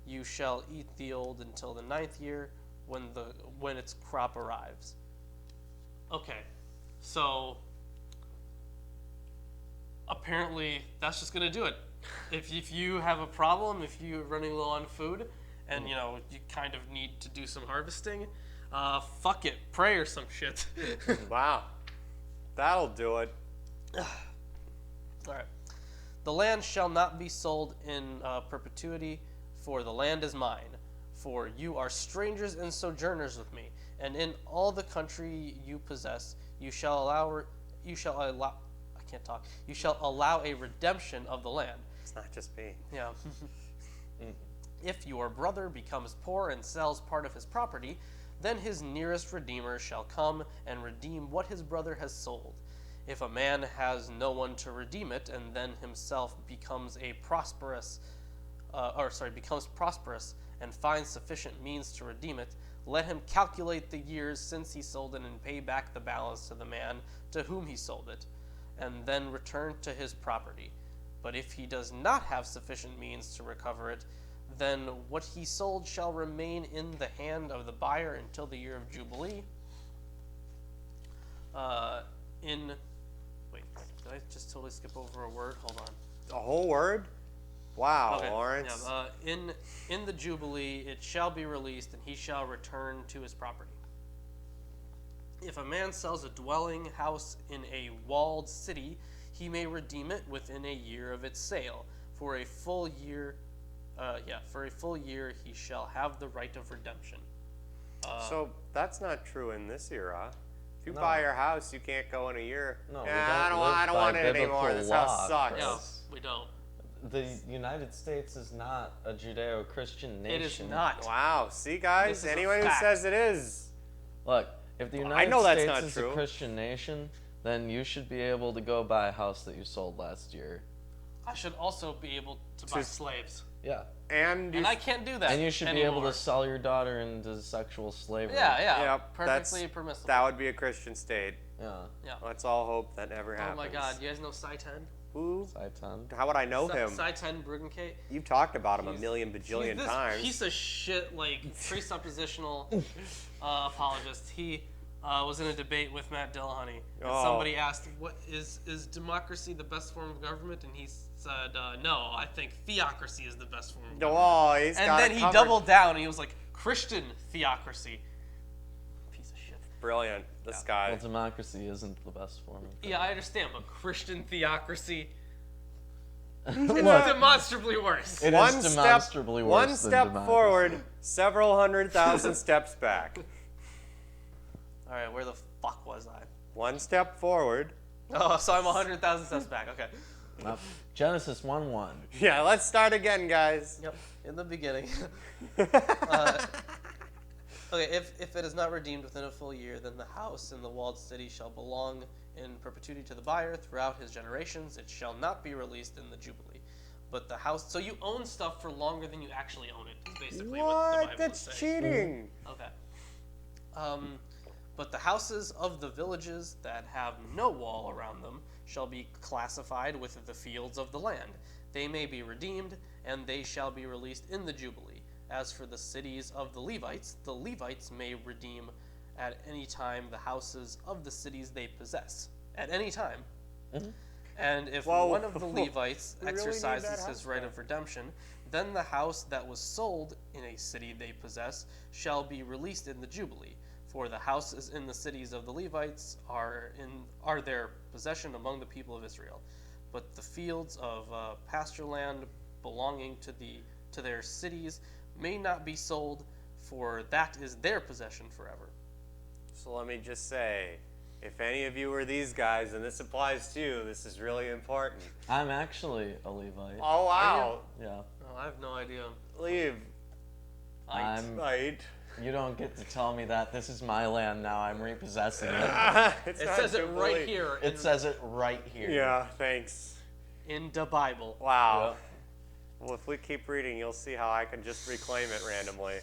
You shall eat the old until the 9th year, when its crop arrives. Okay, so apparently that's just gonna do it. If you have a problem, if you're running low on food, and you kind of need to do some harvesting, fuck it, pray or some shit. Wow. That'll do it. All right. The land shall not be sold in perpetuity, for the land is mine. For you are strangers and sojourners with me, and in all the country you possess, you shall allow a redemption of the land. It's not just me. Yeah. If your brother becomes poor and sells part of his property, then his nearest redeemer shall come and redeem what his brother has sold. If a man has no one to redeem it, and then himself becomes prosperous and finds sufficient means to redeem it, let him calculate the years since he sold it and pay back the balance to the man to whom he sold it, and then return to his property. But if he does not have sufficient means to recover it, then what he sold shall remain in the hand of the buyer until the year of Jubilee. Wait, did I just totally skip over a word? Hold on. A whole word? Wow, Okay, Lawrence. yeah, in the Jubilee it shall be released, and he shall return to his property. If a man sells a dwelling house in a walled city, he may redeem it within a year of its sale. For a full year, he shall have the right of redemption. So that's not true in this era. If you No. buy your house, you can't go in a year. No, we "Yeah, don't I live don't by want it biblical anymore. This law, house sucks. Chris. No, we don't. The United States is not a Judeo-Christian nation. It is not. Wow. See, guys, This is a anyone who fact. says it is. Look, if the Well, United I know that's States not is true. a Christian nation, then you should be able to go buy a house that you sold last year. I should also be able to buy slaves, Yeah. And you and I can't do that. And you should be anymore. able to sell your daughter into sexual slavery. Yeah, Yep, perfectly permissible. that would be a Christian state. Yeah. Yeah. Let's all hope that never Oh happens. my God, you guys know Saitan? Who? Saitan. How would I know him? Saitan Bruggencate? You've talked about him a He's- million bajillion He's this times. piece of shit, like presuppositional apologist. He was in a debate with Matt Dillahunty, and Oh. somebody asked, "What is democracy the best form of government?" And he said, "No, I think theocracy is the best form of government." Oh, he's And got then it he covered. doubled down, and he was like, "Christian theocracy." Piece of shit. Brilliant. This guy. Well, democracy isn't the best form of Yeah, I understand, but Christian theocracy is Look, demonstrably worse. it One is step- demonstrably worse One than step democracy. forward, several 100,000 steps back. All right, where the fuck was I? One step forward. Oh, so I'm 100,000 steps back. Okay. Genesis 1:1. Yeah, let's start again, guys. Yep. In the beginning. Okay, if it is not redeemed within a full year, then the house in the walled city shall belong in perpetuity to the buyer throughout his generations. It shall not be released in the Jubilee. But the house, so you own stuff for longer than you actually own it, is basically what the Bible That's is saying. cheating. Okay. But the houses of the villages that have no wall around them shall be classified with the fields of the land. They may be redeemed, and they shall be released in the Jubilee. As for the cities of the Levites may redeem at any time the houses of the cities they possess. At any time. And if Whoa. one of the Levites We really need that exercises house his right back. of redemption, then the house that was sold in a city they possess shall be released in the Jubilee. For the houses in the cities of the Levites are their possession among the people of Israel. But the fields of pasture land belonging to their cities may not be sold, for that is their possession forever. So let me just say, if any of you are these guys, and this applies to you, this is really important. I'm actually a Levite. Oh, wow. Yeah. Oh, I have no idea. Leave. I'm. Right. You don't get to tell me that. This is my land now. I'm repossessing it. It's It not says it Jubilee. right here It says it right here. Yeah, thanks. in the Bible. Wow. Well, if we keep reading, you'll see how I can just reclaim it randomly.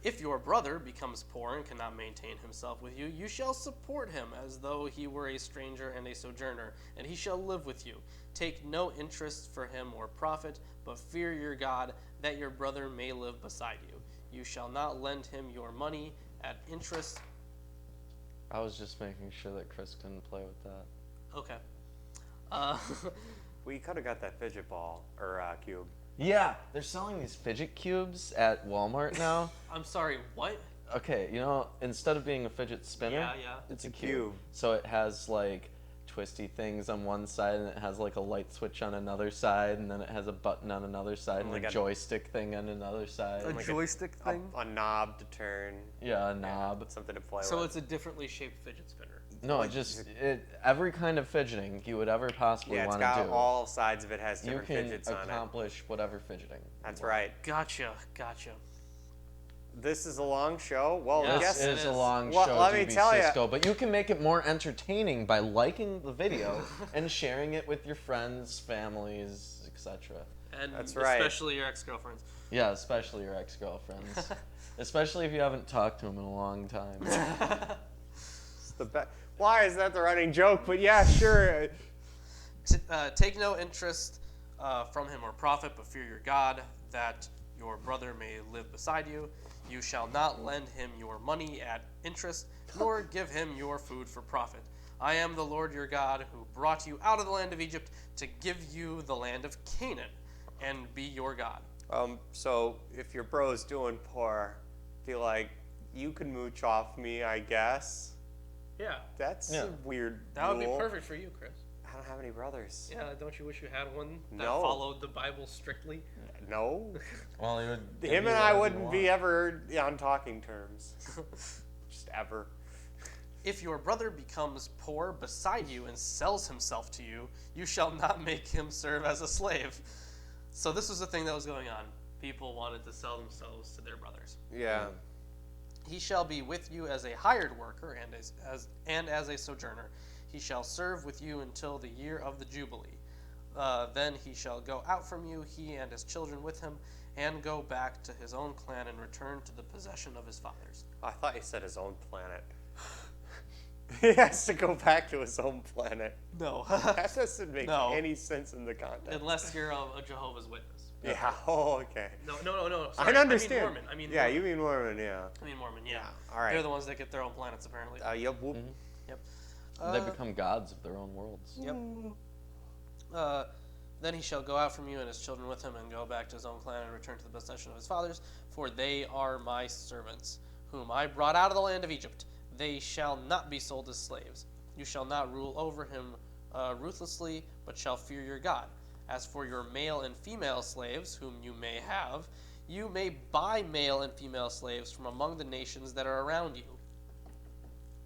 If your brother becomes poor and cannot maintain himself with you, you shall support him as though he were a stranger and a sojourner, and he shall live with you. Take no interest for him or profit, but fear your God, that your brother may live beside you. You shall not lend him your money at interest. I was just making sure that Chris couldn't play with that. Okay. We could have got that fidget ball, or cube. Yeah, they're selling these fidget cubes at Walmart now. I'm sorry, what? Okay, you know, instead of being a fidget spinner, Yeah. it's a a cube. cube. So it has like twisty things on one side, and it has like a light switch on another side, and then it has a button on another side, and Like a a- joystick thing on another side. Like joystick A knob to turn. Yeah, a knob. Something to play So with. it's a differently shaped fidget spinner. No, just every kind of fidgeting you would ever possibly Yeah, it's want to got do. all sides of it has You different can fidgets on it. accomplish whatever fidgeting. That's right. Gotcha. This is a long show. Well, Yes, guess it This is a is. long Well, show, let me DB tell ya. Cisco, but you can make it more entertaining by liking the video and sharing it with your friends, families, etc. And That's right. especially your ex-girlfriends. Yeah, especially your ex-girlfriends. Especially if you haven't talked to them in a long time. it's the best. Why is that the running joke? But yeah, sure. Take no interest from him or profit, but fear your God, that your brother may live beside you. You shall not lend him your money at interest, nor give him your food for profit. I am the Lord your God, who brought you out of the land of Egypt to give you the land of Canaan, and be your God. So if your bro's doing poor, be like, you can mooch off me, I guess. Yeah, That's a weird that would be rule. perfect for you, Chris. I don't have any brothers. Yeah, don't you wish you had one that No. followed the Bible strictly? No. Well, he would give Him you and I whatever you wouldn't be want. ever on talking terms. Just ever. If your brother becomes poor beside you and sells himself to you, you shall not make him serve as a slave. So this was the thing that was going on. People wanted to sell themselves to their brothers. Yeah. He shall be with you as a hired worker and as a sojourner. He shall serve with you until the year of the Jubilee. Then he shall go out from you, he and his children with him, and go back to his own clan and return to the possession of his fathers. I thought you said his own planet. He has to go back to his own planet. No. That doesn't make No. any sense in the context. Unless you're a Jehovah's Witness. Yeah. Oh, okay. No. Sorry. I understand. I mean Mormon. I mean yeah, Mormon. you mean Mormon, yeah. I mean Mormon, yeah. All right. They're the ones that get their own planets, apparently. Yep. Whoop. Yep. They become gods of their own worlds. Yep. Then he shall go out from you and his children with him and go back to his own clan and return to the possession of his fathers, for they are my servants, whom I brought out of the land of Egypt. They shall not be sold as slaves. You shall not rule over him ruthlessly, but shall fear your God. As for your male and female slaves, whom you may have, you may buy male and female slaves from among the nations that are around you.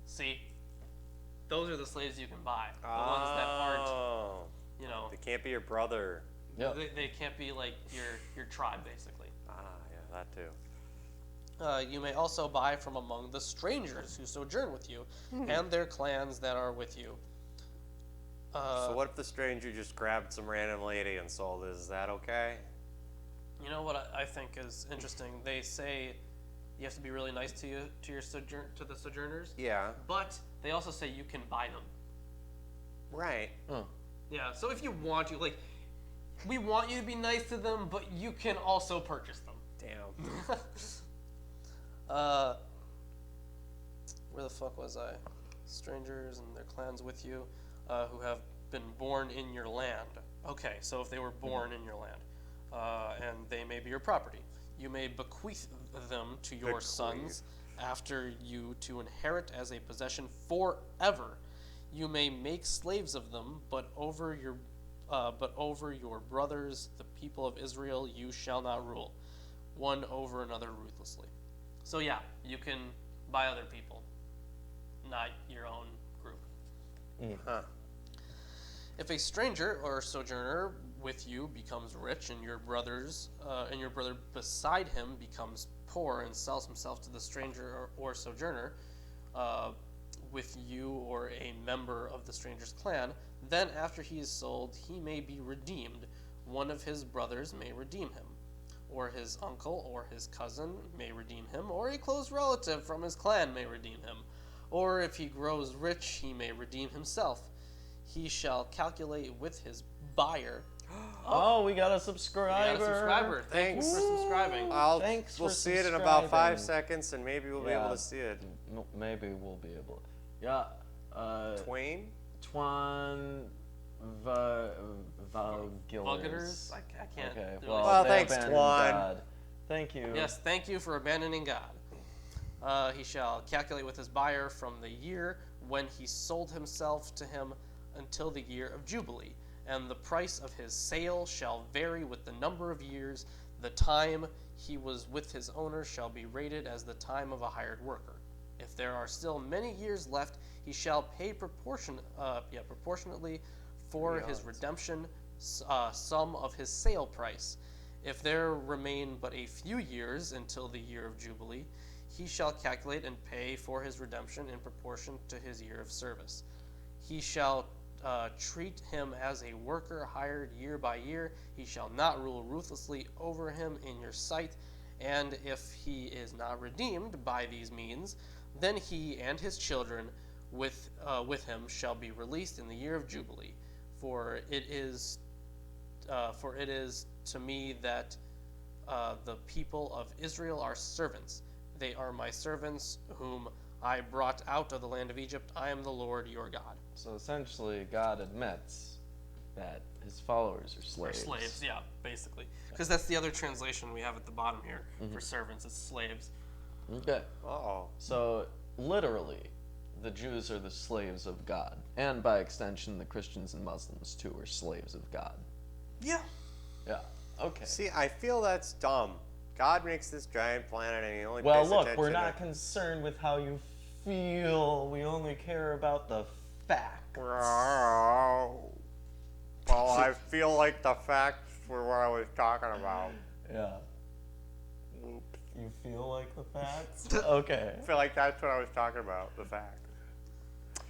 See? Those are the slaves you can buy. The ones that aren't, you know, They can't be your brother. Yep. they can't be like your tribe, basically. Yeah, that too. You may also buy from among the strangers who sojourn with you, and their clans that are with you. So what if the stranger just grabbed some random lady and sold it? Is that okay? You know what I think is interesting? They say you have to be really nice to the sojourners. Yeah. But they also say you can buy them. Right. Yeah. So if you want to, like, we want you to be nice to them, but you can also purchase them. Damn. Where the fuck was I? Strangers and their clans with you, who have been born in your land. Okay, so if they were born in your land, and they may be your property, you may bequeath them to your sons after you to inherit as a possession forever. You may make slaves of them, but over your brothers, the people of Israel, you shall not rule, one over another ruthlessly. So yeah, you can buy other people, not your own group. If a stranger or sojourner with you becomes rich, and your brother beside him becomes poor and sells himself to the stranger or sojourner with you or a member of the stranger's clan, then after he is sold, he may be redeemed. One of his brothers may redeem him, or his uncle or his cousin may redeem him, or a close relative from his clan may redeem him. Or if he grows rich, he may redeem himself. He shall calculate with his buyer. Oh, we got a subscriber. We got a subscriber. Thank you for subscribing. Thanks We'll for see it in about 5 subscribing. seconds, and maybe we'll be able to see it. Maybe we'll be able. Yeah. Twain? Twan Vulgators? I can't. Okay. do it. Well, they thanks, abandoned Twan. God. Thank you. Yes, thank you for abandoning God. He shall calculate with his buyer from the year when he sold himself to him until the year of Jubilee, and the price of his sale shall vary with the number of years. The time he was with his owner shall be rated as the time of a hired worker. If there are still many years left, he shall pay proportionately for his redemption sum of his sale price. If there remain but a few years until the year of Jubilee, he shall calculate and pay for his redemption in proportion to his year of service. He shall treat him as a worker hired year by year. He shall not rule ruthlessly over him in your sight. And if he is not redeemed by these means, then he and his children with him shall be released in the year of Jubilee. For it is to me that the people of Israel are servants. They are my servants whom I brought out of the land of Egypt. I am the Lord your God. So essentially, God admits that his followers are Or slaves. slaves, yeah, basically. Because that's the other translation we have at the bottom here for servants. It's slaves. Okay. Uh-oh. So literally, the Jews are the slaves of God, and by extension, the Christians and Muslims too are slaves of God. Yeah. Yeah. Okay. See, I feel that's dumb. God makes this giant planet and he only Well, pays look, attention we're to... not concerned with how you feel. We only care about the facts. Well, I feel like the facts were what I was talking about. Yeah. You feel like the facts? Okay. I feel like that's what I was talking about, the fact.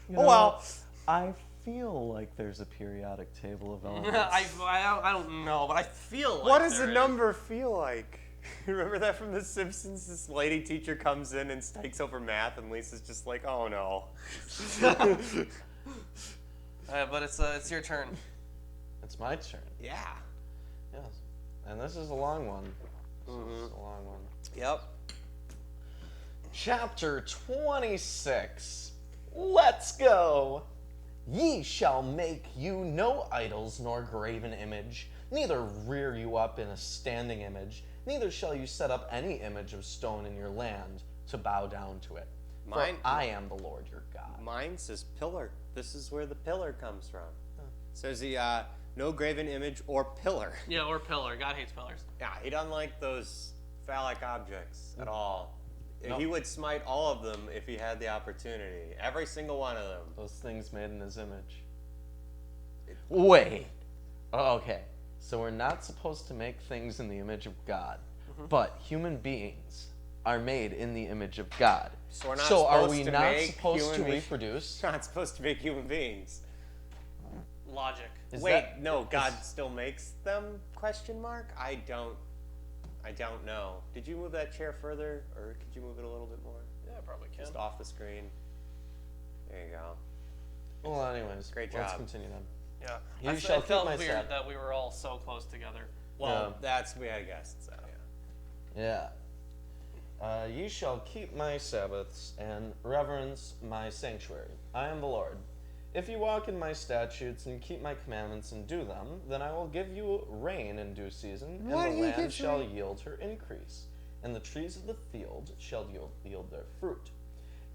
You Oh, know, well. I feel like there's a periodic table of elements. I don't know, but I feel like What does there the is. number feel like? You remember that from The Simpsons? This lady teacher comes in and takes over math, and Lisa's just like, oh no. But it's your turn. It's my turn. Yeah. Yes. And this is a long one. This is a long one. Yep. Chapter 26. Let's go. Ye shall make you no idols nor graven image, neither rear you up in a standing image, neither shall you set up any image of stone in your land to bow down to it. Mine- For I am the Lord your God. Mine says pillar. This is where the pillar comes from. Says the no graven image or pillar. Yeah, or pillar. God hates pillars. Yeah, he doesn't like those phallic objects at all. No. He would smite all of them if he had the opportunity. Every single one of them. Those things made in his image. Wait. Okay. So we're not supposed to make things in the image of God, but human beings are made in the image of God. So we're not So are supposed we to not make supposed to human be- reproduce? Not supposed to make human beings. Logic. Is Wait, that- no, God still makes them? Question mark? I don't know. Did you move that chair further, or could you move it a little bit more? Yeah, I probably can. Just off the screen. There you go. Well, anyways, Great let's job. continue then. Yeah. You I shall it felt keep my weird Sabbath. that we were all so close together. Well, Yeah. we had guests, so yeah. Yeah. Ye shall keep my Sabbaths and reverence my sanctuary. I am the Lord. If you walk in my statutes and keep my commandments and do them, then I will give you rain in due season, What? and He the land gives shall rain? yield her increase, and the trees of the field shall yield their fruit.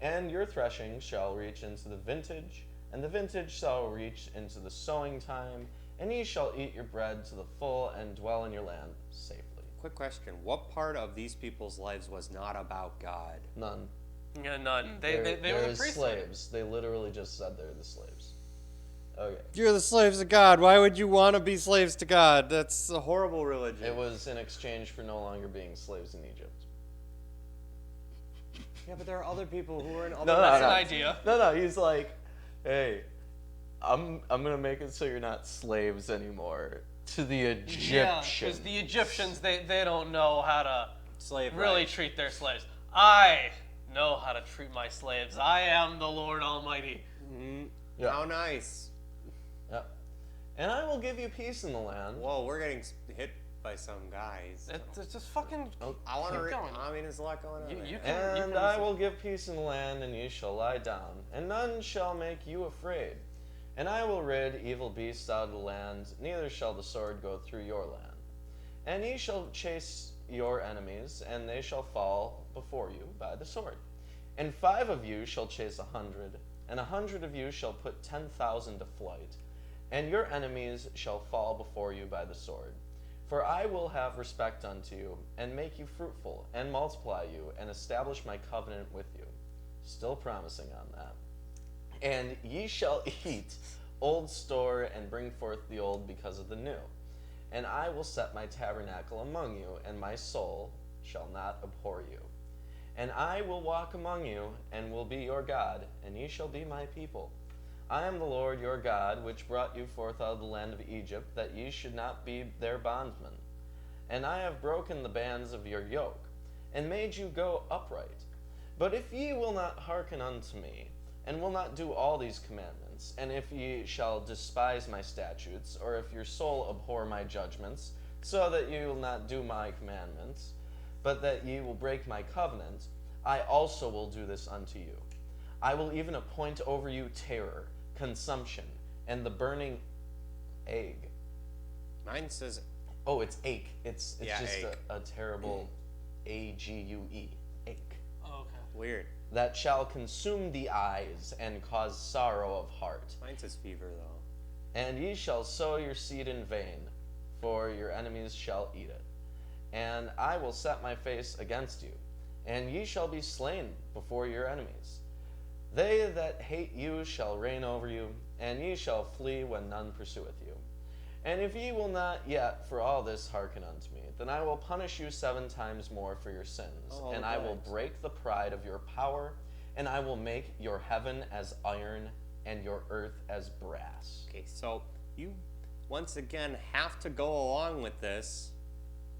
And your threshing shall reach into the vintage, and the vintage shall reach into the sowing time, and ye shall eat your bread to the full and dwell in your land safely. Quick question. What part of these people's lives was not about God? None. Yeah, none. They They're were the priesthood. slaves. They literally just said they're the slaves. Okay. You're the slaves of God. Why would you want to be slaves to God? That's a horrible religion. It was in exchange for no longer being slaves in Egypt. Yeah, but there are other people who are in other... No, That's no. an idea. No, he's like, hey, I'm gonna make it so you're not slaves anymore to the Yeah, Egyptians. because the Egyptians, they don't know how to Slave really rights. treat their slaves. I know how to treat my slaves. I am the Lord Almighty. Yeah. How nice. Yep. And I will give you peace in the land. Whoa, we're getting hit by some guys. It's just fucking. I want to... keep going. I mean, there's a lot going on there. You can. And I will give peace in the land, and ye shall lie down, and none shall make you afraid. And I will rid evil beasts out of the land, neither shall the sword go through your land. And ye shall chase your enemies, and they shall fall before you by the sword. And 5 of you shall chase 100, and 100 of you shall put 10,000 to flight. And your enemies shall fall before you by the sword. For I will have respect unto you, and make you fruitful, and multiply you, and establish my covenant with you. Still promising on that. And ye shall eat old store and bring forth the old because of the new. And I will set my tabernacle among you, and my soul shall not abhor you. And I will walk among you, and will be your God, and ye shall be my people. I am the Lord your God, which brought you forth out of the land of Egypt, that ye should not be their bondmen. And I have broken the bands of your yoke, and made you go upright. But if ye will not hearken unto me, and will not do all these commandments, and if ye shall despise my statutes, or if your soul abhor my judgments, so that ye will not do my commandments, but that ye will break my covenant, I also will do this unto you. I will even appoint over you terror, consumption, and the burning egg. Mine says Oh, it's ache. It's Yeah, just ache. a terrible ague. Ache. Oh, okay. weird. That shall consume the eyes and cause sorrow of heart. Mine says fever though. And ye shall sow your seed in vain, for your enemies shall eat it. And I will set my face against you, and ye shall be slain before your enemies. They that hate you shall reign over you, and ye shall flee when none pursueth you. And if ye will not yet for all this hearken unto me, then I will punish you 7 times more for your sins, Oh, and I will right. break the pride of your power, and I will make your heaven as iron, and your earth as brass. Okay, so you once again have to go along with this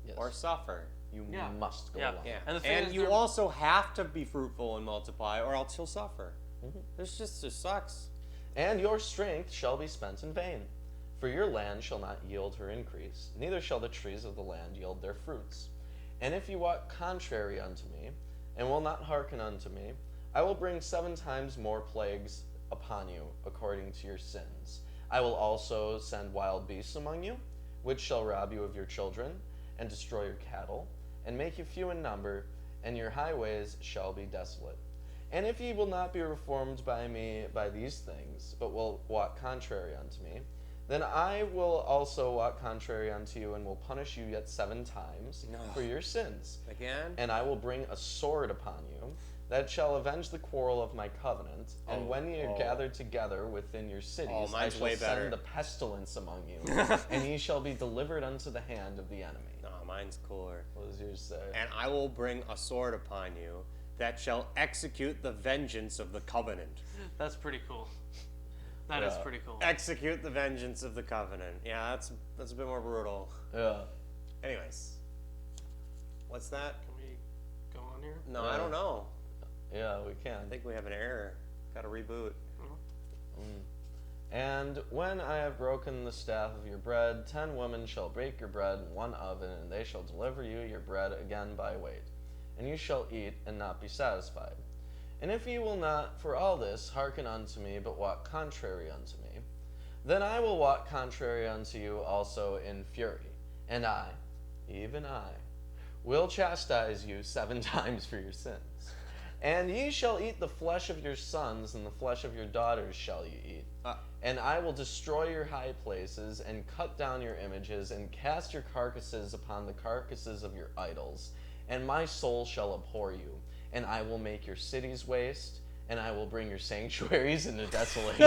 Yes. or suffer. You Yeah. must go Yeah. along. Yeah. And the thing And is you they're- also have to be fruitful and multiply, or else you'll suffer. Mhm. This just sucks. And your strength shall be spent in vain. For your land shall not yield her increase, neither shall the trees of the land yield their fruits. And if you walk contrary unto me, and will not hearken unto me, I will bring 7 times more plagues upon you, according to your sins. I will also send wild beasts among you, which shall rob you of your children, and destroy your cattle, and make you few in number, and your highways shall be desolate. And if ye will not be reformed by me by these things, but will walk contrary unto me, then I will also walk contrary unto you, and will punish you yet 7 times No. for your sins. Again? And I will bring a sword upon you, that shall avenge the quarrel of my covenant. And Oh, when ye are oh. gathered together within your cities, I mine's shall way better. send the pestilence among you, and ye shall be delivered unto the hand of the enemy. No, mine's cooler. What does yours say? And I will bring a sword upon you that shall execute the vengeance of the covenant. That's pretty cool. That is Yeah. pretty cool. Execute the vengeance of the covenant. Yeah, that's a bit more brutal. Yeah. Anyways. What's that? Can we go on here? No, Yeah. I don't know. Yeah, we can. I think we have an error. Gotta reboot. And when I have broken the staff of your bread, 10 women shall bake your bread in one oven, and they shall deliver you your bread again by weight. And you shall eat and not be satisfied. And if ye will not for all this hearken unto me, but walk contrary unto me, then I will walk contrary unto you also in fury. And I, even I, will chastise you 7 times for your sins. And ye shall eat the flesh of your sons, and the flesh of your daughters shall ye eat. And I will destroy your high places, and cut down your images, and cast your carcasses upon the carcasses of your idols. And my soul shall abhor you, and I will make your cities waste, and I will bring your sanctuaries into desolation,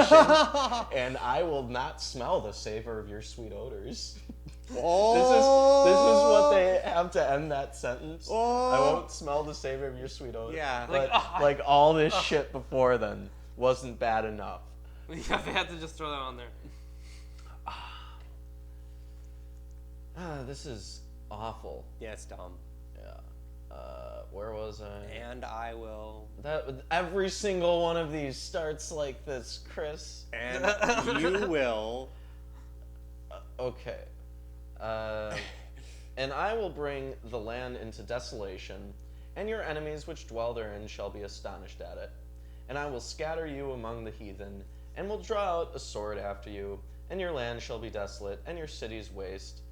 and I will not smell the savor of your sweet odors. This is what they have to end that sentence. I won't smell the savor of your sweet odors. Yeah. But like all this shit before then wasn't bad enough. Yeah, they had to just throw that on there. This is awful. Yeah, it's dumb. Yeah. Where was I? And I will. Every single one of these starts like this, Chris. And you will. Okay. And I will bring the land into desolation, and your enemies which dwell therein shall be astonished at it. And I will scatter you among the heathen, and will draw out a sword after you, and your land shall be desolate, and your cities waste.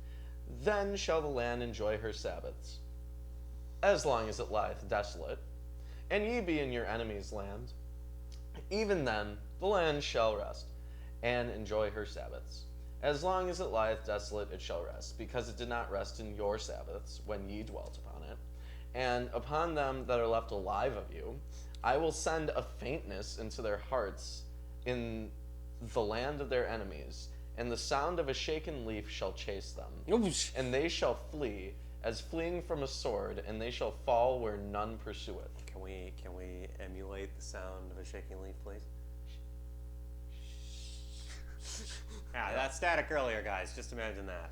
Then shall the land enjoy her Sabbaths, as long as it lieth desolate, and ye be in your enemy's land. Even then the land shall rest, and enjoy her Sabbaths. As long as it lieth desolate, it shall rest, because it did not rest in your Sabbaths, when ye dwelt upon it. And upon them that are left alive of you, I will send a faintness into their hearts, in the land of their enemies, and the sound of a shaken leaf shall chase them. And they shall flee, as fleeing from a sword, and they shall fall where none pursueth. Can we emulate the sound of a shaking leaf, please? Yeah, that static earlier, guys. Just imagine that.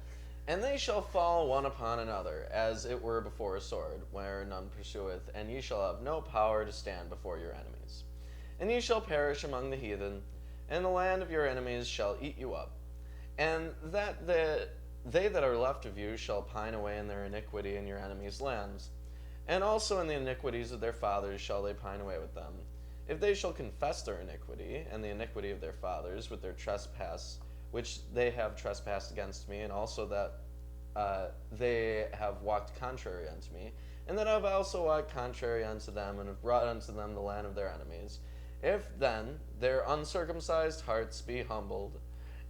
And they shall fall one upon another, as it were before a sword, where none pursueth, and ye shall have no power to stand before your enemies. And ye shall perish among the heathen, and the land of your enemies shall eat you up. And that they that are left of you shall pine away in their iniquity in your enemies' lands. And also in the iniquities of their fathers shall they pine away with them. If they shall confess their iniquity, and the iniquity of their fathers, with their trespass, which they have trespassed against me, and also that they have walked contrary unto me, and that I have also walked contrary unto them, and have brought unto them the land of their enemies. If then their uncircumcised hearts be humbled,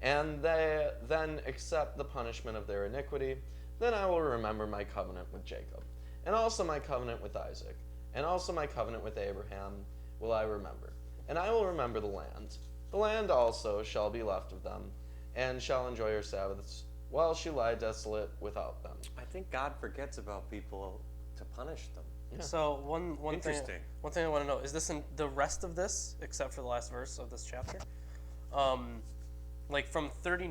and they then accept the punishment of their iniquity, then I will remember my covenant with Jacob, and also my covenant with Isaac, and also my covenant with Abraham will I remember. And I will remember the land. The land also shall be left of them, and shall enjoy her Sabbaths, while she lie desolate without them. I think God forgets about people to punish them. Yeah. So one thing Interesting. I want to know is this in the rest of this, except for the last verse of this chapter, like from verse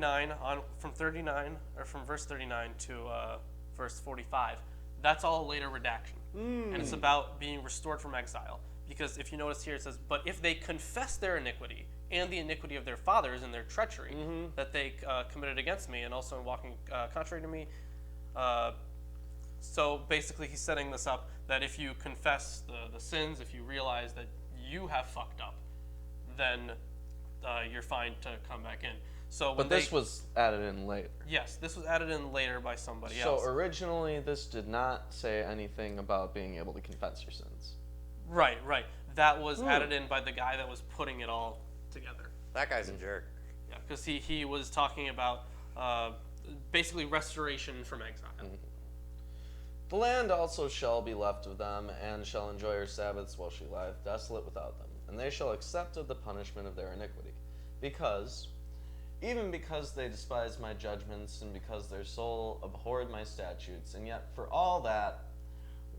39 to verse 45. That's all later redaction, and it's about being restored from exile. Because if you notice here, it says, "But if they confess their iniquity and the iniquity of their fathers and their treachery that they committed against me, and also in walking contrary to me." So basically, he's setting this up that if you confess the sins, if you realize that you have fucked up, then you're fine to come back in. So, But this was added in later. Yes, this was added in later by somebody So else. originally, this did not say anything about being able to confess your sins. Right. That was added in by the guy that was putting it all together. That guy's a jerk. Yeah, because he was talking about basically restoration from exile. The land also shall be left of them, and shall enjoy her Sabbaths while she lieth desolate without them. And they shall accept of the punishment of their iniquity. Even because they despised my judgments, and because their soul abhorred my statutes, and yet for all that,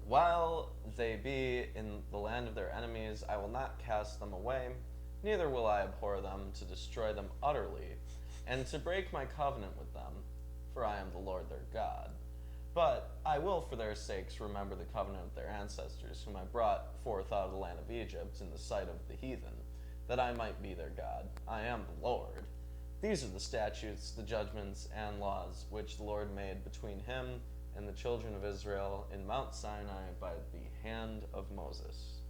while they be in the land of their enemies, I will not cast them away, neither will I abhor them to destroy them utterly, and to break my covenant with them, for I am the Lord their God. But I will for their sakes remember the covenant of their ancestors, whom I brought forth out of the land of Egypt in the sight of the heathen, that I might be their God. I am the Lord. These are the statutes, the judgments, and laws which the Lord made between him and the children of Israel in Mount Sinai by the hand of Moses.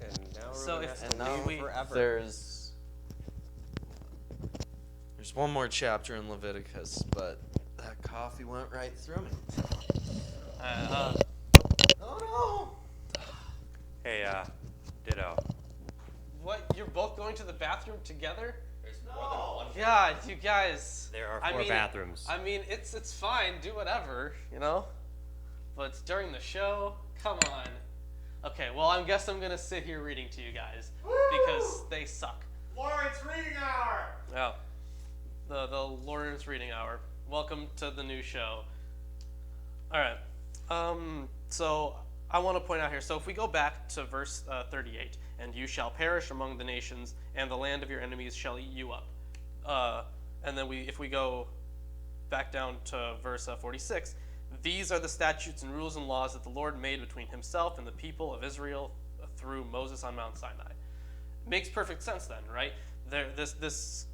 And now So Reuben if- has to and now leave forever. There's one more chapter in Leviticus, but that coffee went right through me. Oh no! Hey, ditto. What? You're both going to the bathroom together? There's more than one. God, you guys. There are I four mean, bathrooms. I mean, it's fine. Do whatever, you know. But it's during the show. Come on. Okay. Well, I guess I'm gonna sit here reading to you guys because they suck. Lawrence reading hour. Oh, the Lawrence reading hour. Welcome to the new show. All right. So I want to point out here. So if we go back to verse 38, and you shall perish among the nations, and the land of your enemies shall eat you up. And then if we go back down to verse 46, these are the statutes and rules and laws that the Lord made between himself and the people of Israel through Moses on Mount Sinai. Makes perfect sense then, right? This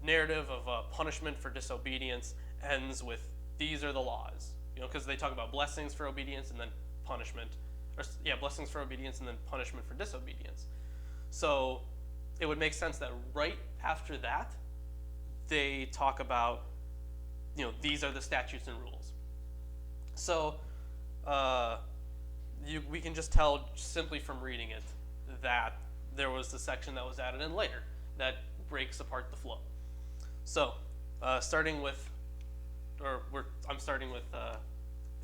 narrative of punishment for disobedience ends with these are the laws, because they talk about blessings for obedience and then punishment, blessings for obedience and then punishment for disobedience. So it would make sense that right after that, they talk about, these are the statutes and rules. So we can just tell simply from reading it that there was the section that was added in later that breaks apart the flow. So I'm starting with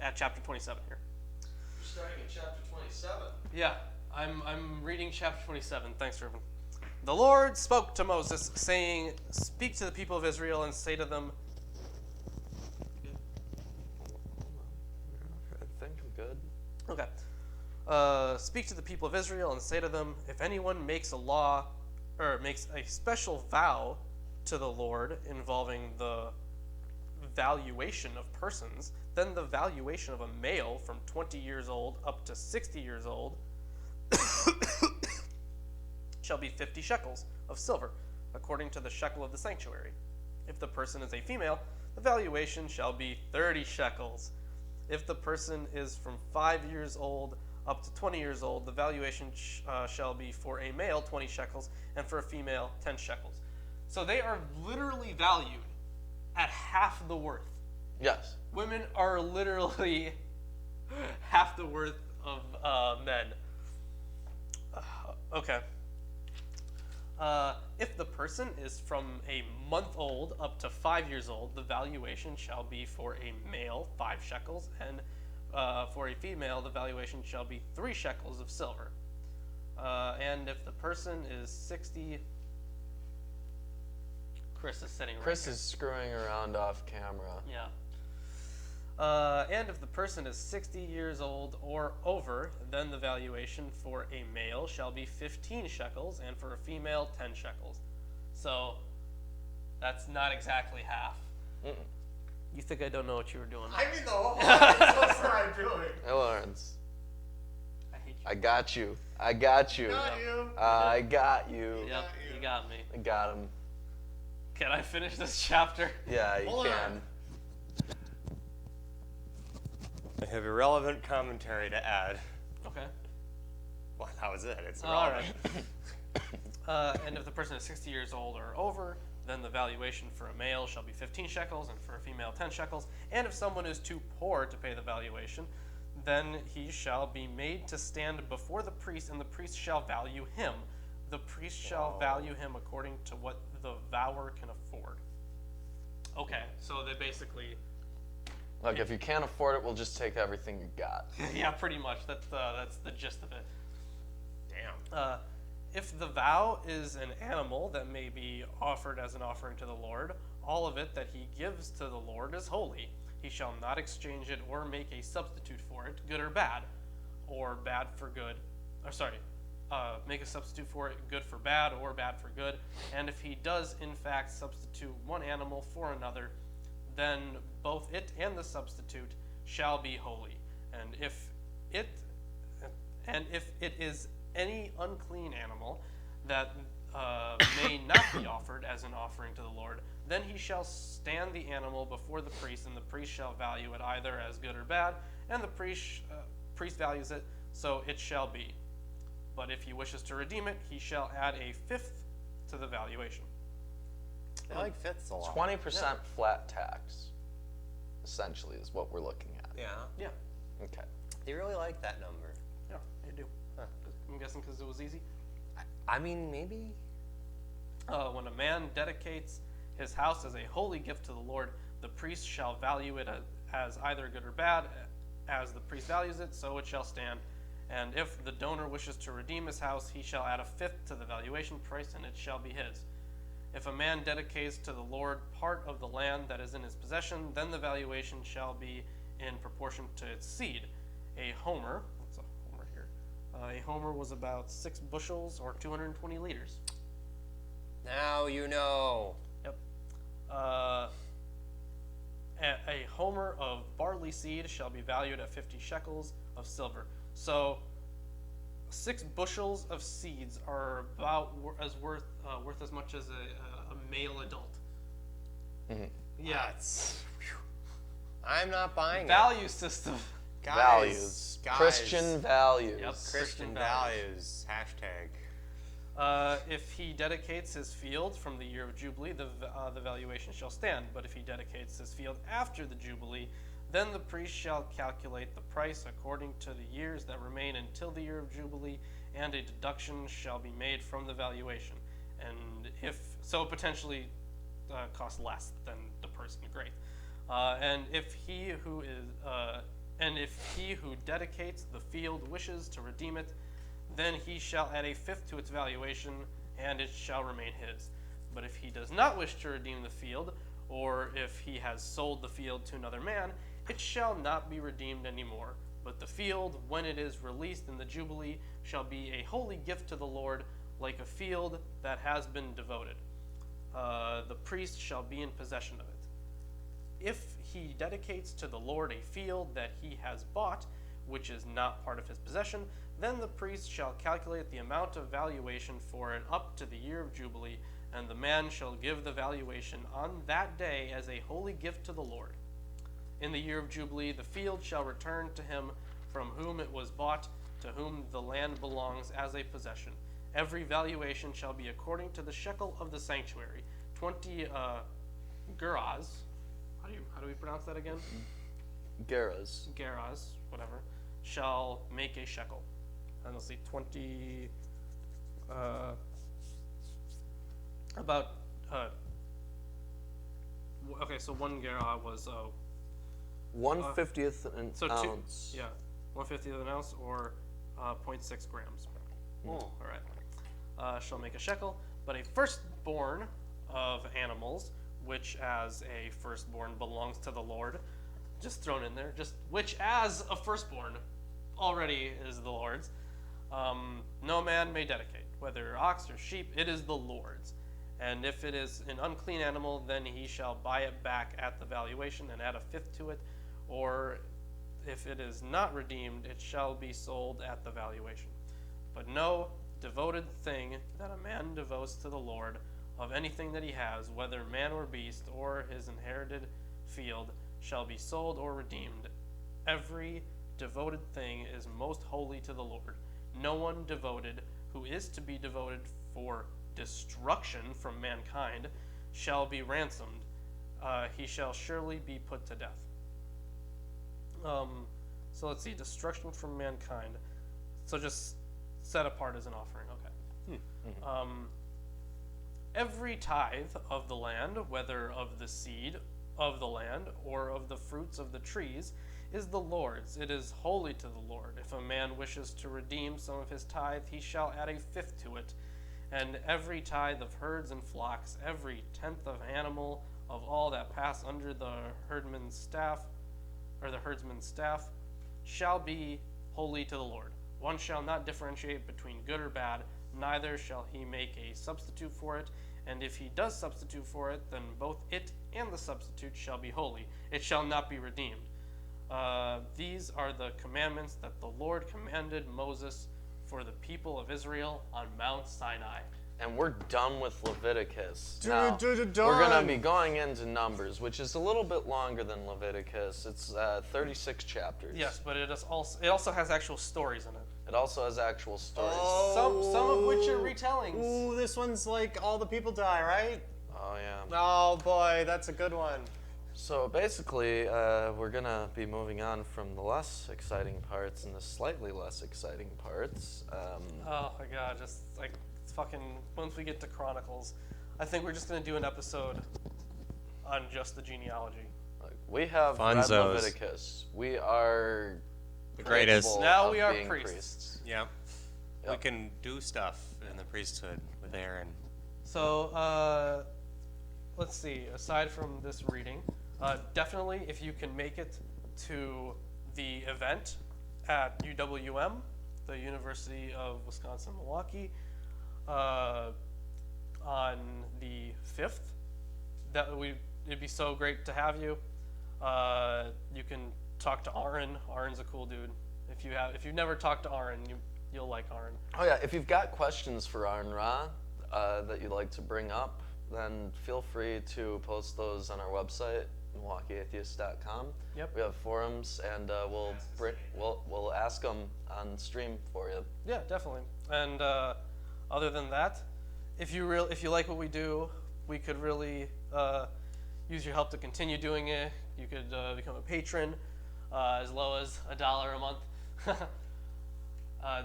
at chapter 27 here. You're starting at chapter 27. Yeah, I'm reading chapter 27. Thanks, Ruben. The Lord spoke to Moses, saying, "Speak to the people of Israel and say to them." I think I'm good. Okay. Speak to the people of Israel and say to them, if anyone makes a law or makes a special vow to the Lord involving the valuation of persons, then the valuation of a male from 20 years old up to 60 years old shall be 50 shekels of silver, according to the shekel of the sanctuary. If the person is a female, the valuation shall be 30 shekels. If the person is from 5 years old up to 20 years old, the valuation shall be for a male 20 shekels, and for a female 10 shekels. So they are literally valued at half the worth. Yes. Women are literally half the worth of men. Okay. If the person is from a month old up to 5 years old, the valuation shall be for a male 5 shekels, and for a female, the valuation shall be 3 shekels of silver. And if the person is 60, Chris is sitting right Chris here. is screwing around off camera. Yeah. And if the person is 60 years old or over, then the valuation for a male shall be 15 shekels, and for a female, 10 shekels. So that's not exactly half. Mm-mm. You think I don't know what you were doing? I mean the whole thing. What's I doing? Hey, Lawrence. I hate you. I got you. I got you. Not you. I got you. Yep, you got me. I got him. Can I finish this chapter? Yeah, you Hold can. on. I have irrelevant commentary to add. Okay. Well, that was it. It's All irrelevant. right. And if the person is 60 years old or over, then the valuation for a male shall be 15 shekels, and for a female 10 shekels. And if someone is too poor to pay the valuation, then he shall be made to stand before the priest, and the priest shall value him. The priest shall value him according to what the vower can afford. Okay, so they basically, Look, if you can't afford it, we'll just take everything you got. yeah, pretty much. That's the gist of it. Damn. If the vow is an animal that may be offered as an offering to the Lord, all of it that he gives to the Lord is holy. He shall not exchange it or make a substitute for it, good or bad, or bad for good. Or sorry, make a substitute for it, good for bad or bad for good. And if he does in fact substitute one animal for another, then both it and the substitute shall be holy. And if it is any unclean animal that may not be offered as an offering to the Lord, then he shall stand the animal before the priest, and the priest shall value it either as good or bad, and the priest values it, so it shall be. But if he wishes to redeem it, he shall add a fifth to the valuation. I like fifths a lot. 20% flat tax, essentially, is what we're looking at. Yeah. Yeah, Okay. They really like that number. yeah, they do. Huh. I'm guessing because it was easy. I mean, maybe. When a man dedicates his house as a holy gift to the Lord, the priest shall value it as either good or bad. As the priest values it, so it shall stand. And if the donor wishes to redeem his house, he shall add a fifth to the valuation price, and it shall be his. If a man dedicates to the Lord part of the land that is in his possession, then the valuation shall be in proportion to its seed. A homer, what's a homer here? A homer was about 6 bushels or 220 liters. Now you know. Yep. A homer of barley seed shall be valued at 50 shekels of silver. So 6 bushels of seeds are about worth as much as a male adult. Mm-hmm. Yeah. I'm not buying Value system. it. Guys, Values. guys. Christian values. Yep. Christian values. Hashtag. If he dedicates his field from the year of Jubilee, the valuation shall stand. But if he dedicates his field after the Jubilee, then the priest shall calculate the price according to the years that remain until the year of Jubilee, and a deduction shall be made from the valuation. And if so, it potentially costs less than the person great. And if he who dedicates the field wishes to redeem it, then he shall add a fifth to its valuation, and it shall remain his. But if he does not wish to redeem the field, or if he has sold the field to another man, it shall not be redeemed anymore. But the field, when it is released in the Jubilee, shall be a holy gift to the Lord, like a field that has been devoted. The priest shall be in possession of it. If he dedicates to the Lord a field that he has bought, which is not part of his possession, then the priest shall calculate the amount of valuation for it up to the year of Jubilee, and the man shall give the valuation on that day as a holy gift to the Lord. In the year of Jubilee, the field shall return to him from whom it was bought, to whom the land belongs as a possession. Every valuation shall be according to the shekel of the sanctuary, 20 gerahs. How do we pronounce that again? Gerahs. Gerahs, whatever, shall make a shekel. And let's see, 20, okay, so 1 gerah was 1/50th an so ounce. 1/50 of an ounce, or 0.6 grams. All right. Shall make a shekel, but a firstborn of animals, which as a firstborn belongs to the Lord, just thrown in there, which as a firstborn already is the Lord's, no man may dedicate, whether ox or sheep, it is the Lord's. And if it is an unclean animal, then he shall buy it back at the valuation and add a fifth to it, or if it is not redeemed, it shall be sold at the valuation. But no devoted thing that a man devotes to the Lord of anything that he has, whether man or beast, or his inherited field, shall be sold or redeemed. Every devoted thing is most holy to the Lord. No one devoted who is to be devoted for destruction from mankind shall be ransomed. He shall surely be put to death. So let's see, destruction from mankind. So just set apart as an offering, okay. Every tithe of the land, whether of the seed of the land or of the fruits of the trees, is the Lord's. It is holy to the Lord. If a man wishes to redeem some of his tithe, he shall add a fifth to it. And every tithe of herds and flocks, every tenth of animal, of all that pass under the herdman's staff, or the herdsman's staff, shall be holy to the Lord. One shall not differentiate between good or bad, neither shall he make a substitute for it. And if he does substitute for it, then both it and the substitute shall be holy. It shall not be redeemed. These are the commandments that the Lord commanded Moses for the people of Israel on Mount Sinai. And we're done with Leviticus. Done. Now, we're going to be going into Numbers, which is a little bit longer than Leviticus. It's 36 chapters. Yes, but it also has actual stories in it. It also has actual stories. Some of which are retellings. Ooh, this one's like all the people die, right? Oh, yeah. Oh boy, that's a good one. So basically, we're going to be moving on from the less exciting parts and the slightly less exciting parts. Oh my god, just like fucking once we get to Chronicles, I think we're just going to do an episode on just the genealogy. We have read Funzos. Leviticus. We are The greatest. capable Now of we are being priests. Yeah. Yep. We can do stuff in the priesthood with Aaron. So, let's see, aside from this reading, definitely if you can make it to the event at UWM, the University of Wisconsin-Milwaukee, on the 5th, it'd be so great to have you. You can talk to Aaron. Aaron's a cool dude. If you've never talked to Aaron, you'll like Aaron. Oh yeah, if you've got questions for Aaron Ra that you'd like to bring up, then feel free to post those on our website, MilwaukeeAtheist.com. Yep. We have forums, and we'll ask them on stream for you. Yeah, definitely. And other than that, if you like what we do, we could really use your help to continue doing it. You could become a patron, as low as $1 a month.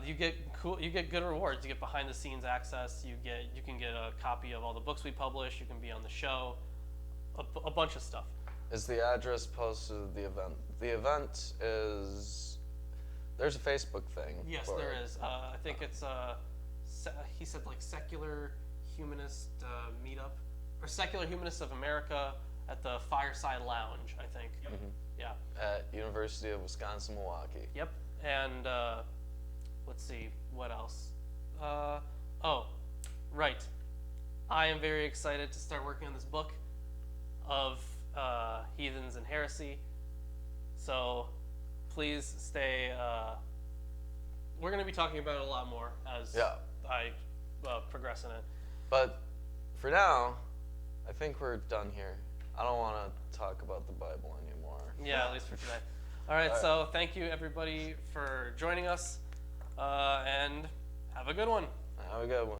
You get good rewards. You get behind the scenes access. You can get a copy of all the books we publish. You can be on the show, a bunch of stuff. Is the address posted at the event? The event is, there's a Facebook thing. Yes, for there it. is. I think it's he said like secular humanist meetup, or Secular Humanists of America at the Fireside Lounge, I think. Yep. Yeah. At University of Wisconsin-Milwaukee. Yep. And let's see, what else? Oh, right. I am very excited to start working on this book of Heathens and Heresy. So please stay. We're going to be talking about it a lot more as I progress in it. But for now, I think we're done here. I don't want to talk about the Bible anymore. Yeah, at least for today. All right, so thank you everybody for joining us, and have a good one. Have a good one.